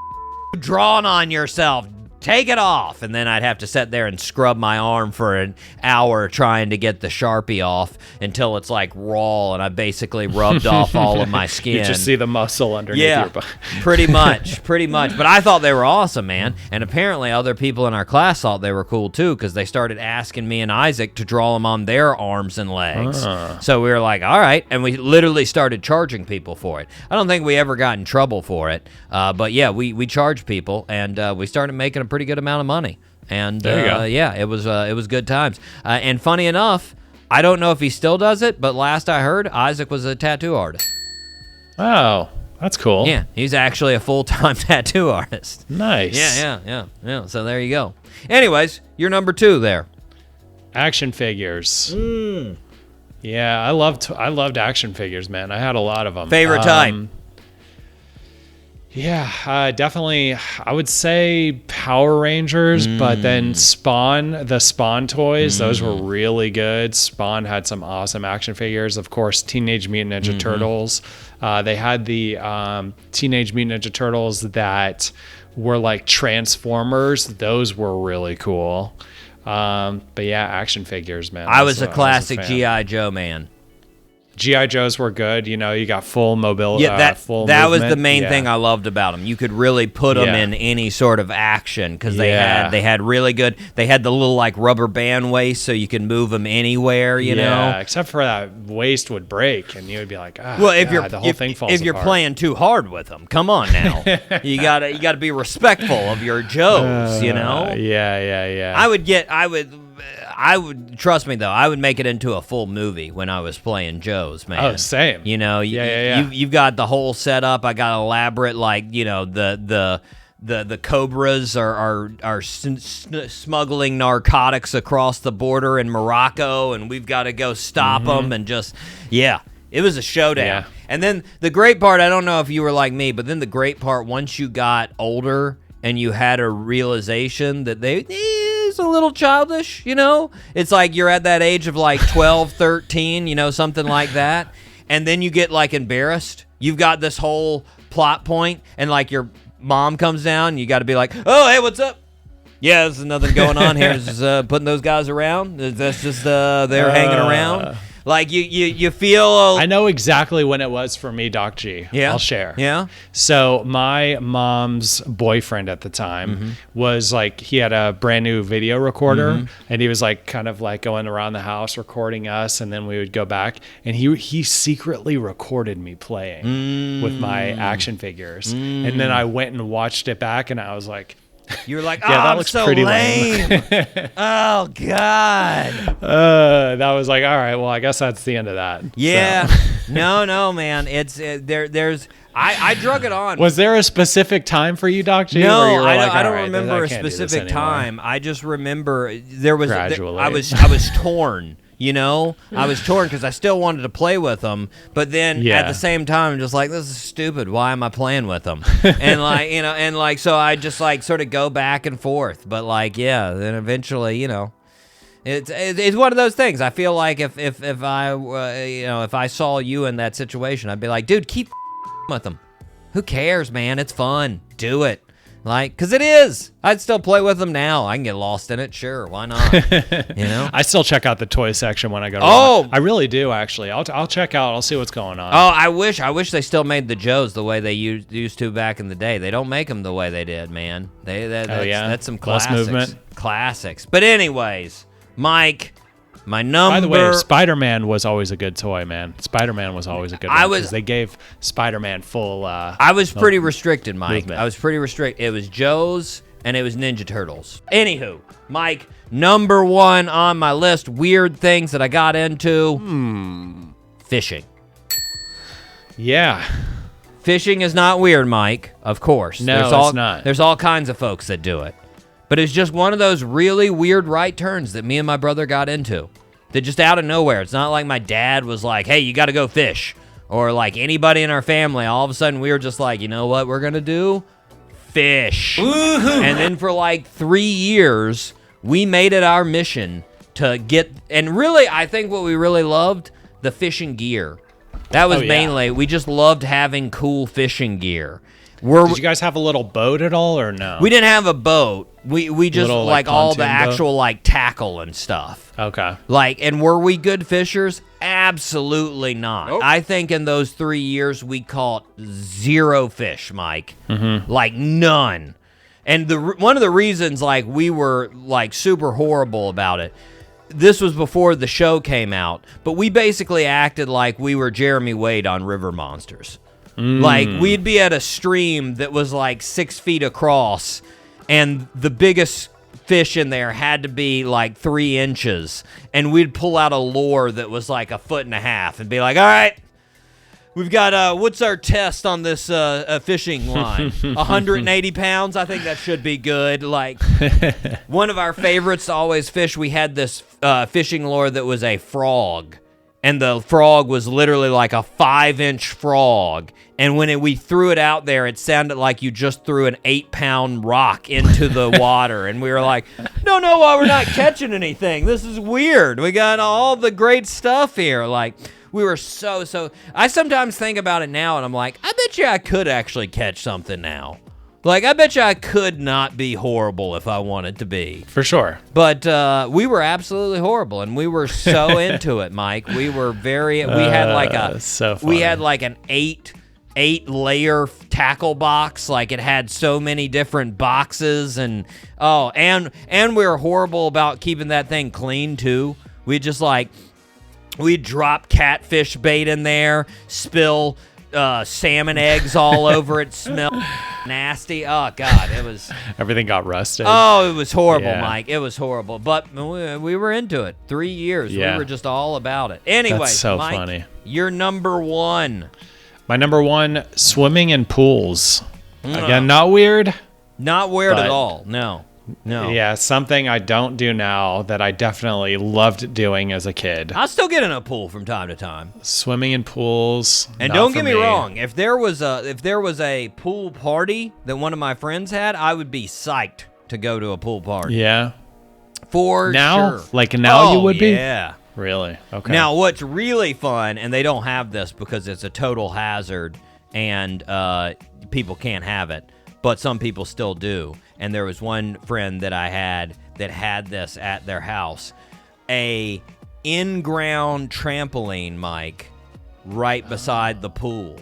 drawn on yourself? Take it off. And then I'd have to sit there and scrub my arm for an hour trying to get the Sharpie off until it's like raw, and I basically rubbed off all of my skin. You just see the muscle underneath your body. pretty much. But I thought they were awesome, man. And apparently other people in our class thought they were cool too, because they started asking me and Isaac to draw them on their arms and legs. So we were like, all right. And we literally started charging people for it. I don't think we ever got in trouble for it. But yeah, we charged people, and we started making a pretty good amount of money. And there you go. Yeah, it was good times. And funny enough, I don't know if he still does it, but last I heard, Isaac was a tattoo artist. Oh, that's cool. Yeah, he's actually a full-time tattoo artist. Nice. Yeah. So there you go. Anyways, you're number 2 there. Action figures. Yeah, I loved action figures, man. I had a lot of them. Favorite type? Yeah, definitely. I would say Power Rangers, but then the Spawn toys, those were really good. Spawn had some awesome action figures. Of course, Teenage Mutant Ninja Turtles. They had the Teenage Mutant Ninja Turtles that were like Transformers. Those were really cool. But yeah, action figures, man. I was a classic G.I. Joe man. G.I. Joes were good. You got full mobility. Yeah, that movement. was the main thing I loved about them. You could really put them in any sort of action, because they had really good. They had the little like rubber band waist, so you could move them anywhere. You know, except for that waist would break, and you would be like, the whole thing falls if you're apart. Playing too hard with them, come on now. you gotta be respectful of your Joes. Yeah. I would trust me though. I would make it into a full movie when I was playing Joe's, man. Oh, same. You've got the whole setup. I got elaborate, like the Cobras are smuggling narcotics across the border in Morocco, and we've got to go stop them, and it was a showdown. Yeah. And then the great part, I don't know if you were like me, but then the great part, once you got older and you had a realization that it's a little childish, It's like you're at that age of like 12, 13, something like that. And then you get like embarrassed. You've got this whole plot point, and like your mom comes down, you got to be like, oh, hey, what's up? Yeah, there's nothing going on here. Just putting those guys around. That's just they're hanging around. Like you feel. I know exactly when it was for me, Doc G. Yeah. I'll share. Yeah. So my mom's boyfriend at the time was like, he had a brand new video recorder and he was like kind of like going around the house recording us, and then we would go back, and he secretly recorded me playing with my action figures. And then I went and watched it back, and I was like, You're like, Yeah, that I'm looks so pretty lame. Oh God. that was like, all right, well, I guess that's the end of that. Yeah. So. No, man. It's there's. I drug it on. Was there a specific time for you, Doc G? No, where you were like, I all don't right, remember I a can't do this specific anymore? time. I just remember there was. Gradually. I was torn. You know, I was torn because I still wanted to play with them, but then at the same time, I'm just like, this is stupid. Why am I playing with them? And like, you know, and like, so I just like sort of go back and forth. But like, yeah, then eventually, you know, it's one of those things. I feel like if I if I saw you in that situation, I'd be like, dude, keep with them. Who cares, man? It's fun. Do it. Like, because it is. I'd still play with them now. I can get lost in it. Sure, why not? You know? I still check out the toy section when I go to Oh! I really do, actually. I'll check out. I'll see what's going on. Oh, I wish they still made the Joes the way they used to back in the day. They don't make them the way they did, man. That's some Less classics. movement. Classics. But anyways, Mike, my number. By the way, Spider-Man was always a good toy, man. Spider-Man was always a good one because they gave Spider-Man full. I was pretty restricted, Mike. movement. I was pretty restricted. It was Joe's and it was Ninja Turtles. Anywho, Mike, number one on my list, weird things that I got into. Fishing. Yeah. Fishing is not weird, Mike, of course. No, it's not. There's all kinds of folks that do it. But it's just one of those really weird right turns that me and my brother got into. That just out of nowhere. It's not like my dad was like, hey, you got to go fish. Or like anybody in our family. All of a sudden, we were just like, you know what we're going to do? Fish. Woo-hoo. And then for like 3 years, we made it our mission to get... And really, I think what we really loved, the fishing gear. That was mainly... We just loved having cool fishing gear. Did you guys have a little boat at all, or no? We didn't have a boat. We just Little, like all the pontoon boat? actual like tackle and stuff. Okay. Like, and were we good fishers? Absolutely not. Nope. I think in those 3 years we caught 0 fish, Mike. Like none. And one of the reasons like we were like super horrible about it. This was before the show came out, but we basically acted like we were Jeremy Wade on River Monsters. Like, we'd be at a stream that was like 6 feet across, and the biggest fish in there had to be like 3 inches, and we'd pull out a lure that was like 1.5 feet and be like, all right, we've got, what's our test on this fishing line? 180 pounds? I think that should be good. Like, one of our favorites to always fish, we had this fishing lure that was a frog. And the frog was literally like a 5-inch frog. And when we threw it out there, it sounded like you just threw an 8-pound rock into the water. And we were like, no, why we're not catching anything. This is weird. We got all the great stuff here. Like, we were so... I sometimes think about it now, and I'm like, I bet you I could actually catch something now. Like, I bet you I could not be horrible if I wanted to be. For sure. But we were absolutely horrible, and we were so into it, Mike. We were very... We had like we had like an 8-layer tackle box. Like, it had so many different boxes, and we were horrible about keeping that thing clean too. We just like... We'd drop catfish bait in there, spill... salmon eggs all over it, smelled nasty. Oh God, it was. Everything got rusted. Oh, it was horrible, Yeah. Mike. It was horrible, but we were into it. 3 years, Yeah. we were just all about it. Anyway, That's so Mike, funny. You're number one. My number one, swimming in pools. Again, not weird. Not weird But- at all. No. Yeah, something I don't do now that I definitely loved doing as a kid. I'll still get in a pool from time to time. Swimming in pools. And not don't for get me wrong, if there was a pool party that one of my friends had, I would be psyched to go to a pool party. Yeah. For Now? sure. Like now you would be? Yeah. Really? Okay. Now, what's really fun, and they don't have this because it's a total hazard and people can't have it, but some people still do. And there was one friend that I had that had this at their house, a in-ground trampoline, Mike, right beside the pool.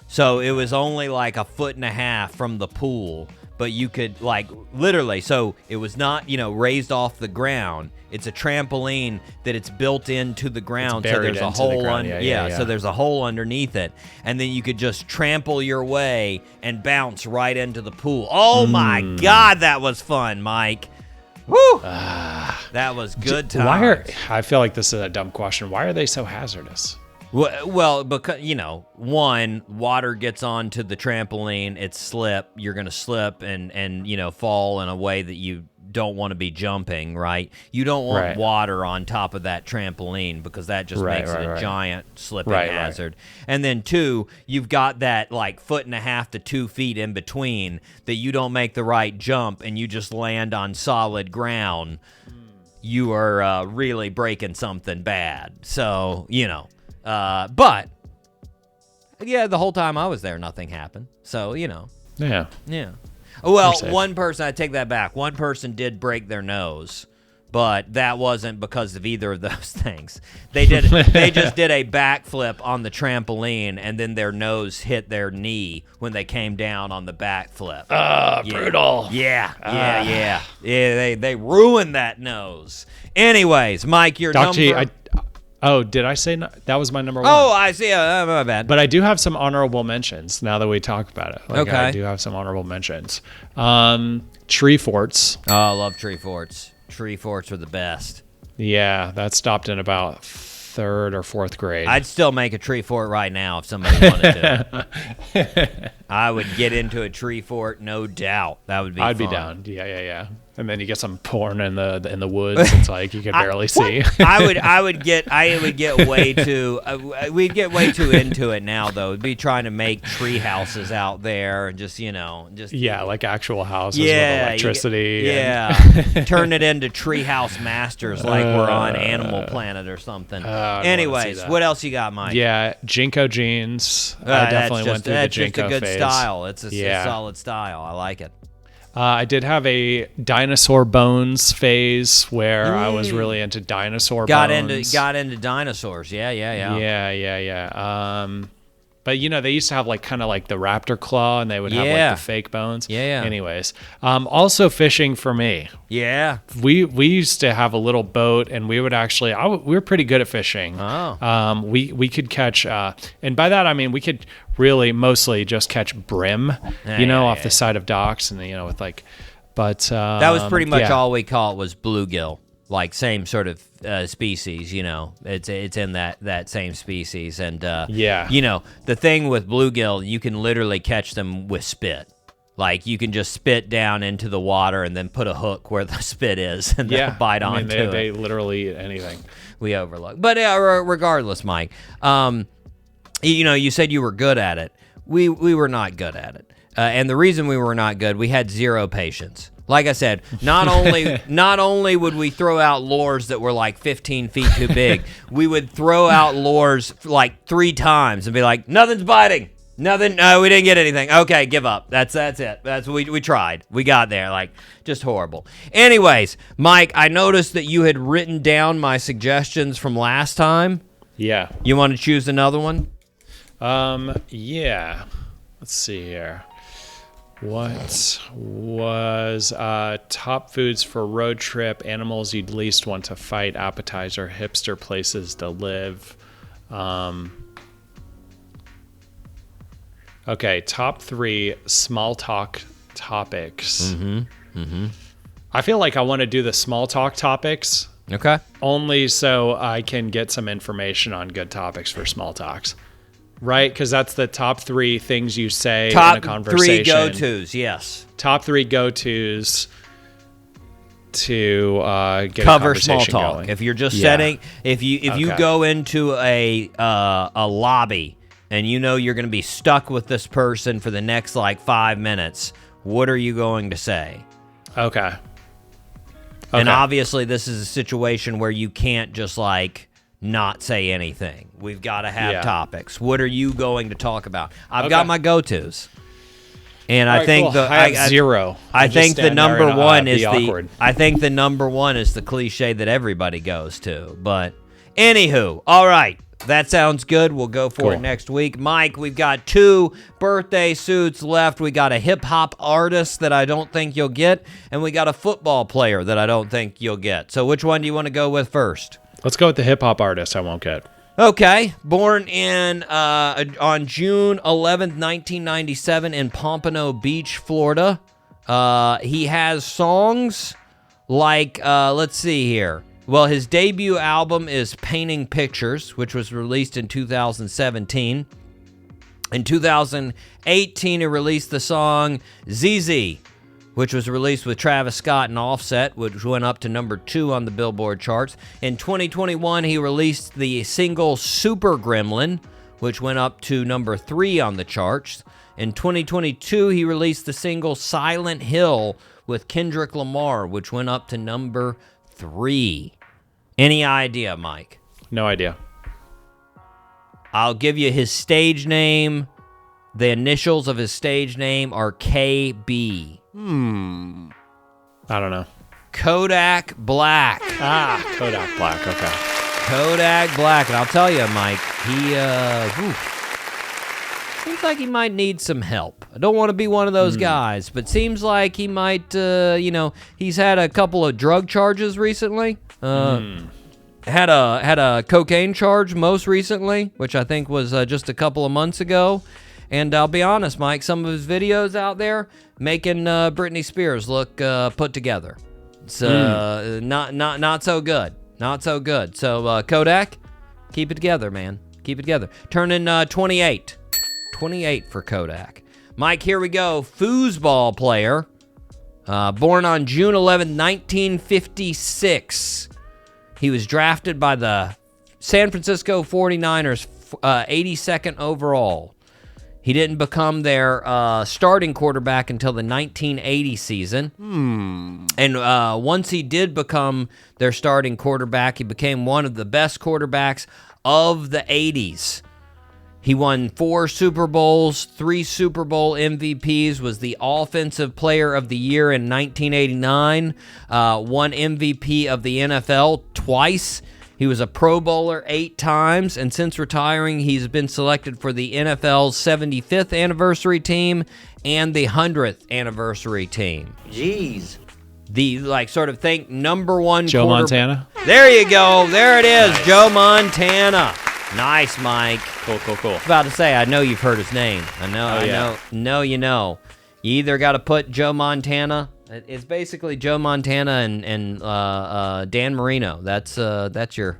So it was only like 1.5 feet from the pool, but you could like literally, so it was not, raised off the ground. It's a trampoline that it's built into the ground, so there's a hole so there's a hole underneath it, and then you could just trample your way and bounce right into the pool. Oh my God, that was fun, Mike. Woo! That was good times. I feel like this is a dumb question. Why are they so hazardous? Well, because, one, water gets onto the trampoline, it's slip, you're going to slip and fall in a way that you don't want to be jumping, right? You don't want water on top of that trampoline because that just makes it a giant slipping hazard. And then two, you've got that like 1.5 to 2 feet in between that you don't make the right jump and you just land on solid ground. You are really breaking something bad. So, but yeah, the whole time I was there, nothing happened. So, Yeah. Well, one person, I take that back. One person did break their nose, but that wasn't because of either of those things. They just did a backflip on the trampoline, and then their nose hit their knee when they came down on the backflip. Brutal. Yeah. They ruined that nose. Anyways, Mike, your number. Did I say that was my number one? Oh, I see. My bad. But I do have some honorable mentions now that we talk about it. Okay. I do have some honorable mentions. Tree forts. Oh, I love tree forts. Tree forts are the best. Yeah, that stopped in about 3rd or 4th grade. I'd still make a tree fort right now if somebody wanted to. I would get into a tree fort, no doubt. That would be I'd fun. be down. Yeah. And then you get some porn in the woods. It's like you can barely see. I would get way too. We'd get way too into it now, though. We'd be trying to make tree houses out there, and just like actual houses with electricity. Turn it into Treehouse Masters, like we're on Animal Planet or something. Anyways, what else you got, Mike? Yeah, Jinko jeans. I definitely went through the Jinko phase. It's just a good style. It's a solid style. I like it. I did have a dinosaur bones phase where I was really into dinosaur bones. Got into dinosaurs. Yeah. But they used to have like kind of like the raptor claw, and they would have like the fake bones. Yeah. Anyways, also fishing for me. Yeah. We used to have a little boat, and we would actually we were pretty good at fishing. Oh. We could catch, and by that I mean we could really mostly just catch brim, off the side of docks, and with like, but that was pretty much all we caught was bluegill. Like same sort of species, it's in that same species, and the thing with bluegill, you can literally catch them with spit. Like you can just spit down into the water and then put a hook where the spit is, and they'll bite onto it. They literally eat anything. We overlook, but regardless, Mike, you said you were good at it. We were not good at it, and the reason we were not good, we had zero patience. Like I said, not only would we throw out lures that were like 15 feet too big, we would throw out lures like 3 times and be like, nothing's biting. Nothing. No, we didn't get anything. Okay, give up. That's it. That's we tried. We got there. Like, just horrible. Anyways, Mike, I noticed that you had written down my suggestions from last time. Yeah. You want to choose another one? Yeah. Let's see here. What was top foods for road trip, animals you'd least want to fight, appetizer, hipster places to live? Okay, top 3 small talk topics. I feel like I want to do the small talk topics. Okay. Only so I can get some information on good topics for small talks. Right, because that's the top 3 things you say in a conversation. Top 3 go-tos, yes. Top 3 go-tos to get cover a conversation small talk. going. If you're just setting, if you go into a lobby and you're going to be stuck with this person for the next like 5 minutes, what are you going to say? Okay. And obviously, this is a situation where you can't just like not say anything. We've got to have topics. What are you going to talk about? I've got my go-tos. And I think I have zero. I think the number one is the number one is the cliche that everybody goes to. But Anywho, all right. That sounds good. We'll go for it next week. Mike, we've got 2 birthday suits left. We got a hip-hop artist that I don't think you'll get, and we got a football player that I don't think you'll get. So which one do you want to go with first? Let's go with the hip-hop artist I won't get. Okay. Born on June 11th, 1997 in Pompano Beach, Florida. He has songs like, let's see here. Well, his debut album is Painting Pictures, which was released in 2017. In 2018, he released the song ZZ, which was released with Travis Scott and Offset, which went up to number 2 on the Billboard charts. In 2021, he released the single Super Gremlin, which went up to number 3 on the charts. In 2022, he released the single Silent Hill with Kendrick Lamar, which went up to number 3. Any idea, Mike? No idea. I'll give you his stage name. The initials of his stage name are KB. I don't know. Kodak Black. Kodak Black. Okay. Kodak Black. And I'll tell you, Mike, he seems like he might need some help. I don't want to be one of those guys, but seems like he might, he's had a couple of drug charges recently. Had a cocaine charge most recently, which I think was just a couple of months ago. And I'll be honest, Mike, some of his videos out there making Britney Spears look put together. It's not so good. Not so good. So Kodak, keep it together, man. Keep it together. Turning 28. 28 for Kodak. Mike, here we go. Foosball player. Born on June 11, 1956. He was drafted by the San Francisco 49ers, 82nd overall. He didn't become their starting quarterback until the 1980 season. And once he did become their starting quarterback, he became one of the best quarterbacks of the 80s. He won 4 Super Bowls, 3 Super Bowl MVPs, was the Offensive Player of the Year in 1989, won MVP of the NFL twice. He was a Pro Bowler 8 times, and since retiring, he's been selected for the NFL's 75th anniversary team and the 100th anniversary team. Jeez. The, sort of think number 1 Joe Montana? There you go. There it is, nice. Joe Montana. Nice, Mike. Cool. I was about to say, I know you've heard his name. I know. You know. You either got to put Joe Montana. It's basically Joe Montana and Dan Marino. That's your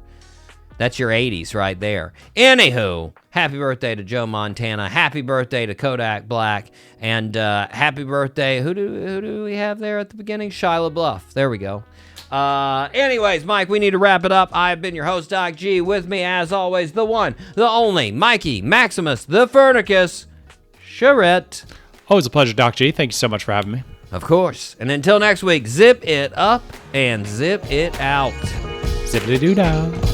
80s right there. Anywho, happy birthday to Joe Montana. Happy birthday to Kodak Black. And happy birthday. Who do we have there at the beginning? Shia LaBeouf. There we go. Anyways, Mike, we need to wrap it up. I've been your host, Doc G. With me, as always, the one, the only, Mikey Maximus, the Furnicus, Charette. Always a pleasure, Doc G. Thank you so much for having me. Of course. And until next week, zip it up and zip it out. Zippity-doo-dah.